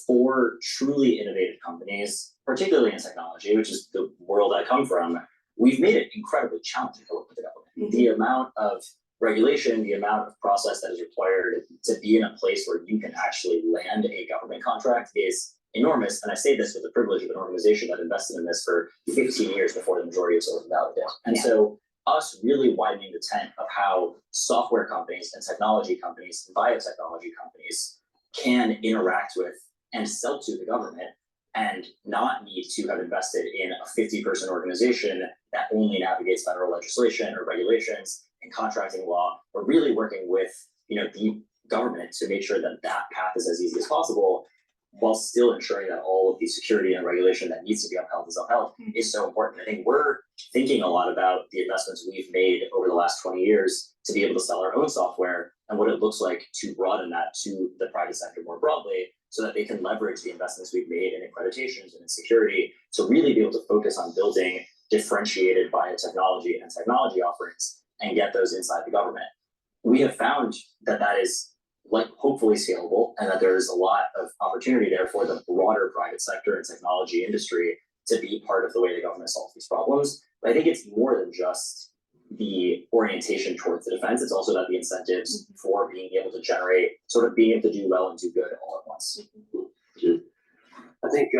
for truly innovative companies, particularly in technology, which is the world I come from, we've made it incredibly challenging to work with the government. The amount of regulation, the amount of process that is required to be in a place where you can actually land a government contract is enormous. And I say this with the privilege of an organization that invested in this for 15 years before the majority of Silicon Valley did. And so us really widening the tent of how software companies and technology companies and biotechnology companies can interact with and sell to the government and not need to have invested in a 50-person organization that only navigates federal legislation or regulations and contracting law. We're really working with, the government to make sure that that path is as easy as possible, while still ensuring that all of the security and regulation that needs to be upheld is upheld is so important. I think we're thinking a lot about the investments we've made over the last 20 years to be able to sell our own software and what it looks like to broaden that to the private sector more broadly, so that they can leverage the investments we've made in accreditations and in security to really be able to focus on building differentiated biotechnology and technology offerings and get those inside the government. We have found that that is hopefully scalable, and that there's a lot of opportunity there for the broader private sector and technology industry to be part of the way the government solves these problems. But I think it's more than just the orientation towards the defense. It's also about the incentives for being able to generate, sort of being able to do well and do good all at once.
I think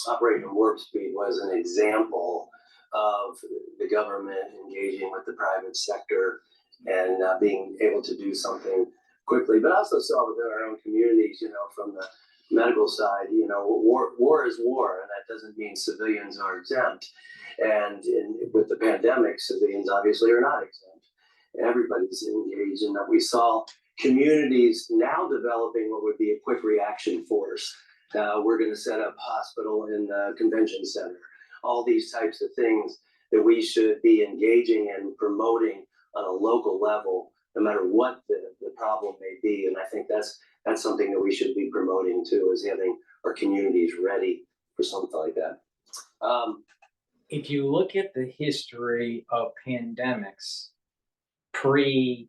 Operation Warp Speed was an example of the government engaging with the private sector and being able to do something quickly, but also saw within our own communities, from the medical side, war is war, and that doesn't mean civilians are exempt. And with the pandemic, civilians obviously are not exempt. Everybody's engaged, and that we saw communities now developing what would be a quick reaction force. We're going to set up hospital in the convention center. All these types of things that we should be engaging and promoting on a local level, no matter what the problem may be. And I think that's something that we should be promoting too, is having our communities ready for something like that.
If you look at the history of pandemics pre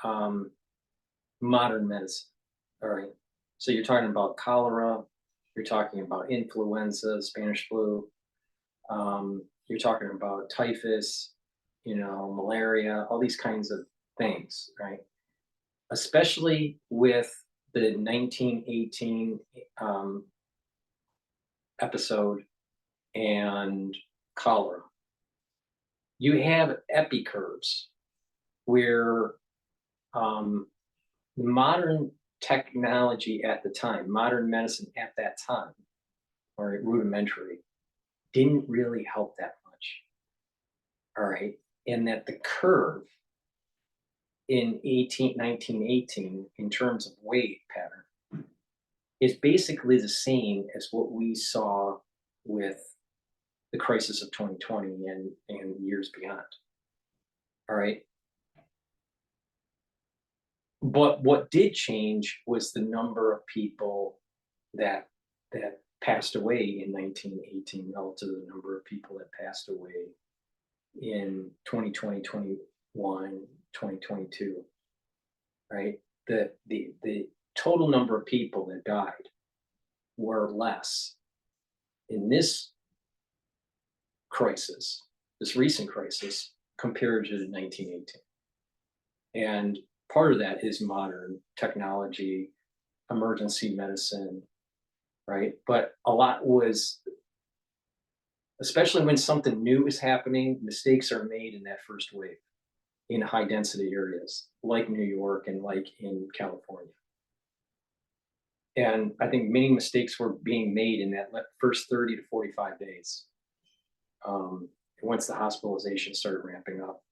modern medicine, all right, so you're talking about cholera, you're talking about influenza, Spanish flu, you're talking about typhus, malaria, all these kinds of things, right? Especially with the 1918 episode and cholera. You have epicurves where modern technology at the time, modern medicine at that time, or rudimentary, didn't really help that much. All right. And that the curve in 1918, in terms of wave pattern, is basically the same as what we saw with the crisis of 2020 and years beyond. All right. But what did change was the number of people that passed away in 1918 relative to the number of people that passed away in 2020, 21, 2022, right? The total number of people that died were less in this crisis, this recent crisis, compared to 1918. And part of that is modern technology, emergency medicine, right? But a lot was, especially when something new is happening, mistakes are made in that first wave in high density areas like New York and like in California. And I think many mistakes were being made in that first 30 to 45 days. Once the hospitalization started ramping up.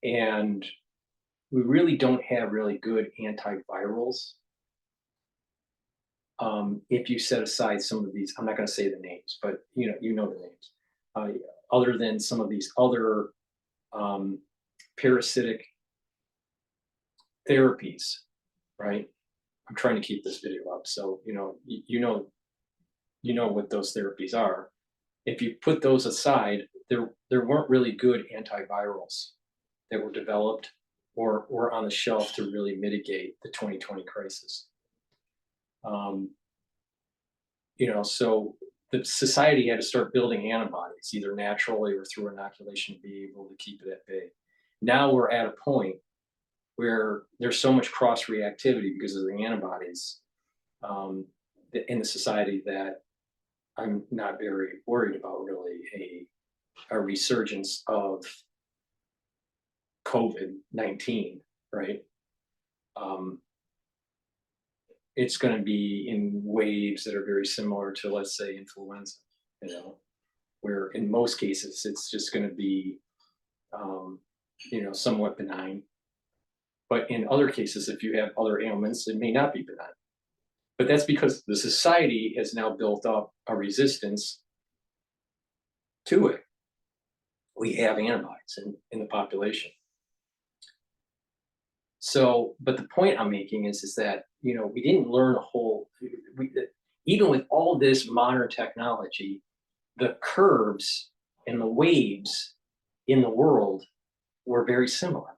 And we really don't have really good antivirals. If you set aside some of these, I'm not going to say the names, but you know the names. Other than some of these other parasitic therapies, right? I'm trying to keep this video up, so you know what those therapies are. If you put those aside, there weren't really good antivirals that were developed or were on the shelf to really mitigate the 2020 crisis. So the society had to start building antibodies, either naturally or through inoculation, to be able to keep it at bay. Now we're at a point where there's so much cross-reactivity because of the antibodies in the society that I'm not very worried about really a resurgence of COVID-19, right? It's going to be in waves that are very similar to, let's say, influenza, where in most cases it's just going to be, somewhat benign. But in other cases, if you have other ailments, it may not be benign. But that's because the society has now built up a resistance to it. We have antibodies in the population. So, but the point I'm making is that, we didn't learn even with all this modern technology, the curves and the waves in the world were very similar.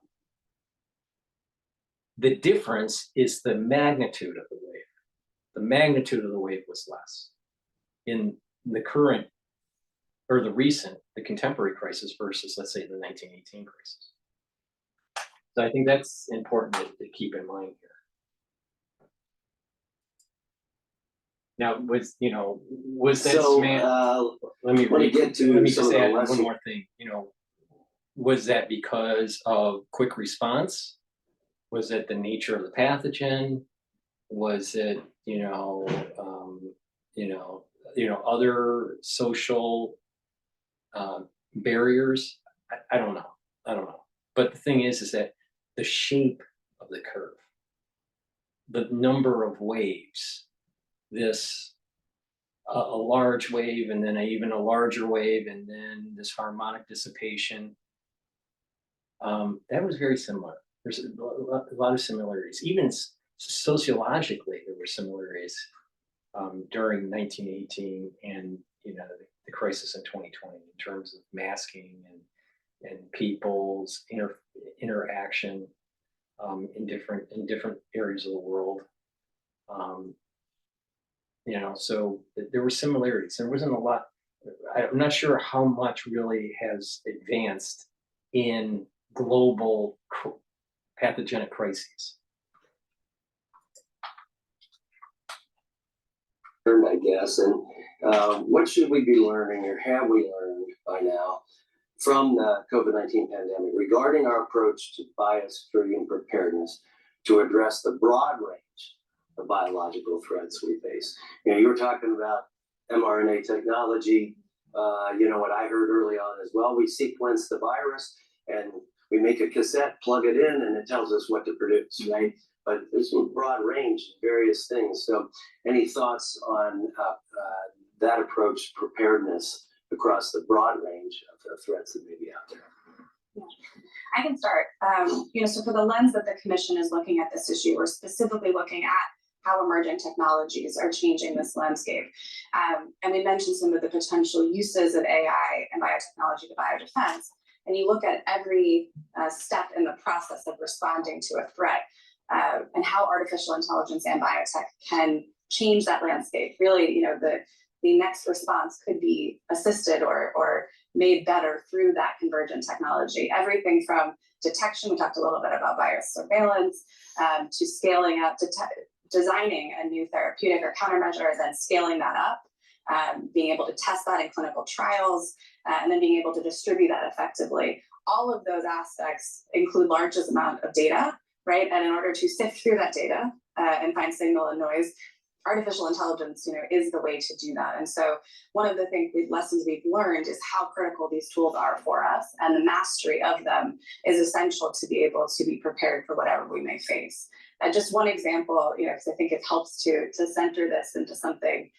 The difference is the magnitude of the wave. The magnitude of the wave was less in the current or the contemporary crisis versus, let's say, the 1918 crisis. So I think that's important to keep in mind here. Now, was that let me just add one more thing. Was that because of quick response? Was it the nature of the pathogen? Was it, other social barriers? I don't know. But the thing is that the shape of the curve, the number of waves, a large wave and then even a larger wave and then this harmonic dissipation, that was very similar. There's a lot of similarities. Even sociologically, there were similarities during 1918 and the crisis in 2020 in terms of masking and people's interaction in different areas of the world. So there were similarities. There wasn't a lot. I'm not sure how much really has advanced in global pathogenic crises.
I guess, and what should we be learning, or have we learned by now, from the COVID-19 pandemic regarding our approach to biosecurity and preparedness to address the broad range of biological threats we face? You were talking about mRNA technology. What I heard early on as well, we sequence the virus and we make a cassette, plug it in, and it tells us what to produce, right? But there's a broad range of various things. So any thoughts on that approach to preparedness across the broad range of threats that may be out there?
Yeah. I can start. So for the lens that the commission is looking at this issue, we're specifically looking at how emerging technologies are changing this landscape. And we mentioned some of the potential uses of AI and biotechnology to biodefense. And you look at every step in the process of responding to a threat and how artificial intelligence and biotech can change that landscape. Really, the next response could be assisted or made better through that convergent technology. Everything from detection, we talked a little bit about biosurveillance, to scaling up, designing a new therapeutic or countermeasure, then scaling that up, being able to test that in clinical trials, and then being able to distribute that effectively. All of those aspects include largest amount of data, right? And in order to sift through that data and find signal and noise, artificial intelligence, is the way to do that. And so one of the lessons we've learned is how critical these tools are for us, and the mastery of them is essential to be able to be prepared for whatever we may face. Just one example, because I think it helps to center this into something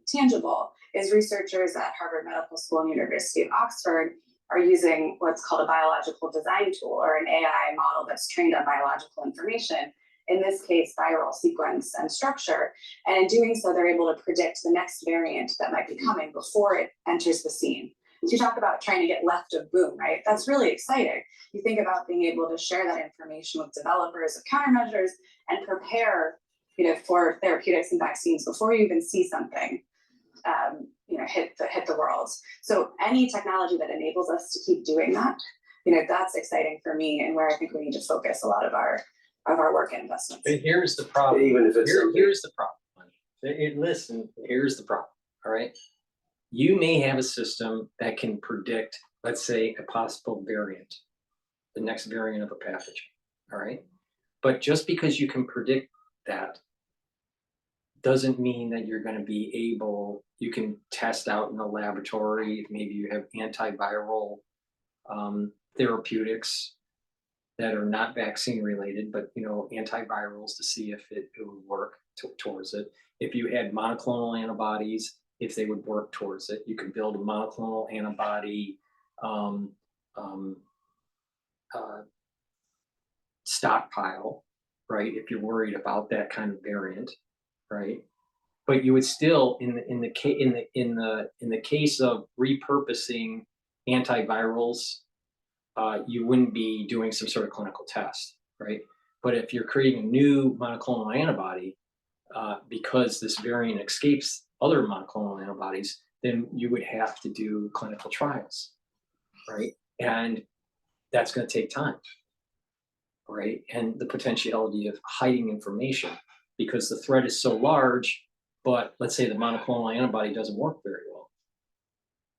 tangible, is researchers at Harvard Medical School and University of Oxford are using what's called a biological design tool, or an AI model that's trained on biological information, in this case, viral sequence and structure. And in doing so, they're able to predict the next variant that might be coming before it enters the scene. So you talk about trying to get left of boom, right? That's really exciting. You think about being able to share that information with developers of countermeasures and prepare, for therapeutics and vaccines before you even see something, hit the world. So any technology that enables us to keep doing that, that's exciting for me, and where I think we need to focus a lot of our work and investments.
But here's the problem.
Even if it's something-
Here's the problem. Listen, here's the problem. All right. You may have a system that can predict, let's say, a possible variant, the next variant of a pathogen. All right. But just because you can predict that doesn't mean that you're going to be able, you can test out in the laboratory. Maybe you have antiviral therapeutics that are not vaccine related, but antivirals to see if it would work towards it. If you had monoclonal antibodies, if they would work towards it, you can build a monoclonal antibody stockpile, right? If you're worried about that kind of variant, right? But you would still, in the case of repurposing antivirals, you wouldn't be doing some sort of clinical test, right? But if you're creating a new monoclonal antibody, because this variant escapes other monoclonal antibodies, then you would have to do clinical trials, right? And that's going to take time, right? And the potentiality of hiding information, because the threat is so large, but let's say the monoclonal antibody doesn't work very well.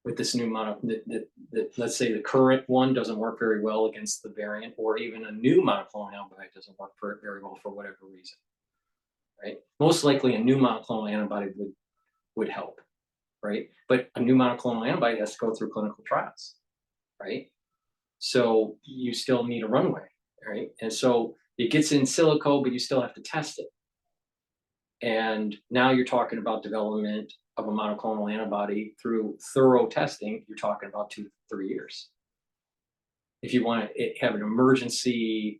With this new let's say the current one doesn't work very well against the variant, or even a new monoclonal antibody doesn't work very well for whatever reason, right? Most likely a new monoclonal antibody would help, right? But a new monoclonal antibody has to go through clinical trials, right? So you still need a runway, right? And so it gets in silico, but you still have to test it. And now you're talking about development of a monoclonal antibody through thorough testing. You're talking about 2 to 3 years. If you want to have an emergency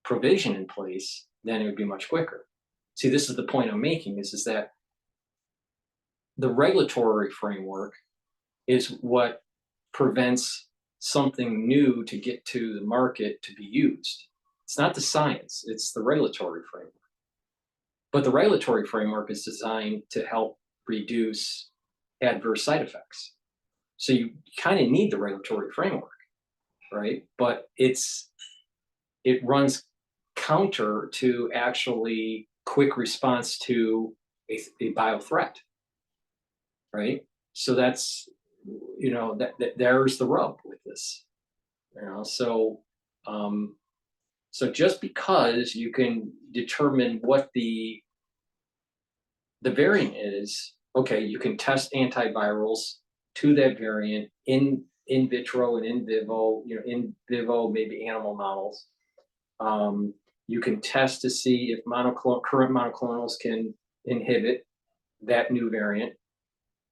provision in place, then it would be much quicker. See, this is the point I'm making, is that the regulatory framework is what prevents something new to get to the market to be used. It's not the science, it's the regulatory framework. But the regulatory framework is designed to help reduce adverse side effects. So you kind of need the regulatory framework, right? But it runs counter to actually quick response to a bio threat, right? So that's, there's the rub with this, so just because you can determine what the variant is, okay, you can test antivirals to that variant in vitro and in vivo, maybe animal models. You can test to see if current monoclonals can inhibit that new variant.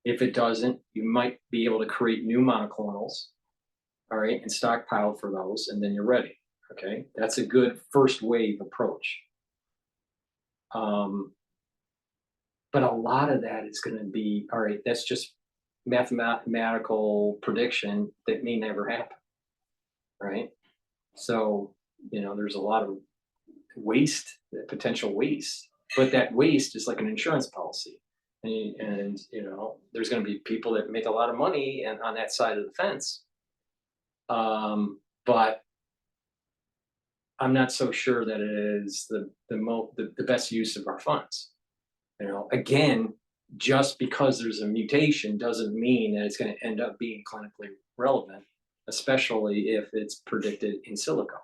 If it doesn't, you might be able to create new monoclonals, all right, and stockpile for those, and then you're ready. Okay, that's a good first wave approach. But a lot of that is going to be, all right, that's just mathematical prediction that may never happen, right? So, there's a lot of waste, potential waste, but that waste is like an insurance policy. And there's going to be people that make a lot of money and on that side of the fence. But I'm not so sure that it is the best use of our funds. Again, just because there's a mutation doesn't mean that it's going to end up being clinically relevant, especially if it's predicted in silico.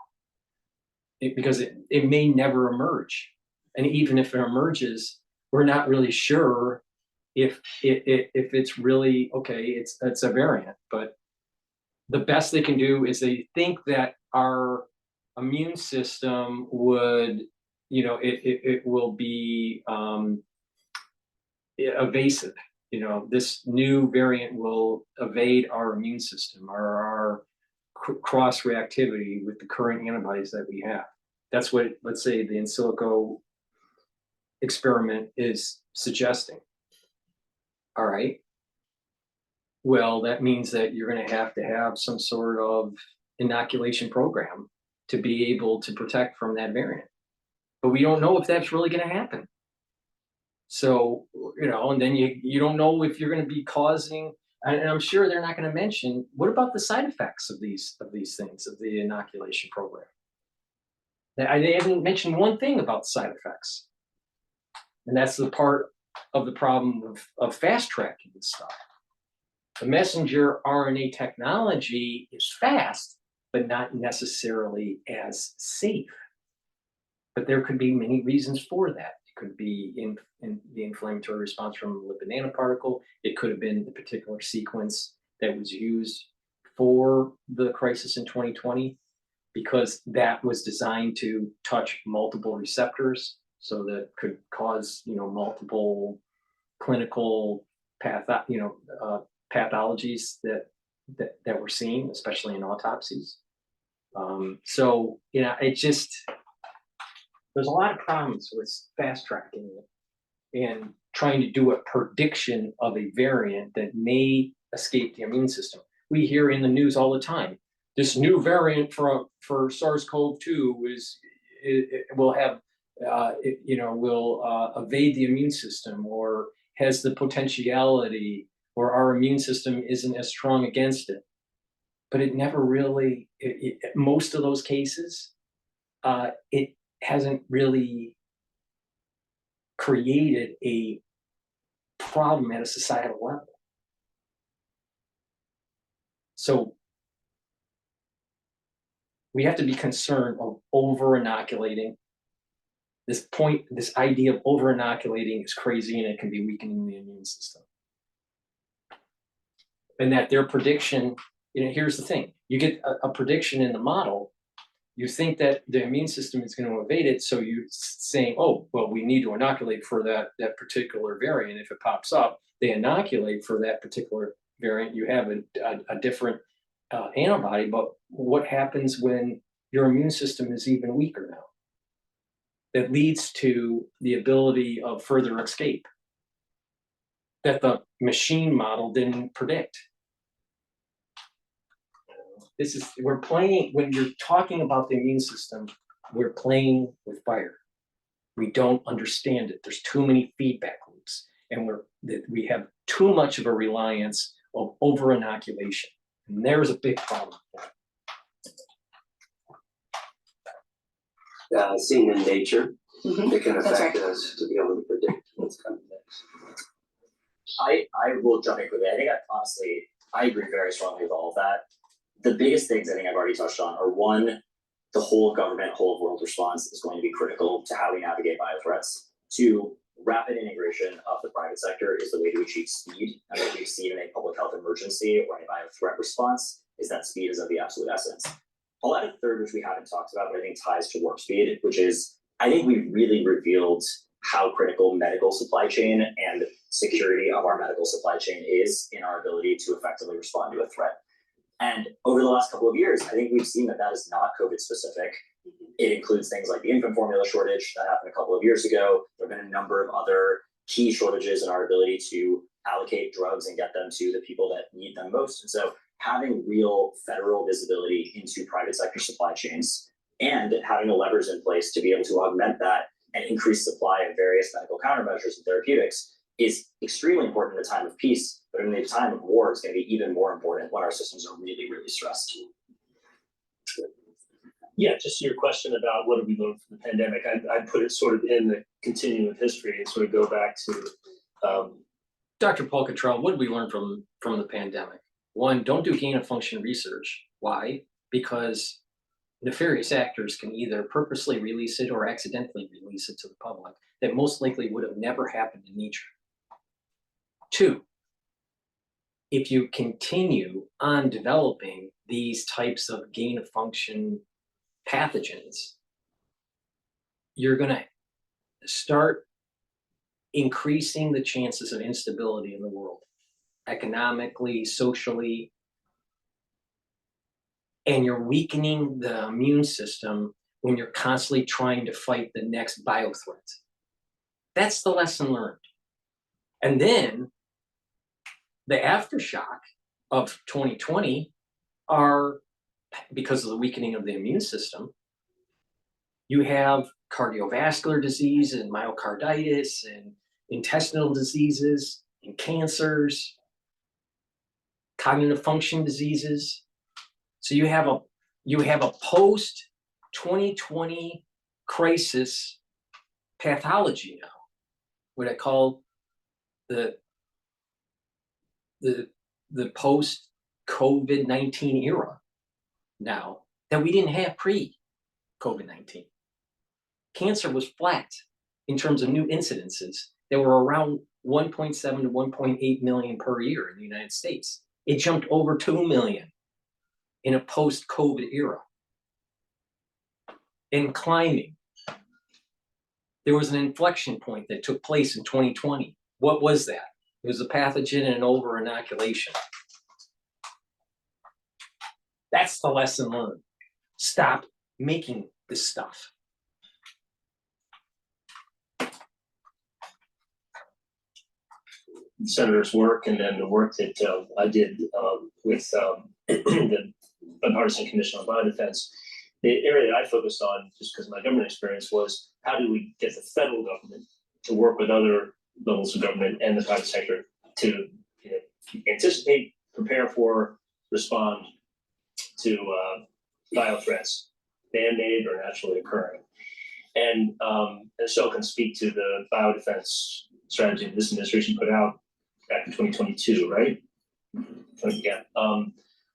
Because it may never emerge. And even if it emerges, we're not really sure if it's really, okay, it's a variant. But the best they can do is they think that our immune system would, it will be evasive. This new variant will evade our immune system or our cross reactivity with the current antibodies that we have. That's what, let's say, the in silico experiment is suggesting. All right. Well, that means that you're going to have some sort of inoculation program to be able to protect from that variant. But we don't know if that's really going to happen. So, and then you don't know if you're going to be causing, and I'm sure they're not going to mention, what about the side effects of these things, of the inoculation program? They haven't mentioned one thing about side effects. And that's the part of the problem of fast tracking this stuff. The messenger RNA technology is fast, but not necessarily as safe. But there could be many reasons for that. It could be in the inflammatory response from a lipid nanoparticle. It could have been the particular sequence that was used for the crisis in 2020, because that was designed to touch multiple receptors, so that could cause multiple clinical pathologies that we're seeing, especially in autopsies. So it just, there's a lot of problems with fast tracking it and trying to do a prediction of a variant that may escape the immune system. We hear in the news all the time, this new variant for SARS-CoV-2 will evade the immune system, or has the potentiality, or our immune system isn't as strong against it. But it never really, most of those cases, it hasn't really created a problem at a societal level. So we have to be concerned of over-inoculating. This idea of over-inoculating is crazy, and it can be weakening the immune system. And that their prediction, here's the thing, you get a prediction in the model, you think that the immune system is going to evade it, so you're saying, oh, well, we need to inoculate for that particular variant. If it pops up, they inoculate for that particular variant. You have a different antibody, but what happens when your immune system is even weaker now? That leads to the ability of further escape that the machine model didn't predict. We're playing, when you're talking about the immune system, we're playing with fire. We don't understand it. There's too many feedback loops, and we have too much of a reliance of over-inoculation. And there's a big problem.
Seen in nature, it can
That's
affect
right.
us to be able to predict what's coming next.
I will jump in quickly. I think honestly, I agree very strongly with all of that. The biggest things I think I've already touched on are, one, the whole of government, whole of world response is going to be critical to how we navigate biothreats. Two, rapid integration of the private sector is the way to achieve speed. And what we've seen in a public health emergency or a biothreat response is that speed is of the absolute essence. I'll add a third, which we haven't talked about, but I think ties to warp speed, which is, I think we've really revealed how critical medical supply chain and security of our medical supply chain is in our ability to effectively respond to a threat. And over the last couple of years, I think we've seen that is not COVID specific. It includes things like the infant formula shortage that happened a couple of years ago. There have been a number of other key shortages in our ability to allocate drugs and get them to the people that need them most. And so having real federal visibility into private sector supply chains and having the levers in place to be able to augment that and increase supply of various medical countermeasures and therapeutics is extremely important in a time of peace, but in a time of war, it's going to be even more important when our systems are really, really stressed.
Yeah, just your question about what have we learned from the pandemic, I put it sort of in the continuum of history and sort of go back to
DrPaulCottrell, what did we learn from the pandemic? One, don't do gain of function research. Why? Because nefarious actors can either purposely release it or accidentally release it to the public that most likely would have never happened in nature. Two, if you continue on developing these types of gain of function pathogens, you're going to start increasing the chances of instability in the world, economically, socially, and you're weakening the immune system when you're constantly trying to fight the next biothreat. That's the lesson learned. And then the aftershock of 2020 are because of the weakening of the immune system. You have cardiovascular disease and myocarditis and intestinal diseases and cancers, cognitive function diseases. So you have a post 2020 crisis pathology now, what I call the post COVID-19 era now that we didn't have pre-COVID-19. Cancer was flat in terms of new incidences. They were around 1.7 to 1.8 million per year in the United States. It jumped over 2 million in a post-COVID era. And climbing. There was an inflection point that took place in 2020. What was that? It was a pathogen and an over-inoculation. That's the lesson learned. Stop making this stuff.
Senator's work and then the work that I did with the Bipartisan Commission on Biodefense, the area that I focused on, just because of my government experience, was how do we get the federal government to work with other levels of government and the private sector to anticipate, prepare for, respond to bio threats, man-made or naturally occurring. And so can speak to the biodefense strategy this administration put out back in 2022, right? Yeah,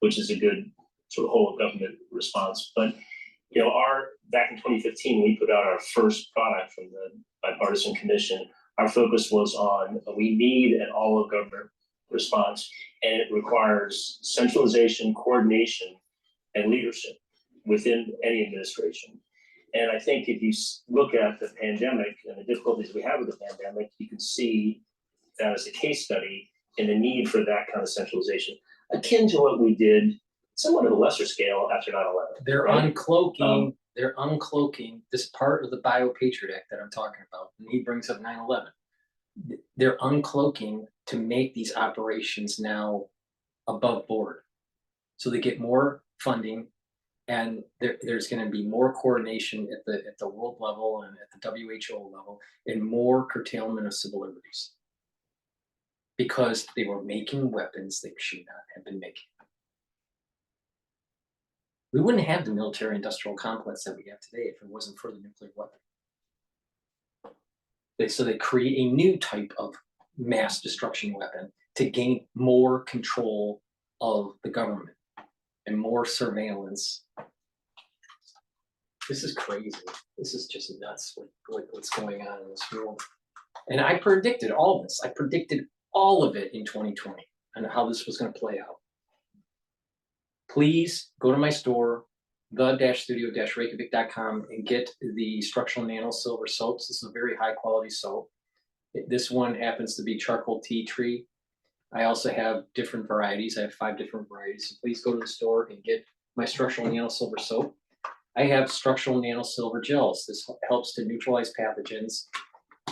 which is a good sort of whole of government response. But back in 2015, we put out our first product from the Bipartisan Commission. Our focus was on we need an all of government response, and it requires centralization, coordination, and leadership within any administration. And I think if you look at the pandemic and the difficulties we have with the pandemic, you can see that as a case study in the need for that kind of centralization, akin to what we did somewhat at a lesser scale after 9/11.
They're
right?
uncloaking. They're uncloaking this part of the Bio-Patriot Act that I'm talking about. And he brings up 9/11. They're uncloaking to make these operations now above board, so they get more funding, and there's going to be more coordination at the world level and at the WHO level, and more curtailment of civil liberties, because they were making weapons they should not have been making. We wouldn't have the military-industrial complex that we have today if it wasn't for the nuclear weapon. So they create a new type of mass destruction weapon to gain more control of the government and more surveillance. This is crazy. This is just nuts what's going on in this world. And I predicted all this. I predicted all of it in 2020 and how this was going to play out. Please go to my store, the-studio-reykjavik.com, and get the structural nano silver soaps. This is a very high quality soap. This one happens to be charcoal tea tree. I also have different varieties. I have 5 different varieties. So please go to the store and get my structural nano silver soap. I have structural nano silver gels. This helps to neutralize pathogens.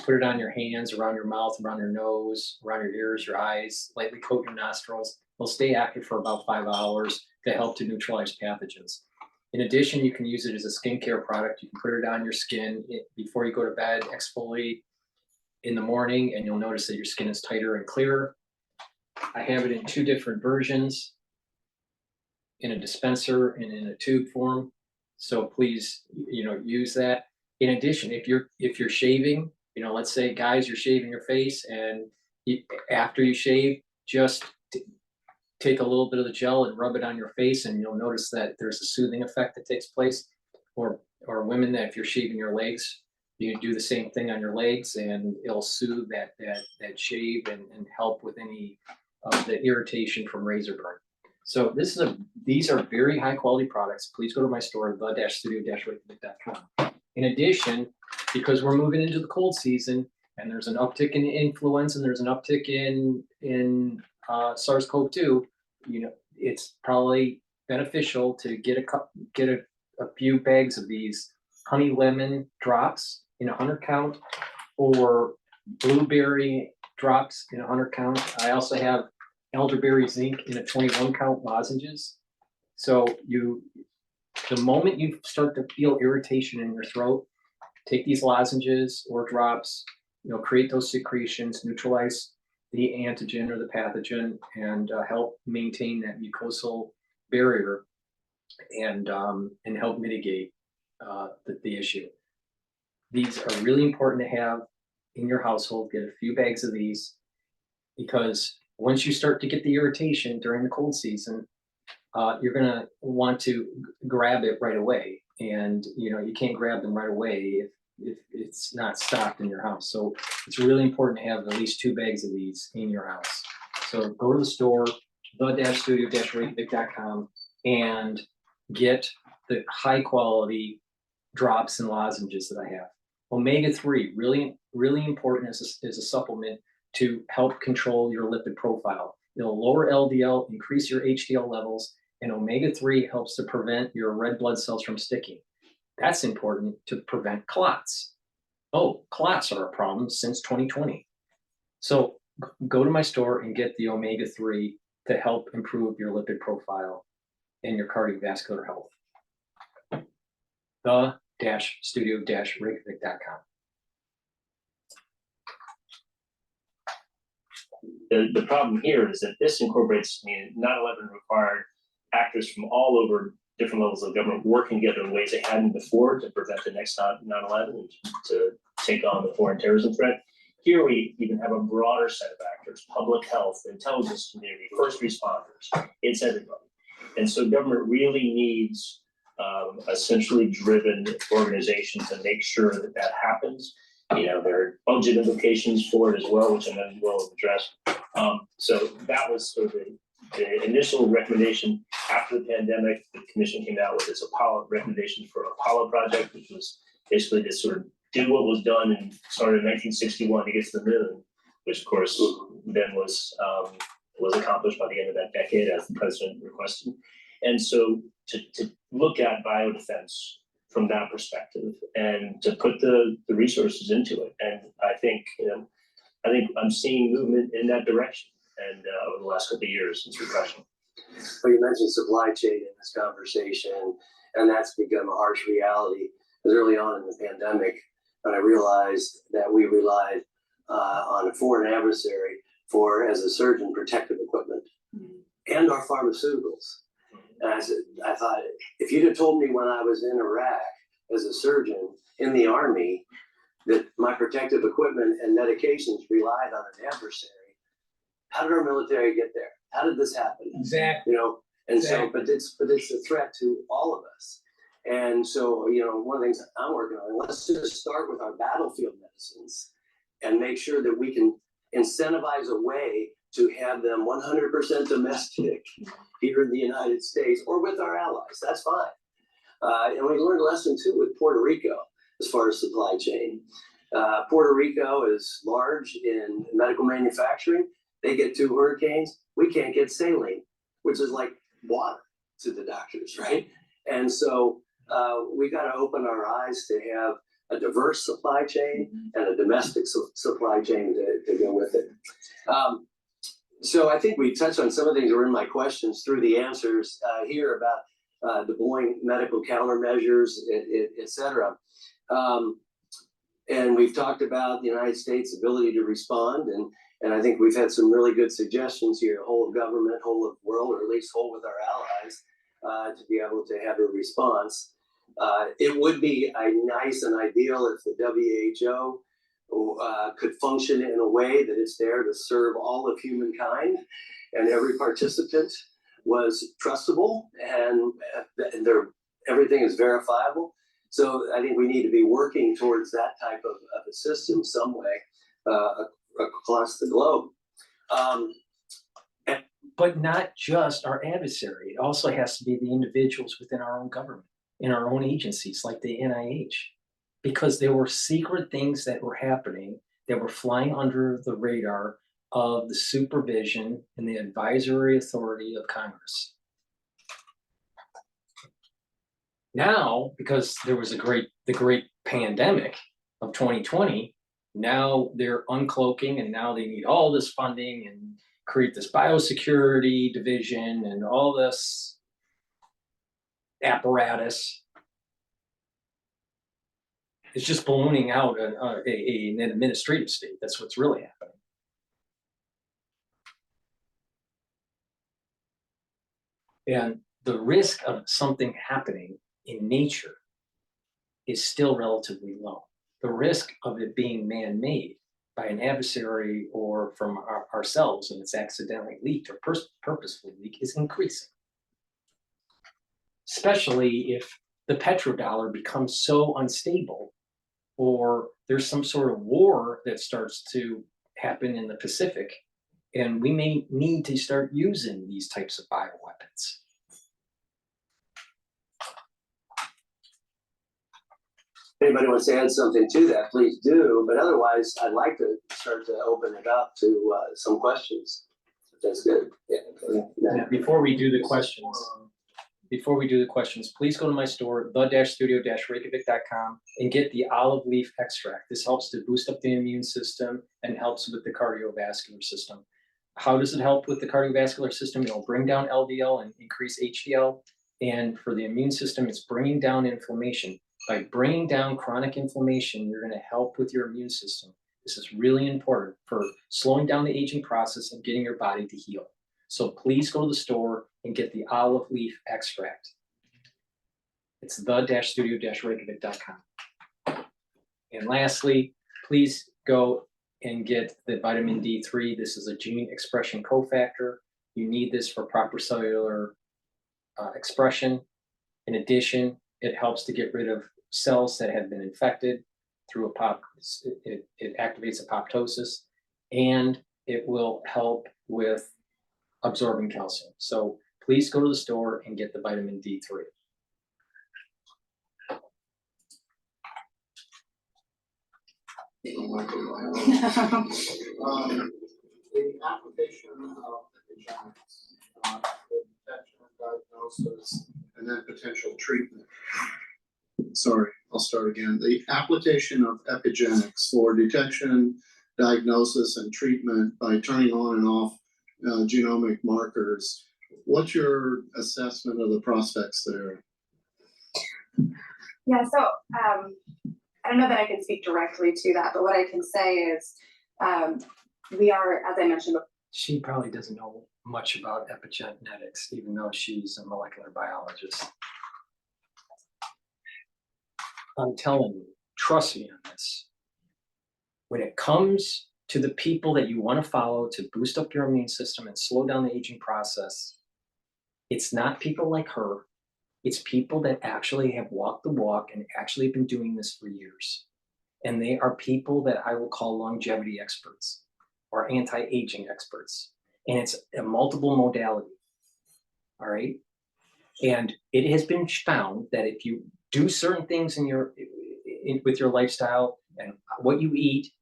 Put it on your hands, around your mouth, around your nose, around your ears, your eyes, lightly coat your nostrils. They'll stay active for about 5 hours to help to neutralize pathogens. In addition, you can use it as a skincare product. You can put it on your skin before you go to bed, exfoliate in the morning, and you'll notice that your skin is tighter and clearer. I have it in 2 different versions, in a dispenser and in a tube form. So please, use that. In addition, if you're shaving, let's say guys, you're shaving your face, and after you shave, just take a little bit of the gel and rub it on your face, and you'll notice that there's a soothing effect that takes place. Or women, that if you're shaving your legs, you can do the same thing on your legs, and it'll soothe that shave and help with any of the irritation from razor burn. So these are very high quality products. Please go to my store, the-studio-reykjavik.com. In addition, because we're moving into the cold season, and there's an uptick in influenza, and there's an uptick in SARS-CoV-2, it's probably beneficial to get a few bags of these honey lemon drops in 100 count, or blueberry drops in 100 count. I also have elderberry zinc in a 21 count lozenges. So the moment you start to feel irritation in your throat, take these lozenges or drops, create those secretions, neutralize the antigen or the pathogen, and help maintain that mucosal barrier and help mitigate the issue. These are really important to have in your household. Get a few bags of these, because once you start to get the irritation during the cold season, you're gonna want to grab it right away, and you can't grab them right away if it's not stocked in your house. So it's really important to have at least 2 bags of these in your house. So go to the store, the-studio-reykjavik.com, and get the high quality drops and lozenges that I have. Omega-3, really, really important as a supplement to help control your lipid profile. It'll lower LDL, increase your HDL levels, and omega-3 helps to prevent your red blood cells from sticking. That's important to prevent clots. Oh, clots are a problem since 2020. So go to my store and get the omega-3 to help improve your lipid profile and your cardiovascular health. The-studio-reykjavik.com.
The problem here is that this incorporates, 9/11 required actors from all over different levels of government working together in ways they hadn't before to prevent the next 9/11 and to take on the foreign terrorism threat. Here we even have a broader set of actors: public health, intelligence community, first responders. It's everybody. And so government really needs a centrally driven organization to make sure that that happens. There are budget implications for it as well, which I know you will address. So that was sort of the initial recommendation. After the pandemic, the commission came out with its Apollo recommendation for Apollo project, which was basically to sort of do what was done and started in 1961 to get to the moon, which of course then was accomplished by the end of that decade as the president requested. And so to look at biodefense from that perspective and to put the resources into it. And I think I'm seeing movement in that direction. And over the last couple of years, it's refreshing.
Well, you mentioned supply chain in this conversation, and that's become a harsh reality. Because early on in the pandemic, when I realized that we relied on a foreign adversary for, as a surgeon, protective equipment and our pharmaceuticals. And I thought, if you'd have told me when I was in Iraq as a surgeon in the Army that my protective equipment and medications relied on an adversary, how did our military get there? How did this happen?
Exactly.
And so, but it's a threat to all of us. And so, one of the things I'm working on, let's just start with our battlefield medicines and make sure that we can incentivize a way to have them 100% domestic here in the United States or with our allies. That's fine. And we learned a lesson too with Puerto Rico as far as supply chain. Puerto Rico is large in medical manufacturing. They get 2 hurricanes. We can't get saline, which is like water to the doctors, right? And so we got to open our eyes to have a diverse supply chain and a domestic supply chain to go with it. So I think we touched on some of the things that were in my questions through the answers here about deploying medical countermeasures, et cetera. And we've talked about the United States' ability to respond, and I think we've had some really good suggestions here, whole of government, whole of world, or at least whole with our allies, to be able to have a response. It would be nice and ideal if the WHO could function in a way that it's there to serve all of humankind, and every participant was trustable, and everything is verifiable. So I think we need to be working towards that type of a system some way across the globe.
But not just our adversary. It also has to be the individuals within our own government, in our own agencies like the NIH, because there were secret things that were happening that were flying under the radar of the supervision and the advisory authority of Congress. Now, because there was the great pandemic of 2020, now they're uncloaking, and now they need all this funding, and create this biosecurity division and all this apparatus. It's just ballooning out an administrative state. That's what's really happening. And the risk of something happening in nature is still relatively low. The risk of it being man-made by an adversary or from ourselves, and it's accidentally leaked or purposefully leaked, is increasing. Especially if the petrodollar becomes so unstable, or there's some sort of war that starts to happen in the Pacific, and we may need to start using these types of bioweapons.
If anybody wants to add something to that, please do. But otherwise, I'd like to start to open it up to some questions. If that's good.
Yeah, before we do the questions, please go to my store, the-studio-reykjavik.com, and get the olive leaf extract. This helps to boost up the immune system and helps with the cardiovascular system. How does it help with the cardiovascular system? It'll bring down LDL and increase HDL. And for the immune system, it's bringing down inflammation. By bringing down chronic inflammation, you're going to help with your immune system. This is really important for slowing down the aging process and getting your body to heal. So please go to the store and get the olive leaf extract. It's the-studio-reykjavik.com. And lastly, please go and get the vitamin D3. This is a gene expression cofactor. You need this for proper cellular expression. In addition, it helps to get rid of cells that have been infected through it activates apoptosis, and it will help with absorbing calcium. So please go to the store and get the vitamin D3.
The application of epigenetics, the detection and diagnosis, and then potential treatment. Sorry, I'll start again. The application of epigenetics for detection, diagnosis, and treatment by turning on and off genomic markers. What's your assessment of the prospects there?
Yeah, so I don't know that I can speak directly to that, but what I can say is we are, as I mentioned before.
She probably doesn't know much about epigenetics, even though she's a molecular biologist. I'm telling you, trust me on this. When it comes to the people that you want to follow to boost up your immune system and slow down the aging process, it's not people like her. It's people that actually have walked the walk and actually been doing this for years. And they are people that I will call longevity experts or anti-aging experts. And it's a multiple modality, all right? And it has been found that if you do certain things with your lifestyle and what you eat,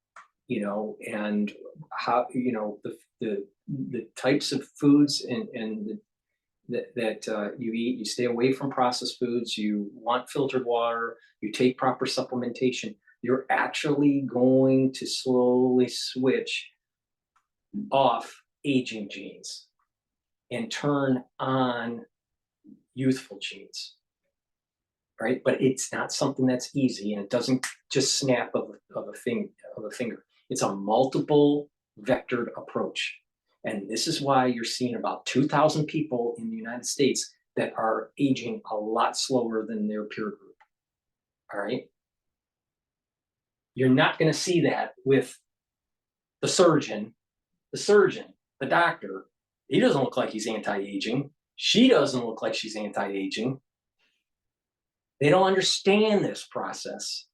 and how, the types of foods that you eat, you stay away from processed foods, you want filtered water, you take proper supplementation, you're actually going to slowly switch off aging genes and turn on youthful genes, right? But it's not something that's easy, and it doesn't just snap of a finger. It's a multiple vectored approach. And this is why you're seeing about 2,000 people in the United States that are aging a lot slower than their peer group, all right? You're not gonna see that with the surgeon, the doctor. He doesn't look like he's anti-aging. She doesn't look like she's anti-aging. They don't understand this process.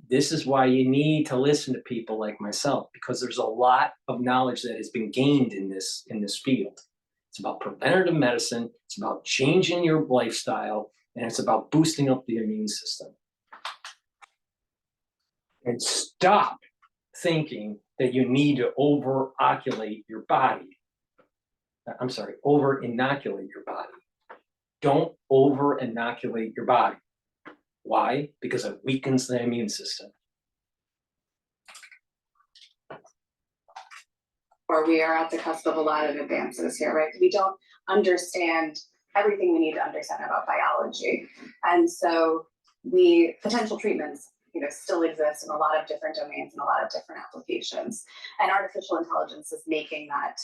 This is why you need to listen to people like myself, because there's a lot of knowledge that has been gained in this field. It's about preventative medicine, it's about changing your lifestyle, and it's about boosting up the immune system. And stop thinking that you need to over-inoculate your body. Don't over-inoculate your body. Why? Because it weakens the immune system.
or we are at the cusp of a lot of advances here, right? We don't understand everything we need to understand about biology. And so potential treatments, still exist in a lot of different domains and a lot of different applications. And artificial intelligence is making that,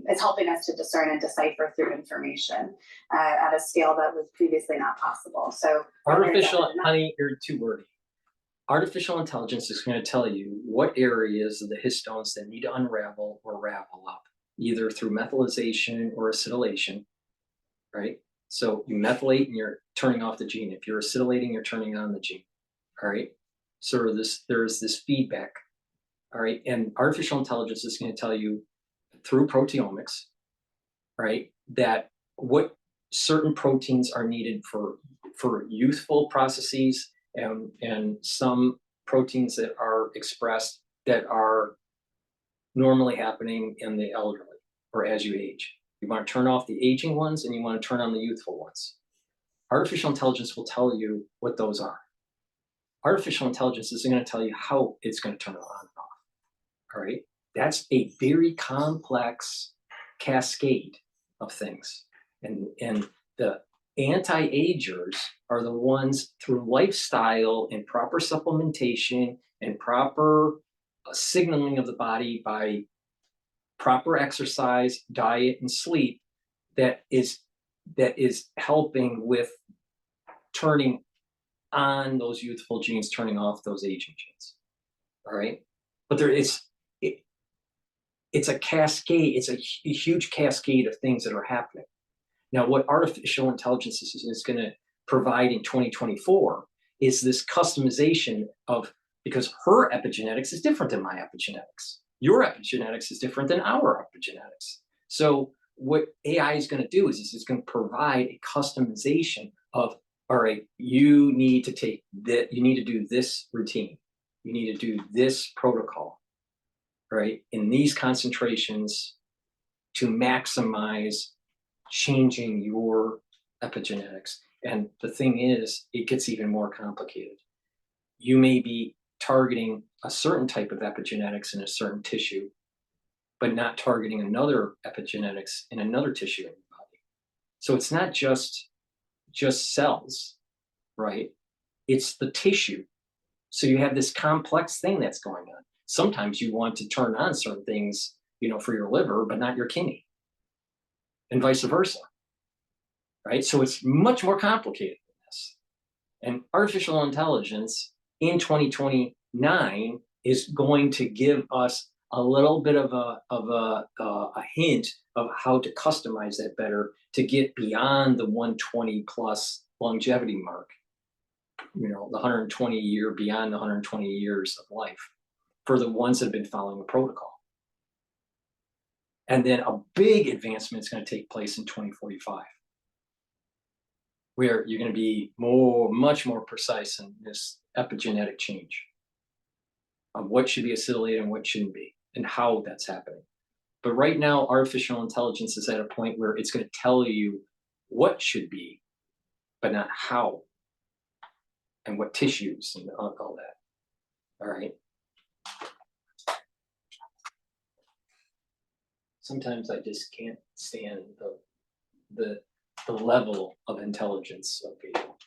it's helping us to discern and decipher through information at a scale that was previously not possible. So
honey, you're too wordy. Artificial intelligence is going to tell you what areas of the histones that need to unravel or ravel up, either through methylation or acetylation, right? So you methylate and you're turning off the gene. If you're acetylating, you're turning on the gene, all right? So there's this feedback, all right? And artificial intelligence is going to tell you through proteomics, right, that what certain proteins are needed for youthful processes and some proteins that are expressed that are normally happening in the elderly or as you age. You want to turn off the aging ones and you want to turn on the youthful ones. Artificial intelligence will tell you what those are. Artificial intelligence isn't going to tell you how it's going to turn it on and off. All right. That's a very complex cascade of things. And the anti-agers are the ones through lifestyle and proper supplementation and proper signaling of the body by proper exercise, diet, and sleep that is helping with turning on those youthful genes, turning off those aging genes. All right. But it's a cascade, it's a huge cascade of things that are happening. Now, what artificial intelligence is going to provide in 2024 is this customization of, because her epigenetics is different than my epigenetics. Your epigenetics is different than our epigenetics. So what AI is going to do is it's going to provide a customization of, all right, you need to take that, you need to do this routine. You need to do this protocol, right, in these concentrations to maximize changing your epigenetics. And the thing is, it gets even more complicated. You may be targeting a certain type of epigenetics in a certain tissue, but not targeting another epigenetics in another tissue in your body. So it's not just cells, right? It's the tissue. So you have this complex thing that's going on. Sometimes you want to turn on certain things, for your liver, but not your kidney, and vice versa, right? So it's much more complicated than this. And artificial intelligence in 2029 is going to give us a little bit of a hint of how to customize that better to get beyond the 120 plus longevity mark, the 120 year, beyond the 120 years of life for the ones that have been following a protocol. And then a big advancement is going to take place in 2045, where you're going to be much more precise in this epigenetic change of what should be acetylated and what shouldn't be, and how that's happening. But right now, artificial intelligence is at a point where it's going to tell you what should be, but not how, and what tissues and all that. All right. Sometimes I just can't stand the level of intelligence of people.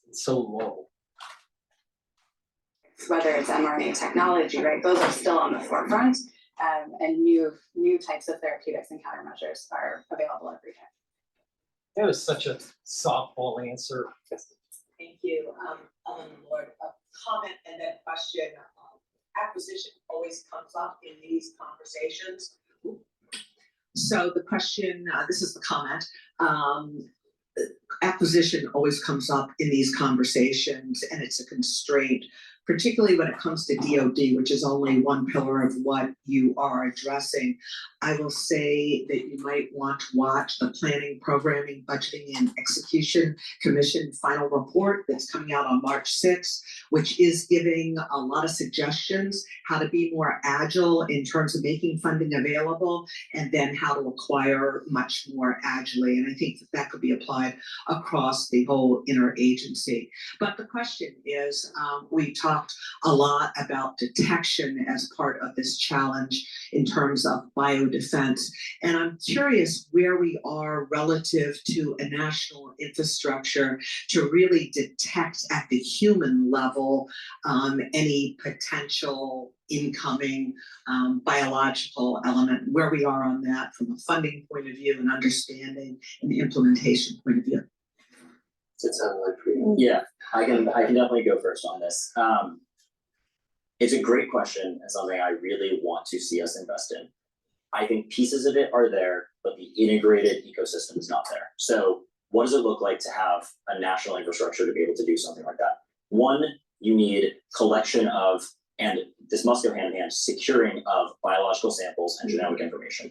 It's so low.
Whether it's mRNA technology, right? Those are still on the forefront, and new types of therapeutics and countermeasures are available every day.
That was such a softball answer.
Thank you, Lord. A comment and then question. Acquisition always comes up in these conversations. So the question, this is the comment. Acquisition always comes up in these conversations, and it's a constraint, particularly when it comes to DoD, which is only one pillar of what you are addressing. I will say that you might want to watch the Planning, Programming, Budgeting, and Execution Commission final report that's coming out on March 6th, which is giving a lot of suggestions how to be more agile in terms of making funding available, and then how to acquire much more agilely. And I think that could be applied across the whole interagency. But the question is, we talk talked a lot about detection as part of this challenge in terms of biodefense. And I'm curious where we are relative to a national infrastructure to really detect at the human level any potential incoming biological element, where we are on that from a funding point of view and understanding and implementation point of view.
Does it sound like for you?
Yeah, I can definitely go first on this. It's a great question and something I really want to see us invest in. I think pieces of it are there, but the integrated ecosystem is not there. So what does it look like to have a national infrastructure to be able to do something like that? One, you need collection of, and this must go hand in hand, securing of biological samples and genomic information.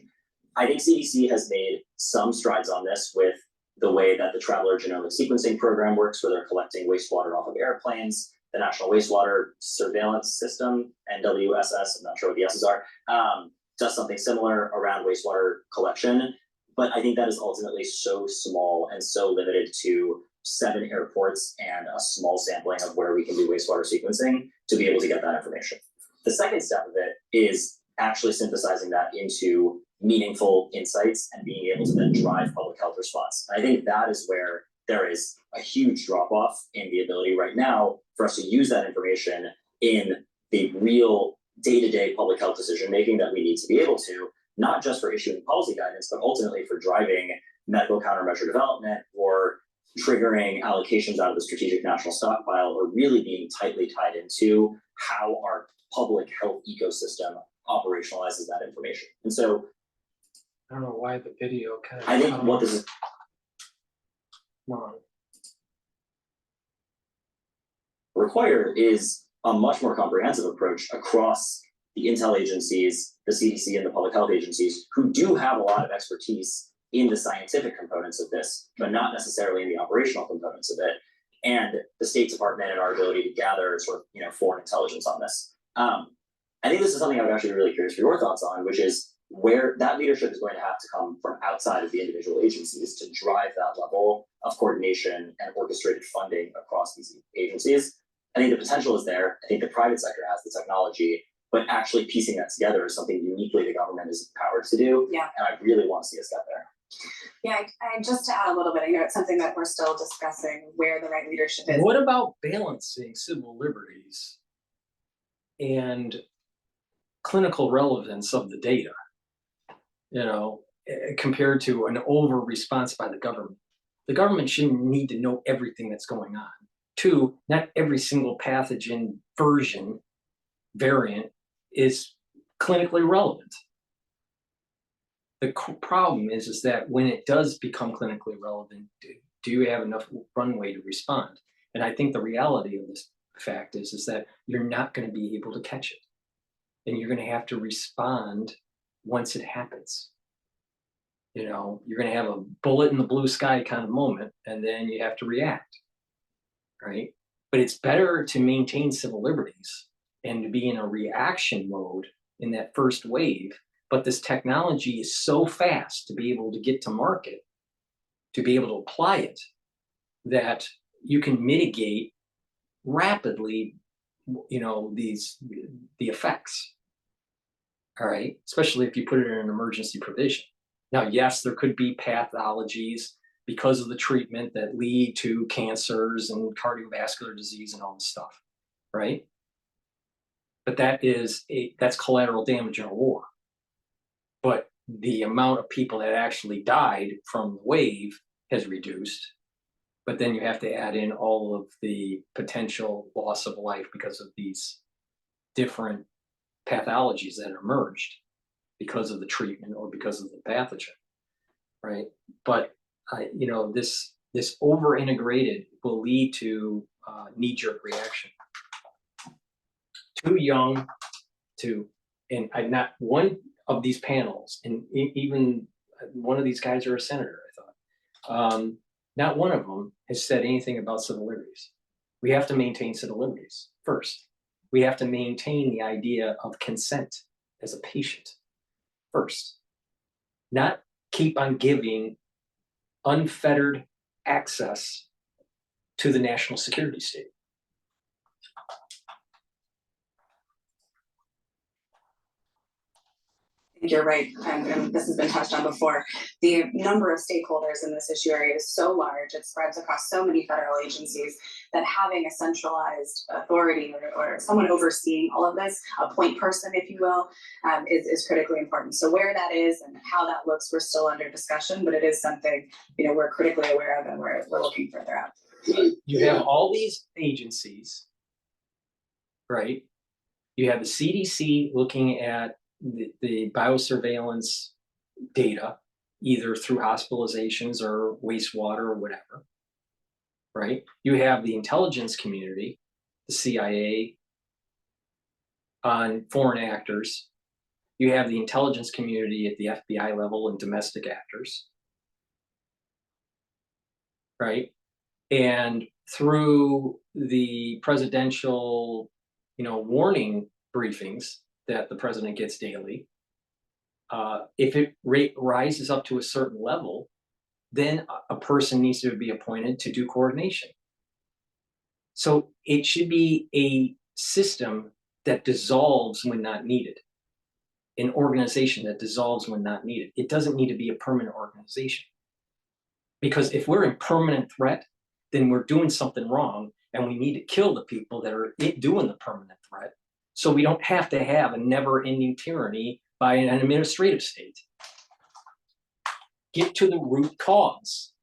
I think CDC has made some strides on this with the way that the Traveler Genomic Sequencing Program works, where they're collecting wastewater off of airplanes. The National Wastewater Surveillance System, NWSS, I'm not sure what the S's are, does something similar around wastewater collection. But I think that is ultimately so small and so limited to 7 airports and a small sampling of where we can do wastewater sequencing to be able to get that information. The second step of it is actually synthesizing that into meaningful insights and being able to then drive public health response. And I think that is where there is a huge drop off in the ability right now for us to use that information in the real day-to-day public health decision making that we need to be able to, not just for issuing policy guidance, but ultimately for driving medical countermeasure development or triggering allocations out of the strategic national stockpile, or really being tightly tied into how our public health ecosystem operationalizes that information. And so
I don't know why the video kind of.
I think what this is required is a much more comprehensive approach across the intel agencies, the CDC and the public health agencies, who do have a lot of expertise in the scientific components of this, but not necessarily in the operational components of it, and the State Department and our ability to gather sort of, foreign intelligence on this. I think this is something I would actually be really curious for your thoughts on, which is where that leadership is going to have to come from outside of the individual agencies to drive that level of coordination and orchestrated funding across these agencies. I think the potential is there. I think the private sector has the technology, but actually piecing that together is something uniquely the government is empowered to do.
Yeah.
And I really want to see us get there.
Yeah, I just to add a little bit, I know it's something that we're still discussing where the right leadership is.
What about balancing civil liberties and clinical relevance of the data? Compared to an over response by the government. The government shouldn't need to know everything that's going on. 2, not every single pathogen variant is clinically relevant. The problem is that when it does become clinically relevant, do you have enough runway to respond? And I think the reality of this fact is that you're not going to be able to catch it. And you're going to have to respond once it happens. You're going to have a bullet in the blue sky kind of moment, and then you have to react, right? But it's better to maintain civil liberties and to be in a reaction mode in that first wave. But this technology is so fast to be able to get to market, to be able to apply it, that you can mitigate rapidly, the effects. All right, especially if you put it in an emergency provision. Now, yes, there could be pathologies because of the treatment that lead to cancers and cardiovascular disease and all this stuff, right? But that's collateral damage in a war. But the amount of people that actually died from the wave has reduced. But then you have to add in all of the potential loss of life because of these different pathologies that emerged because of the treatment or because of the pathogen, right? But this over integrated will lead to knee-jerk reaction. Too young to, and not one of these panels, and even one of these guys are a senator, I thought. Not one of them has said anything about civil liberties. We have to maintain civil liberties first. We have to maintain the idea of consent as a patient first, not keep on giving unfettered access to the national security state.
you're right, and this has been touched on before. The number of stakeholders in this issue area is so large, it spreads across so many federal agencies, that having a centralized authority or someone overseeing all of this, a point person, if you will, is critically important. So where that is and how that looks, we're still under discussion, but it is something, you know, we're critically aware of and we're looking further out.
You have all these agencies, right? You have the CDC looking at the biosurveillance data, either through hospitalizations or wastewater or whatever, right? You have the intelligence community, the CIA, on foreign actors. You have the intelligence community at the FBI level and domestic actors, right? And through the presidential, you know, warning briefings that the president gets daily, if it rises up to a certain level, then a person needs to be appointed to do coordination. So it should be a system that dissolves when not needed, an organization that dissolves when not needed. It doesn't need to be a permanent organization. Because if we're in permanent threat, then we're doing something wrong and we need to kill the people that are doing the permanent threat. So we don't have to have a never-ending tyranny by an administrative state. Get to the root cause,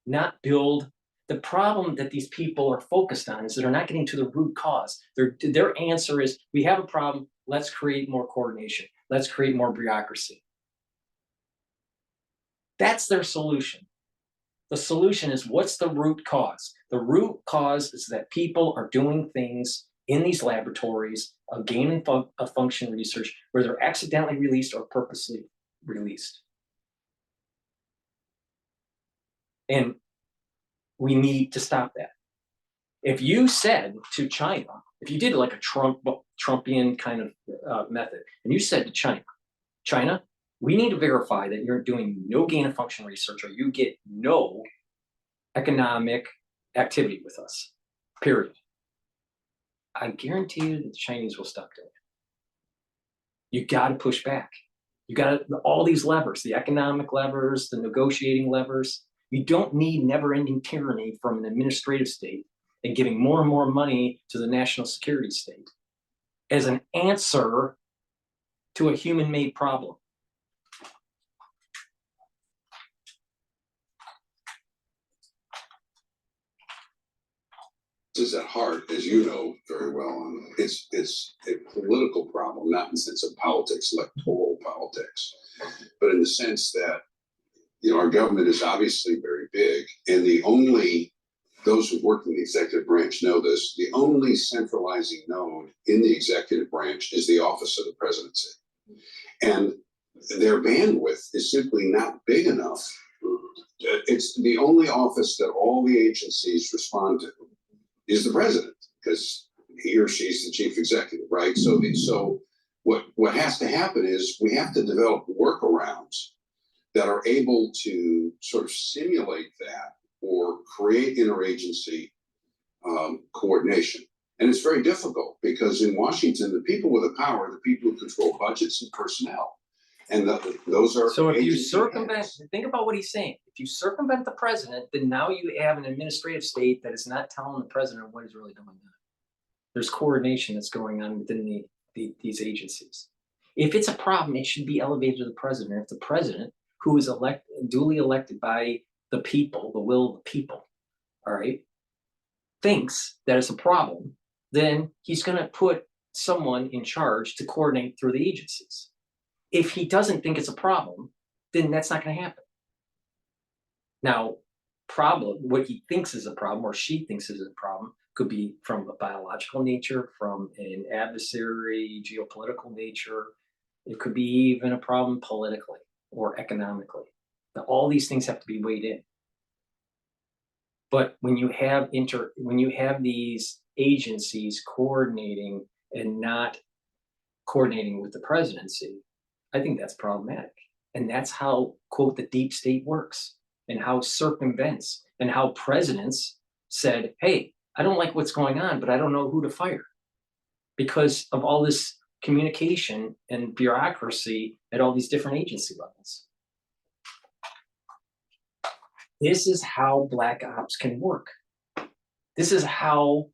not build. The problem that these people are focused on is that they're not getting to the root cause. Their answer is, we have a problem, let's create more coordination. Let's create more bureaucracy. That's their solution. The solution is, what's the root cause? The root cause is that people are doing things in these laboratories of gain of function research where they're accidentally released or purposely released. And we need to stop that. If you said to China, if you did like a Trumpian kind of method, and you said to China, we need to verify that you're doing no gain of function research or you get no economic activity with us, period. I guarantee you that the Chinese will stop doing it. You got to push back. You got all these levers, the economic levers, the negotiating levers. You don't need never-ending tyranny from an administrative state and giving more and more money to the national security state as an answer to a human-made problem.
Is at heart, as you know very well, it's a political problem, not in the sense of politics, electoral politics, but in the sense that, you know, our government is obviously very big, and those who've worked in the executive branch know this, the only centralizing node in the executive branch is the office of the presidency. And their bandwidth is simply not big enough. It's the only office that all the agencies respond to is the president, because he or she's the chief executive, right? So what has to happen is we have to develop workarounds that are able to sort of simulate that or create interagency coordination. And it's very difficult because in Washington, the people with the power are the people who control budgets and personnel. And those are—
So if you circumvent, think about what he's saying. If you circumvent the president, then now you have an administrative state that is not telling the president what is really going on. There's coordination that's going on within these agencies. If it's a problem, it should be elevated to the president. If the president, who is duly elected by the people, the will of the people, all right, thinks that it's a problem, then he's going to put someone in charge to coordinate through the agencies. If he doesn't think it's a problem, then that's not going to happen. Now, what he thinks is a problem or she thinks is a problem could be from a biological nature, from an adversary, geopolitical nature. It could be even a problem politically or economically. Now, all these things have to be weighed in. But when you have these agencies coordinating and not coordinating with the presidency, I think that's problematic. And that's how, quote, the deep state works, and how circumvents, and how presidents said, hey, I don't like what's going on, but I don't know who to fire because of all this communication and bureaucracy at all these different agency levels. This is how black ops can work. This is how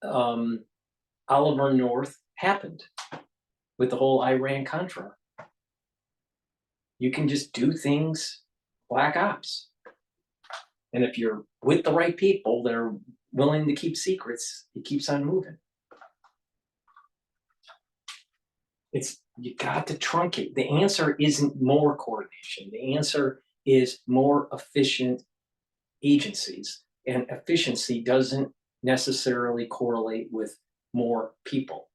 Oliver North happened with the whole Iran-Contra. You can just do things black ops. And if you're with the right people that are willing to keep secrets, it keeps on moving. You got to truncate. The answer isn't more coordination. The answer is more efficient agencies. And efficiency doesn't necessarily correlate with more people.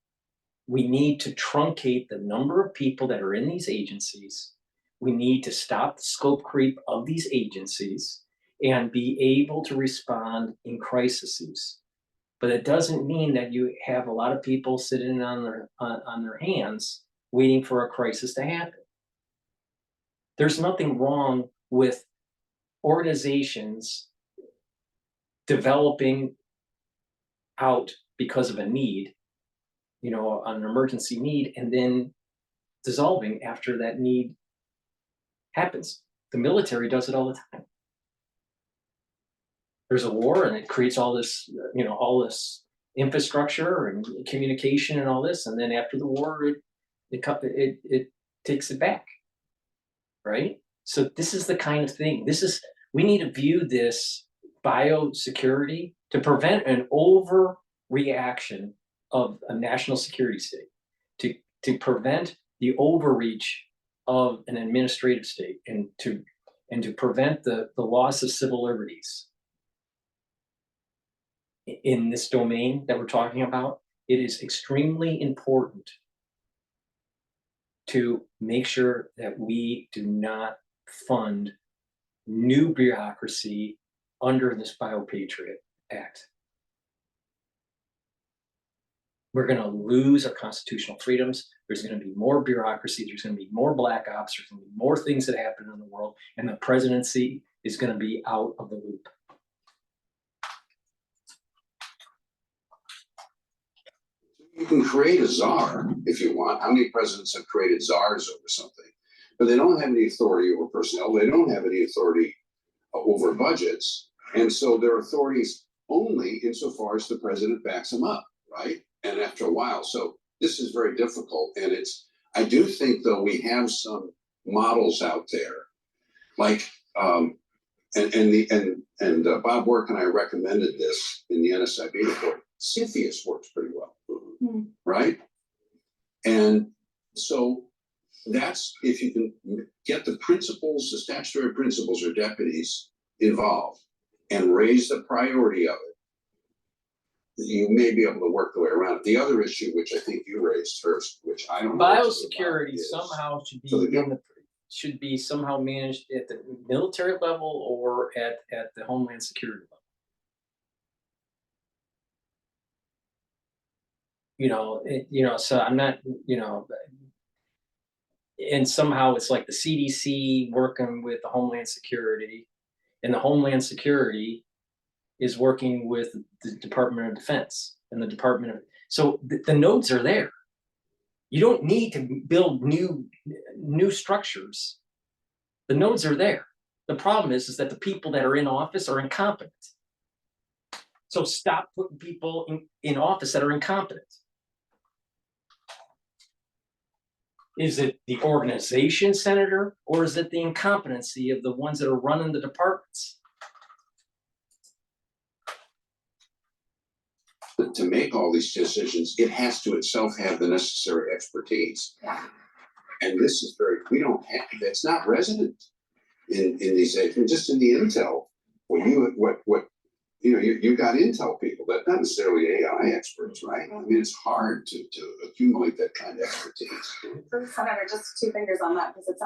We need to truncate the number of people that are in these agencies. We need to stop the scope creep of these agencies and be able to respond in crises. But it doesn't mean that you have a lot of people sitting on their hands waiting for a crisis to happen. There's nothing wrong with organizations developing out because of a need, you know, an emergency need, and then dissolving after that need happens. The military does it all the time. There's a war and it creates all this, you know, all this infrastructure and communication and all this, and then after the war, it takes it back, right? So this is the kind of thing. We need to view this biosecurity to prevent an overreaction of a national security state, to prevent the overreach of an administrative state, and to prevent the loss of civil liberties. In this domain that we're talking about, it is extremely important to make sure that we do not fund new bureaucracy under this BioPatriot Act. We're going to lose our constitutional freedoms. There's going to be more bureaucracy. There's going to be more black ops. There's going to be more things that happen in the world, and the presidency is going to be out of the loop.
You can create a czar if you want. How many presidents have created czars over something? But they don't have any authority over personnel. They don't have any authority over budgets. And so their authorities only insofar as the president backs them up, right? And after a while. So this is very difficult. And I do think, though, we have some models out there, like, Bob Work and I recommended this in the NSIB report. CFIUS works pretty well, right? And so that's, if you can get the principals, the statutory principals or deputies involved and raise the priority of it, you may be able to work the way around it. The other issue, which I think you raised first, which I don't know.
Biosecurity somehow should be somehow managed at the military level or at the Homeland Security level. So I'm not, and somehow it's like the CDC working with the Homeland Security, and the Homeland Security is working with the Department of Defense and the Department of, so the nodes are there. You don't need to build new structures. The nodes are there. The problem is that the people that are in office are incompetent. So stop putting people in office that are incompetent. Is it the organization, Senator, or is it the incompetency of the ones that are running the departments?
To make all these decisions, it has to itself have the necessary expertise.
Yeah.
And this is we don't have, that's not resident in these agencies, just in the intel. You got intel people, that not necessarily AI experts, right? I mean, it's hard to accumulate that kind of expertise.
Senator, just 2 fingers on that, because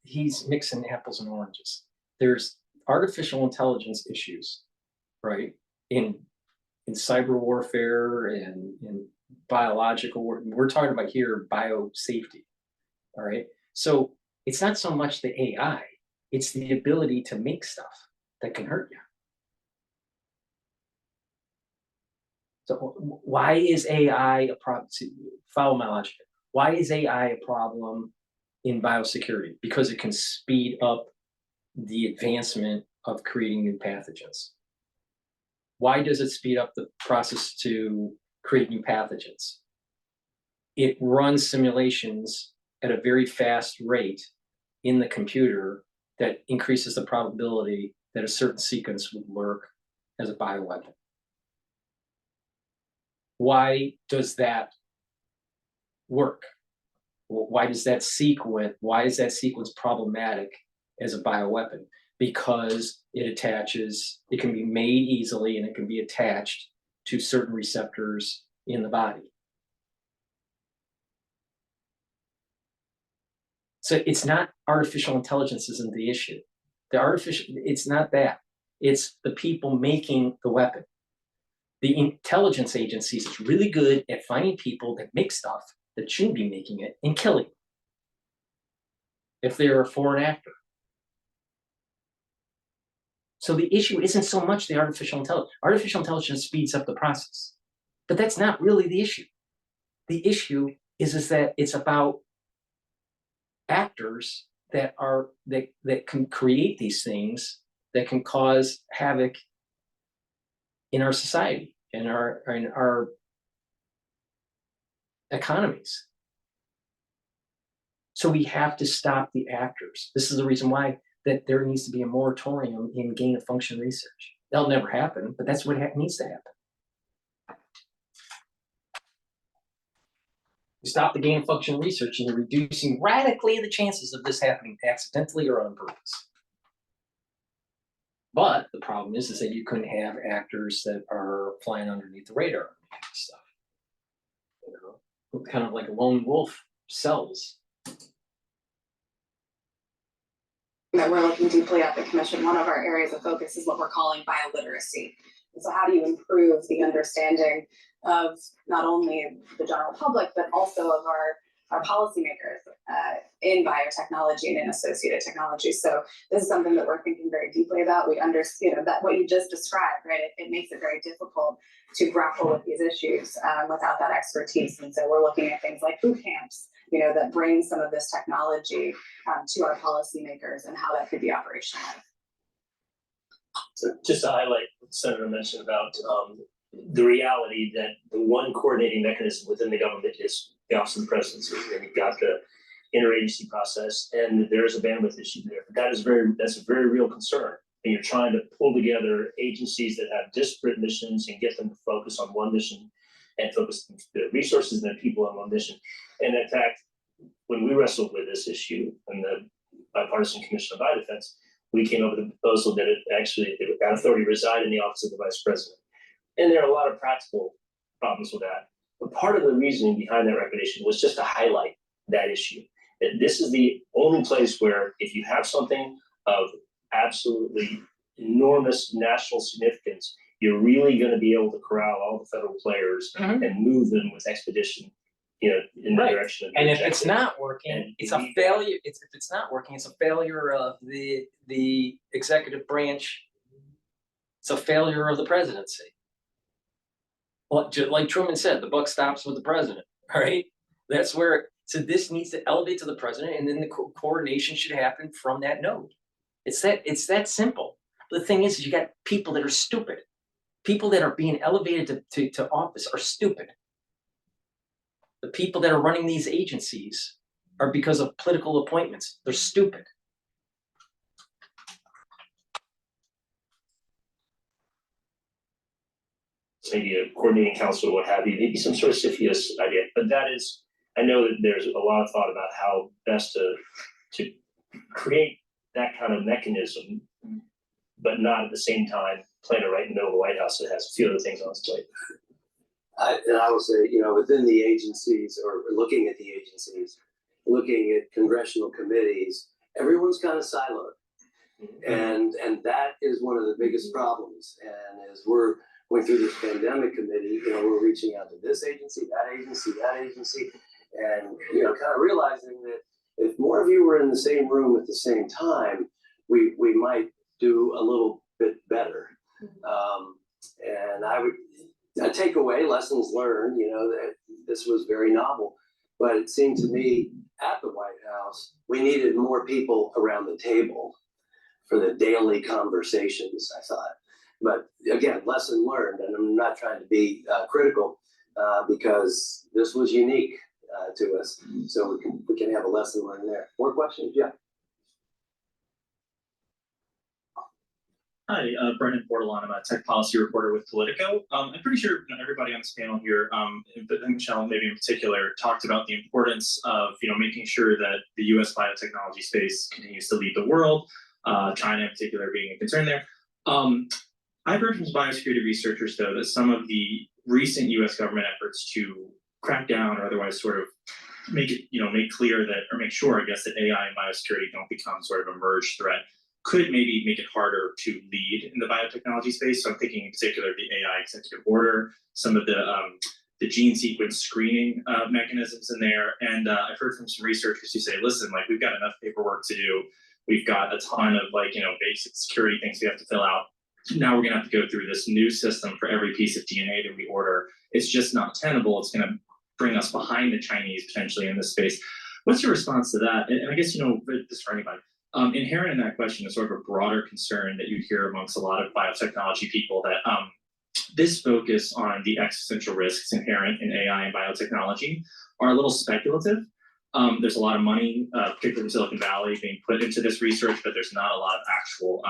he's mixing apples and oranges. There's artificial intelligence issues, right? In cyber warfare and in biological work. We're talking about here biosafety, all right? So it's not so much the AI, it's the ability to make stuff that can hurt you. So why is AI a problem? Follow my logic. Why is AI a problem in biosecurity? Because it can speed up the advancement of creating new pathogens. Why does it speed up the process to create new pathogens? It runs simulations at a very fast rate in the computer that increases the probability that a certain sequence would work as a bioweapon. Why does that work? Why is that sequence problematic as a bioweapon? Because it can be made easily and it can be attached to certain receptors in the body. So it's not artificial intelligence isn't the issue. It's not that. It's the people making the weapon. The intelligence agencies is really good at finding people that make stuff that shouldn't be making it and killing them if they're a foreign actor. So the issue isn't so much the artificial intelligence. Artificial intelligence speeds up the process, but that's not really the issue. The issue is that it's about actors that can create these things that can cause havoc in our society, in our economies. So we have to stop the actors. This is the reason why that there needs to be a moratorium in gain-of-function research. That'll never happen, but that's what needs to happen. You stop the gain-of-function research and you're reducing radically the chances of this happening accidentally or on purpose. But the problem is that you couldn't have actors that are flying underneath the radar and stuff. You know, kind of like a lone wolf cells.
That we're looking deeply at the commission. One of our areas of focus is what we're calling bioliteracy. And so how do you improve the understanding of not only the general public, but also of our policymakers in biotechnology and in associated technology. So this is something that we're thinking very deeply about. We understand that what you just described, right? It makes it very difficult to grapple with these issues without that expertise. And so we're looking at things like boot camps, that bring some of this technology to our policymakers and how that could be operationalized.
So just to highlight what the Senator mentioned about the reality that the one coordinating mechanism within the government is the Office of the Presidency, and you've got the interagency process, and there is a bandwidth issue there. But that's a very real concern. And you're trying to pull together agencies that have disparate missions and get them to focus on one mission and focus the resources and the people on one mission. And in fact, when we wrestled with this issue in the Bipartisan Commission on Biodefense, we came up with a proposal that that authority reside in the Office of the Vice President. And there are a lot of practical problems with that. But part of the reasoning behind that recommendation was just to highlight that issue. That this is the only place where if you have something of absolutely enormous national significance, you're really going to be able to corral all the federal players and move them with expedition, in the direction of the
and if
objective.
it's not working, it's a failure. If it's not working, it's a failure of the executive branch. It's a failure of the presidency. Well, like Truman said, the buck stops with the president, right? That's where, so this needs to elevate to the president, and then the coordination should happen from that node. It's that simple. The thing is, you got people that are stupid. People that are being elevated to office are stupid. The people that are running these agencies are because of political appointments. They're stupid.
Maybe a coordinating council or what have you, maybe some sort of CFIUS idea. But I know that there's a lot of thought about how best to create that kind of mechanism, but not at the same time playing it right in the middle of the White House that has a few other things on its plate.
And I will say, within the agencies or looking at the agencies, looking at congressional committees, everyone's kind of siloed. And that is one of the biggest problems. And as we're going through this pandemic committee, we're reaching out to this agency, that agency, and, kind of realizing that if more of you were in the same room at the same time, we might do a little bit better. And a takeaway, lessons learned, that this was very novel. But it seemed to me at the White House, we needed more people around the table for the daily conversations, I thought. But again, lesson learned, and I'm not trying to be critical because this was unique to us. So we can have a lesson learned there. More questions? Yeah.
Hi, Brendan Portalon. I'm a tech policy reporter with Politico. I'm pretty sure everybody on this panel here, but Michelle maybe in particular, talked about the importance of making sure that the U.S. biotechnology space continues to lead the world. China in particular being a concern there. I've heard from biosecurity researchers though that some of the recent U.S. government efforts to crack down or otherwise sort of make clear that, or make sure, I guess, that AI and biosecurity don't become sort of a merged threat, could maybe make it harder to lead in the biotechnology space. So I'm thinking in particular the AI executive order, some of the gene sequence screening mechanisms in there. And I've heard from some researchers who say, listen, like we've got enough paperwork to do. We've got a ton of basic security things we have to fill out. Now we're gonna have to go through this new system for every piece of DNA that we order. It's just not tenable. It's gonna bring us behind the Chinese potentially in this space. What's your response to that? And I guess, this for anybody. Inherent in that question is sort of a broader concern that you hear amongst a lot of biotechnology people that this focus on the existential risks inherent in AI and biotechnology are a little speculative. There's a lot of money, particularly in Silicon Valley, being put into this research, but there's not a lot of actual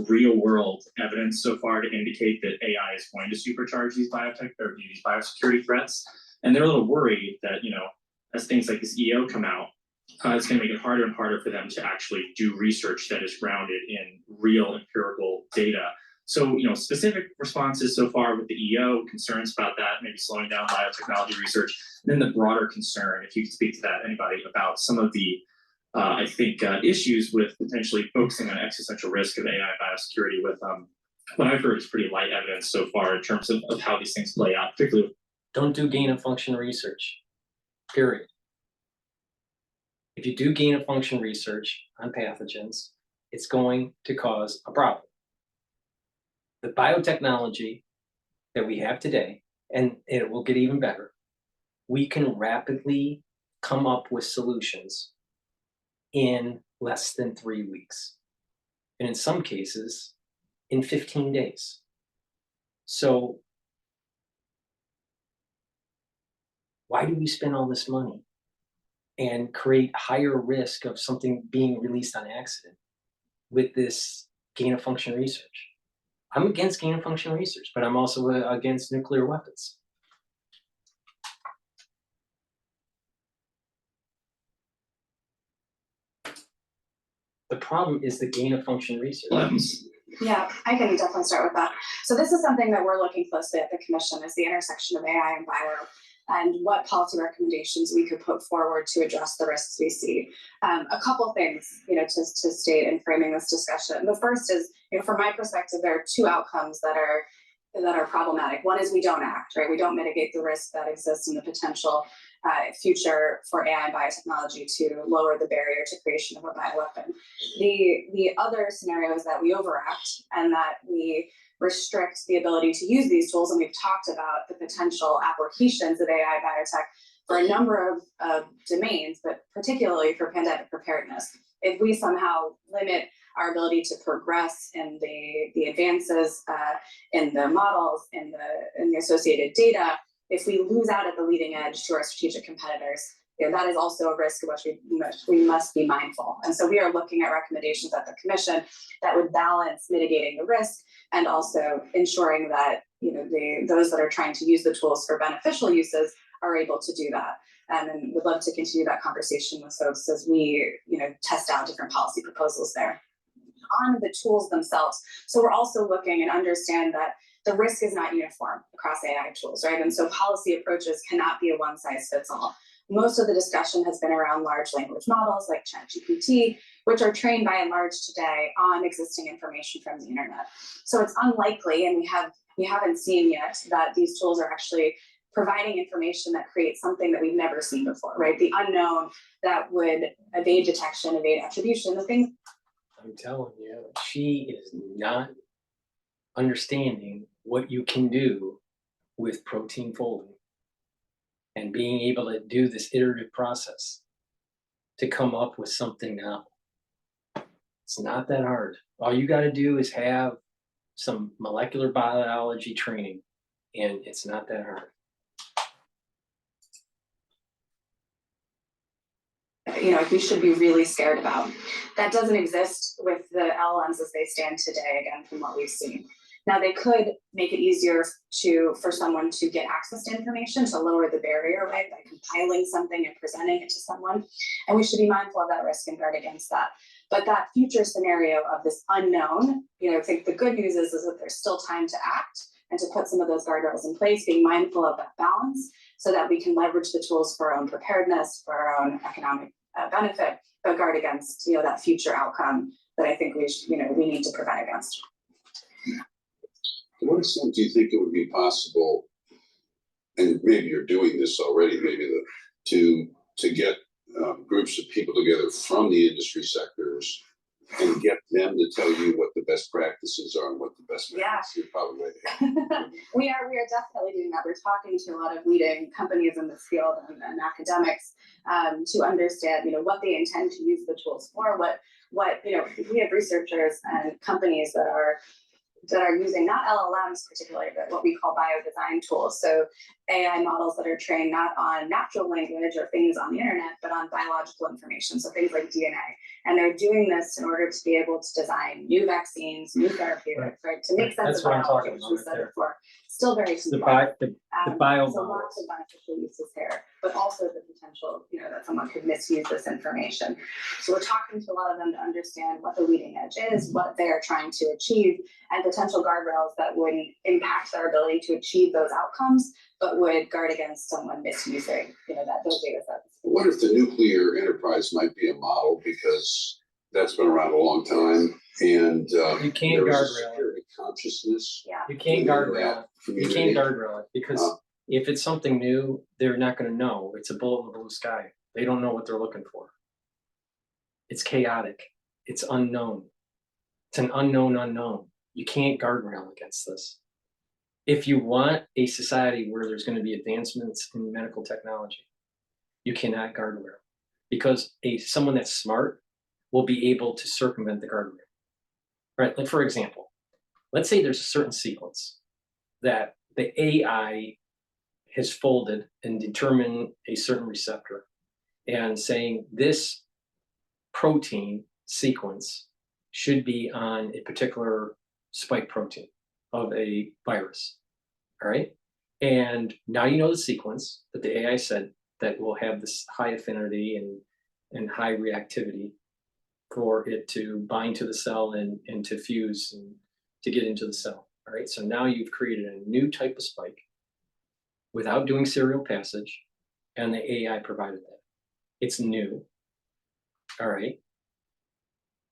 real world evidence so far to indicate that AI is going to supercharge these biotech or these biosecurity threats. And they're a little worried that, as things like this EO come out, it's going to make it harder and harder for them to actually do research that is grounded in real empirical data. So, specific responses so far with the EO, concerns about that, maybe slowing down biotechnology research, and then the broader concern, if you could speak to that, anybody, about some of the, I think, issues with potentially focusing on existential risk of AI biosecurity with what I've heard is pretty light evidence so far in terms of how these things play out, particularly.
Don't do gain of function research, period. If you do gain of function research on pathogens, it's going to cause a problem. The biotechnology that we have today, and it will get even better, we can rapidly come up with solutions in less than 3 weeks. And in some cases, in 15 days. So why do we spend all this money and create higher risk of something being released on accident with this gain of function research? I'm against gain of function research, but I'm also against nuclear weapons. The problem is the gain of function research.
Yeah, I can definitely start with that. So this is something that we're looking closely at the commission, is the intersection of AI and bio, and what policy recommendations we could put forward to address the risks we see. A couple things, to state in framing this discussion. The first is, from my perspective, there are two outcomes that are problematic. One is we don't act, right? We don't mitigate the risk that exists in the potential future for AI and biotechnology to lower the barrier to creation of a bioweapon. The other scenario is that we overact and that we restrict the ability to use these tools. And we've talked about the potential applications of AI biotech for a number of domains, but particularly for pandemic preparedness. If we somehow limit our ability to progress in the advances in the models, in the associated data, if we lose out at the leading edge to our strategic competitors, that is also a risk of which we must be mindful. And so we are looking at recommendations at the commission that would balance mitigating the risk and also ensuring that those that are trying to use the tools for beneficial uses are able to do that. And would love to continue that conversation with folks as we test out different policy proposals there. On the tools themselves, so we're also looking and understand that the risk is not uniform across AI tools, right? And so policy approaches cannot be a one size fits all. Most of the discussion has been around large language models like ChatGPT, which are trained by and large today on existing information from the internet. So it's unlikely, and we haven't seen yet, that these tools are actually providing information that creates something that we've never seen before, right? The unknown that would evade detection, evade attribution, the things.
I'm telling you, she is not understanding what you can do with protein folding and being able to do this iterative process to come up with something novel. It's not that hard. All you got to do is have some molecular biology training, and it's not that hard.
We should be really scared about. That doesn't exist with the LLMs as they stand today, again, from what we've seen. Now, they could make it easier for someone to get access to information, to lower the barrier, right, by compiling something and presenting it to someone. And we should be mindful of that risk and guard against that. But that future scenario of this unknown, I think the good news is that there's still time to act and to put some of those guardrails in place, being mindful of that balance so that we can leverage the tools for our own preparedness, for our own economic benefit, but guard against, that future outcome that I think we need to prevent against.
To what extent do you think it would be possible, and maybe you're doing this already, to get groups of people together from the industry sectors and get them to tell you what the best practices are and what the best practices are? Probably right.
We are definitely doing that. We're talking to a lot of leading companies in this field and academics to understand, what they intend to use the tools for. What we have researchers and companies that are using not LLMs particularly, but what we call bio-design tools. So AI models that are trained not on natural language or things on the internet, but on biological information. So things like DNA. And they're doing this in order to be able to design new vaccines, new therapeutics, right? To make sense of biology, which we said before. Still very complex.
The bio
so lots of beneficial uses here, but also the potential, that someone could misuse this information. So we're talking to a lot of them to understand what the leading edge is, what they're trying to achieve, and potential guardrails that wouldn't impact their ability to achieve those outcomes, but would guard against someone misusing, those data sets.
What if the nuclear enterprise might be a model, because that's been around a long time, and
you can't guardrail
security consciousness.
Yeah.
You can't guardrail it. You can't guardrail it because if it's something new, they're not going to know. It's a bullet in the blue sky. They don't know what they're looking for. It's chaotic. It's unknown. It's an unknown unknown. You can't guardrail against this. If you want a society where there's going to be advancements in medical technology, you cannot guardrail, because someone that's smart will be able to circumvent the guardrail. Right? Like, for example, let's say there's a certain sequence that the AI has folded and determined a certain receptor, and saying this protein sequence should be on a particular spike protein of a virus. All right. And now you know the sequence that the AI said that will have this high affinity and high reactivity for it to bind to the cell and to fuse and to get into the cell. All right. So now you've created a new type of spike without doing serial passage, and the AI provided that. It's new. All right.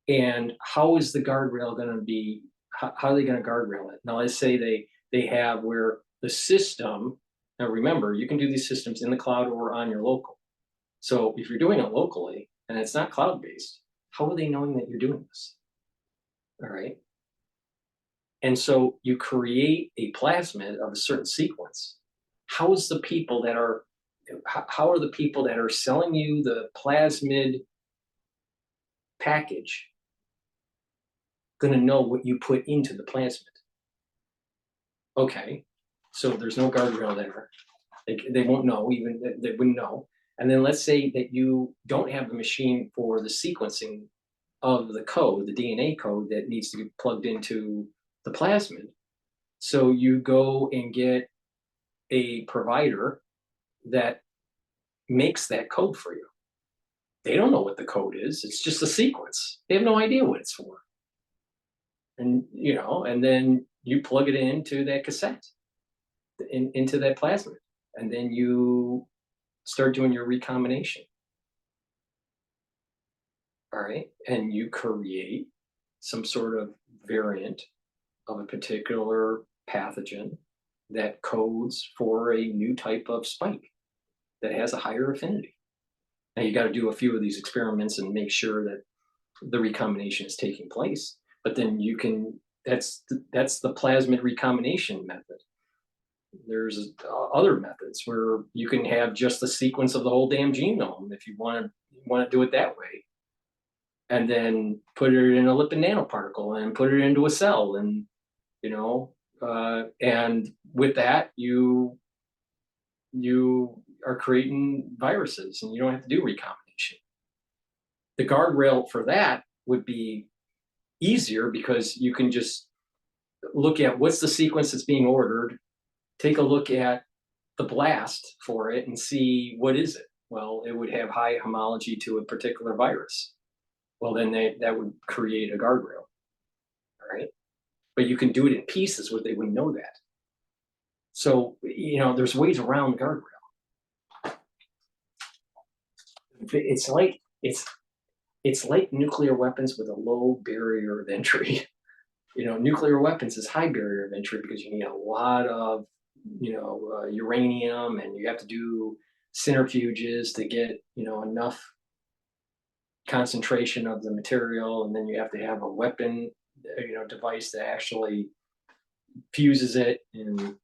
And how is the guardrail going to be? How are they going to guardrail it? Now, let's say they have where the system, now remember, you can do these systems in the cloud or on your local. So if you're doing it locally and it's not cloud-based, how are they knowing that you're doing this? All right. And so you create a plasmid of a certain sequence. How are the people that are selling you the plasmid package going to know what you put into the plasmid? Okay, so there's no guardrail there. They won't know, even they wouldn't know. And then let's say that you don't have the machine for the sequencing of the code, the DNA code that needs to be plugged into the plasmid. So you go and get a provider that makes that code for you. They don't know what the code is. It's just a sequence. They have no idea what it's for. And, and then you plug it into that cassette, into that plasmid, and then you start doing your recombination. All right. And you create some sort of variant of a particular pathogen that codes for a new type of spike that has a higher affinity. Now you got to do a few of these experiments and make sure that the recombination is taking place, but then you can, that's the plasmid recombination method. There's other methods where you can have just the sequence of the whole damn genome if you want to do it that way, and then put it in a lipid nanoparticle and put it into a cell, and and with that you are creating viruses, and you don't have to do recombination. The guardrail for that would be easier because you can just look at what's the sequence that's being ordered, take a look at the blast for it and see what is it. Well, it would have high homology to a particular virus. Well, then that would create a guardrail, all right? But you can do it in pieces where they wouldn't know that. So, there's ways around the guardrail. It's like nuclear weapons with a low barrier of entry. Nuclear weapons is high barrier of entry because you need a lot of uranium, and you have to do centrifuges to get enough concentration of the material, and then you have to have a weapon device that actually fuses it, and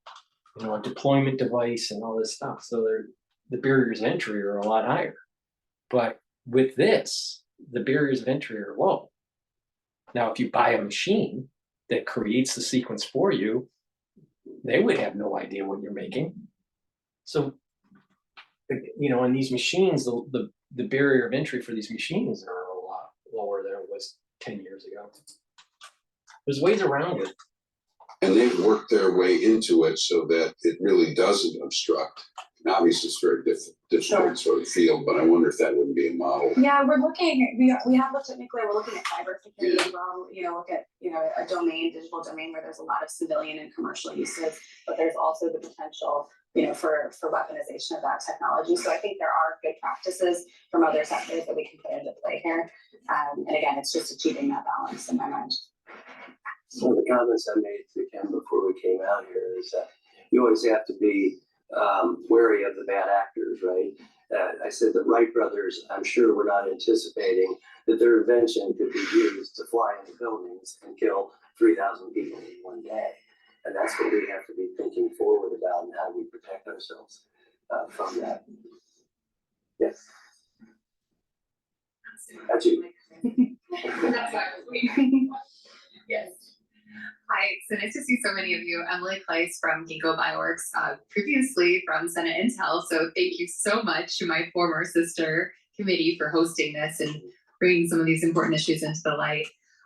a deployment device and all this stuff. So the barriers of entry are a lot higher. But with this, the barriers of entry are low. Now, if you buy a machine that creates the sequence for you, they would have no idea what you're making. So, in these machines, the barrier of entry for these machines are a lot lower than it was 10 years ago. There's ways around it.
And they've worked their way into it so that it really doesn't obstruct. And obviously, it's very difficult sort of field, but I wonder if that wouldn't be a model.
Yeah, we're looking, we have looked at nuclear, we're looking at cybersecurity as well, look at, a digital domain where there's a lot of civilian and commercial uses, but there's also the potential, for weaponization of that technology. So I think there are good practices from other sectors that we can put into play here. And again, it's just achieving that balance in my mind.
One of the comments I made to Kim before we came out here is that you always have to be wary of the bad actors, right? I said the Wright brothers, I'm sure were not anticipating that their invention could be used to fly into buildings and kill 3,000 people in one day. And that's what we have to be thinking forward about, and how we protect ourselves from that. Yes. That's you.
That's why I was waiting. Yes. Hi, so nice to see so many of you. Emily Kleiss from Ginkgo Bioworks, previously from Senate Intel. So thank you so much to my former sister committee for hosting this and bringing some of these important issues into the light.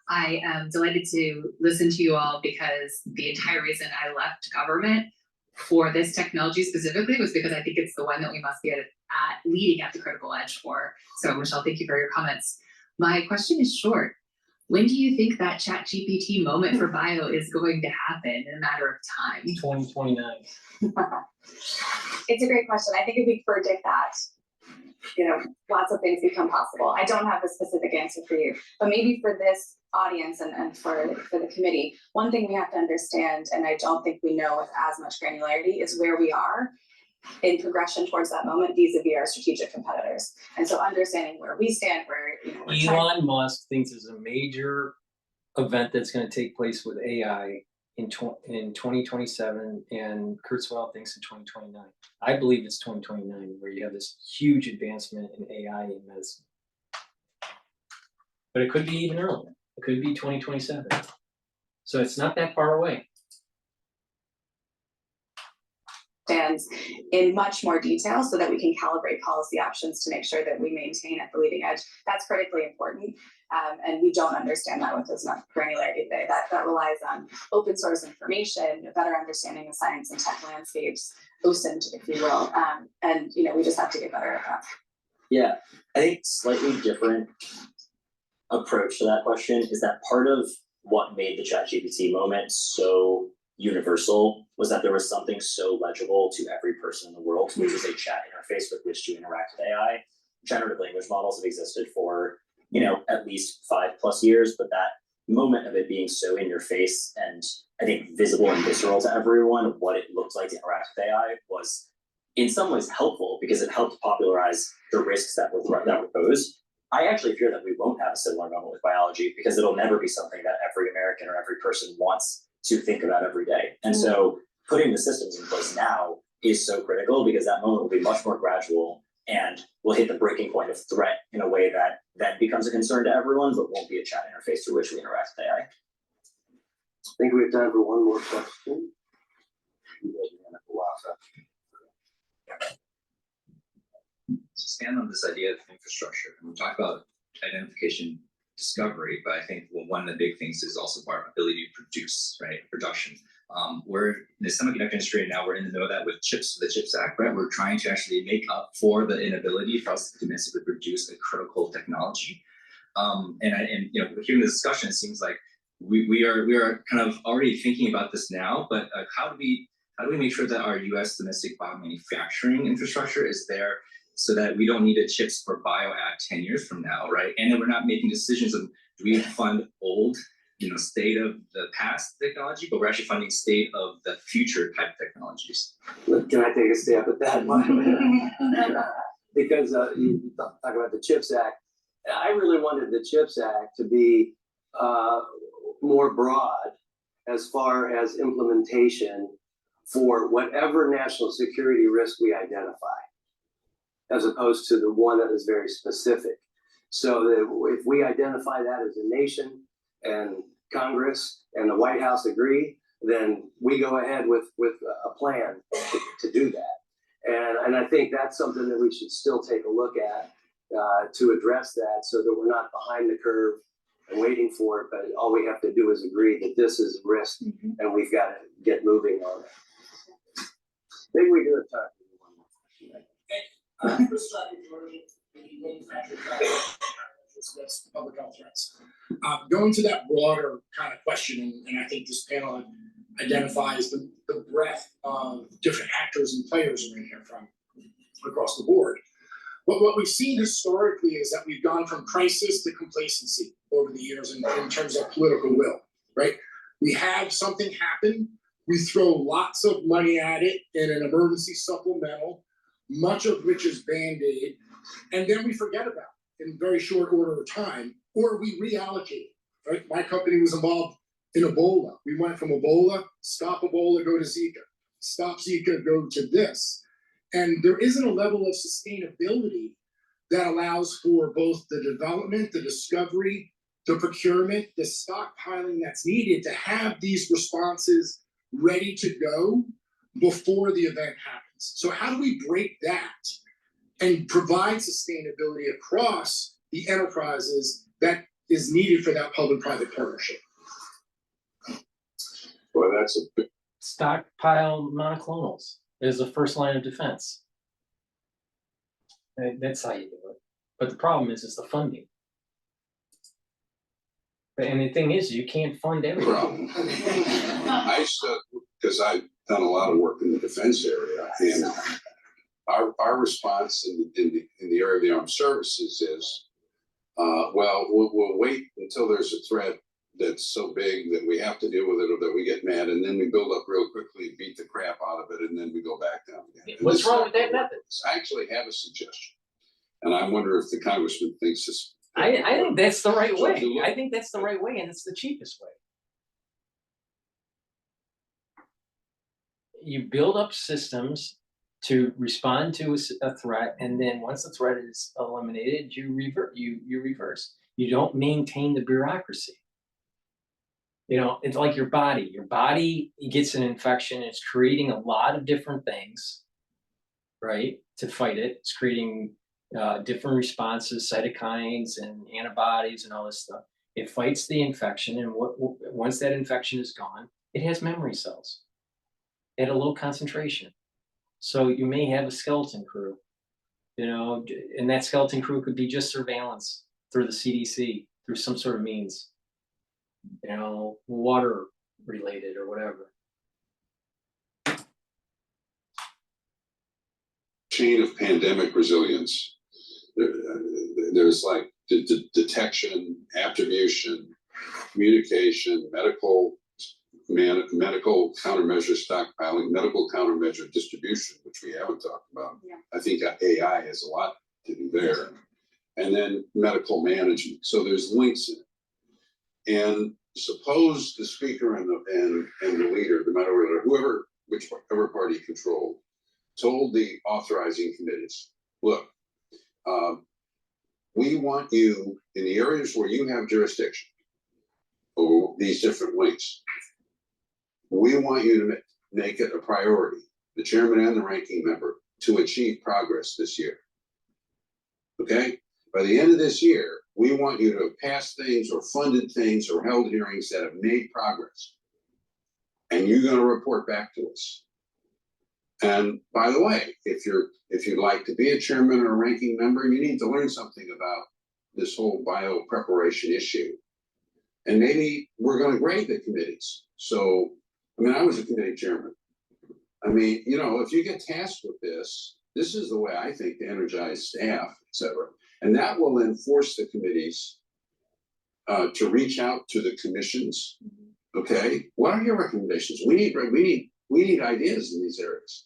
I am delighted to listen to you all because the entire reason I left government for this technology specifically was because I think it's the one that we must be leading at the critical edge for. So Michelle, thank you for your comments. My question is short. When do you think that ChatGPT moment for bio is going to happen in a matter of time?
2029.
It's a great question. I think if we predict that, lots of things become possible. I don't have a specific answer for you, but maybe for this audience and for the committee, one thing we have to understand, and I don't think we know with as much granularity, is where we are in progression towards that moment vis-a-vis our strategic competitors. And so understanding where we stand, where
Elon Musk thinks is a major event that's going to take place with AI in 2027, and Kurzweil thinks in 2029. I believe it's 2029 where you have this huge advancement in AI in medicine. But it could be even earlier. It could be 2027. So it's not that far away.
Stands in much more detail so that we can calibrate policy options to make sure that we maintain at the leading edge. That's critically important. And we don't understand that with as much granularity today. That relies on open source information, a better understanding of science and tech landscapes, OSINT, if you will. And we just have to get better at that.
Yeah, I think slightly different approach to that question is that part of what made the ChatGPT moment so universal was that there was something so legible to every person in the world, which is a chat interface with which to interact with AI. Generative language models have existed for, at least 5+ years, but that moment of it being so in your face and I think visible and visceral to everyone, what it looked like to interact with AI was in some ways helpful because it helped popularize the risks that were posed. I actually fear that we won't have a similar moment with biology because it'll never be something that every American or every person wants to think about every day. And so putting the systems in place now is so critical because that moment will be much more gradual and will hit the breaking point of threat in a way that then becomes a concern to everyone, but won't be a chat interface through which we interact with AI.
I think we have time for one more question.
To stand on this idea of infrastructure, and we talk about identification discovery, but I think one of the big things is also our ability to produce, right? Production. We're in the semiconductor industry now, we're in the know that with chips, the CHIPS Act, right? We're trying to actually make up for the inability for us to domestically produce a critical technology. And you know, hearing the discussion, it seems like we are kind of already thinking about this now, but how do we make sure that our US domestic biomanufacturing infrastructure is there so that we don't need a chips for bio act 10 years from now, right? And then we're not making decisions of do we fund old, you know, state of the past technology, but we're actually funding state of the future type technologies.
Can I take a stab at that? Because you talk about the CHIPS Act. I really wanted the CHIPS Act to be more broad as far as implementation for whatever national security risk we identify, as opposed to the one that is very specific. So that if we identify that as a nation and Congress and the White House agree, then we go ahead with a plan to do that. And I think that's something that we should still take a look at to address that so that we're not behind the curve and waiting for it, but all we have to do is agree that this is a risk and we've got to get moving on it. Maybe we do have time for one more question.
Public health threats. Going to that broader kind of question, and I think this panel identifies the breadth of different actors and players in here from across the board. But what we've seen historically is that we've gone from crisis to complacency over the years in terms of political will, right? We have something happen, we throw lots of money at it in an emergency supplemental, much of which is Band-Aid, and then we forget about it in very short order of time, or we reallocate, right? My company was involved in Ebola. We went from Ebola, stop Ebola, go to Zika, stop Zika, go to this. And there isn't a level of sustainability that allows for both the development, the discovery, the procurement, the stockpiling that's needed to have these responses ready to go before the event happens. So how do we break that and provide sustainability across the enterprises that is needed for that public-private partnership?
Well, that's a big
Stockpile monoclonals is the first line of defense. And that's how you do it. But the problem is the funding. And the thing is, you can't fund everything.
I said, because I've done a lot of work in the defense area, and our response in the area of the armed services is, well, we'll wait until there's a threat that's so big that we have to deal with it or that we get mad, and then we build up real quickly, beat the crap out of it, and then we go back down again. And
what's wrong with that method?
I actually have a suggestion, and I wonder if the congressman thinks this.
I think that's the right way. I think that's the right way, and it's the cheapest way. You build up systems to respond to a threat, and then once the threat is eliminated, you reverse. You don't maintain the bureaucracy. You know, it's like your body. Your body gets an infection. It's creating a lot of different things, right, to fight it. It's creating different responses, cytokines and antibodies and all this stuff. It fights the infection, and once that infection is gone, it has memory cells at a low concentration. So you may have a skeleton crew, you know, and that skeleton crew could be just surveillance through the CDC, through some sort of means, you know, water related or whatever.
Chain of pandemic resilience. There's like detection, attribution, communication, medical countermeasure stockpiling, medical countermeasure distribution, which we haven't talked about.
Yeah.
I think AI has a lot to do there. And then medical management. So there's links in it. And suppose the speaker and the leader, the matter whoever whichever party controlled, told the authorizing committees, look, we want you in the areas where you have jurisdiction over these different links. We want you to make it a priority, the chairman and the ranking member, to achieve progress this year. Okay? By the end of this year, we want you to have passed things or funded things or held hearings that have made progress. And you're going to report back to us. And by the way, if you'd like to be a chairman or a ranking member, you need to learn something about this whole bio preparation issue. And maybe we're going to grade the committees. So, I mean, I was a committee chairman. I mean, you know, if you get tasked with this, this is the way I think to energize staff, et cetera. And that will then force the committees to reach out to the commissions. Okay, what are your recommendations? We need ideas in these areas.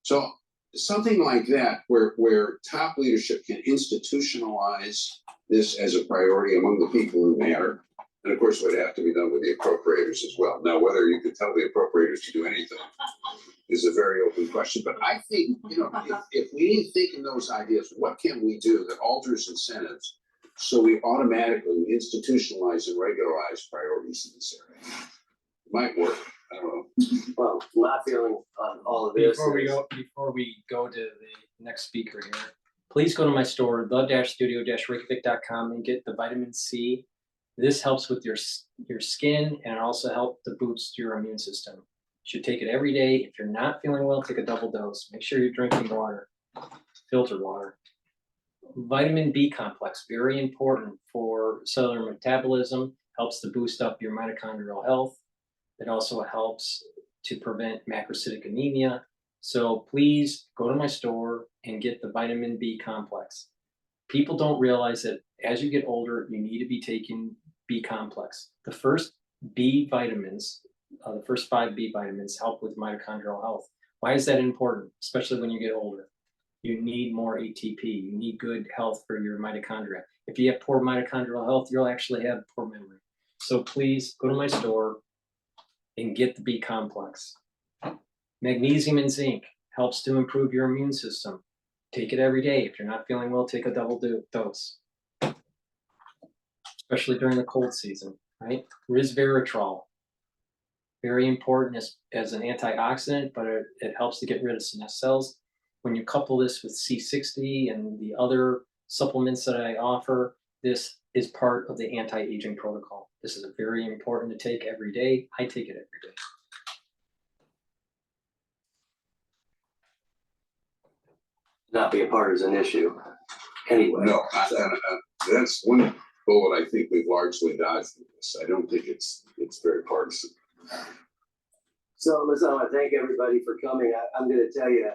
So something like that, where top leadership can institutionalize this as a priority among the people who matter. And of course, it would have to be done with the appropriators as well. Now, whether you could tell the appropriators to do anything is a very open question. But I think, you know, if we need to think in those ideas, what can we do that alters incentives so we automatically institutionalize and regularize priorities in this area? It might work. I don't know.
Well, my feeling on all of this
Before we go to the next speaker here, please go to my store, the-studio-reykjavik.com, and get the vitamin C. This helps with your skin, and it also helps to boost your immune system. You should take it every day. If you're not feeling well, take a double dose. Make sure you're drinking water, filtered water. Vitamin B complex, very important for cellular metabolism, helps to boost up your mitochondrial health. It also helps to prevent macrocytic anemia. So please go to my store and get the vitamin B complex. People don't realize that as you get older, you need to be taking B complex. The first B vitamins, the first 5 B vitamins help with mitochondrial health. Why is that important, especially when you get older? You need more ATP. You need good health for your mitochondria. If you have poor mitochondrial health, you'll actually have poor memory. So please go to my store and get the B complex. Magnesium and zinc helps to improve your immune system. Take it every day. If you're not feeling well, take a double dose, especially during the cold season, right? Resveratrol, very important as an antioxidant, but it helps to get rid of senescent cells. When you couple this with C60 and the other supplements that I offer, this is part of the anti-aging protocol. This is very important to take every day. I take it every day.
Not be a partisan issue anyway.
No, that's one bullet I think we've largely dodged with this. I don't think it's very partisan.
So listen, I want to thank everybody for coming. I'm going to tell you,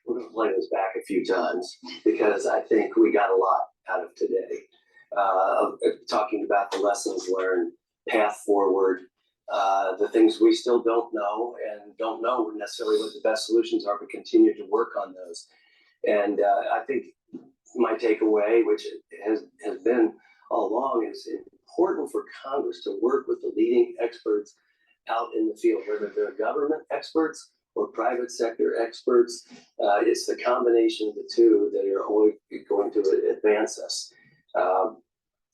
we're going to play this back a few times because I think we got a lot out of today. Talking about the lessons learned, path forward, the things we still don't know and don't know necessarily what the best solutions are, but continue to work on those. And I think my takeaway, which has been all along, is important for Congress to work with the leading experts out in the field, whether they're government experts or private sector experts. It's the combination of the two that are only going to advance us.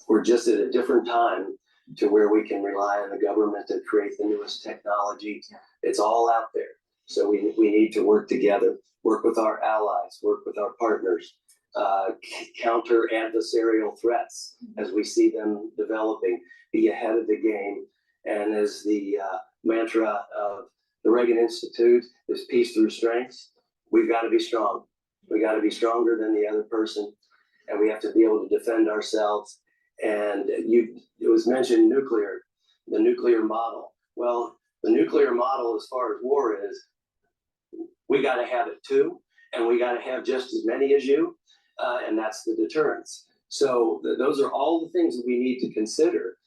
We're just at a different time to where we can rely on the government to create the newest technology. It's all out there. So we need to work together, work with our allies, work with our partners, counter adversarial threats as we see them developing, be ahead of the game. And as the mantra of the Reagan Institute is peace through strength, we've got to be strong. We got to be stronger than the other person, and we have to be able to defend ourselves. And it was mentioned the nuclear model. Well, the nuclear model as far as war is, we got to have it too, and we got to have just as many as you, and that's the deterrence. So those are all the things that we need to consider.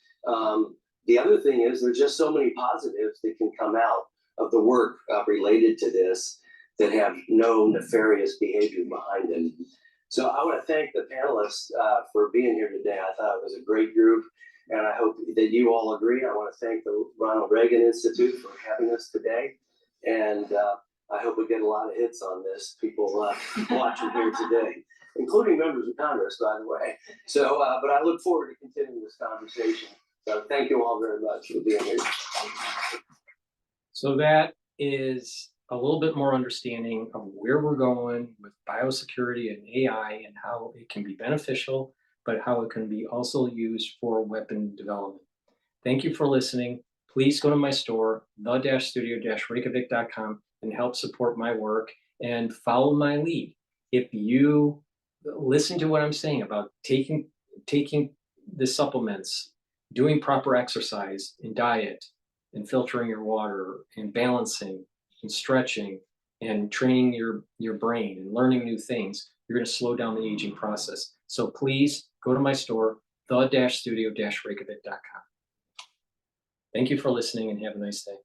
The other thing is there's just so many positives that can come out of the work related to this that have no nefarious behavior behind it. So I want to thank the panelists for being here today. I thought it was a great group. And I hope that you all agree. I want to thank the Ronald Reagan Institute for having us today. And I hope we get a lot of hits on this, people watching here today, including members of Congress, by the way. So, but I look forward to continuing this conversation. So thank you all very much for being here.
So that is a little bit more understanding of where we're going with biosecurity and AI and how it can be beneficial, but how it can be also used for weapon development. Thank you for listening. Please go to my store, the-studio-reykjavik.com, and help support my work and follow my lead. If you listen to what I'm saying about taking the supplements, doing proper exercise and diet, and filtering your water, and balancing, and stretching, and training your brain, and learning new things, you're going to slow down the aging process. So please go to my store, the-studio-reykjavik.com. Thank you for listening and have a nice day.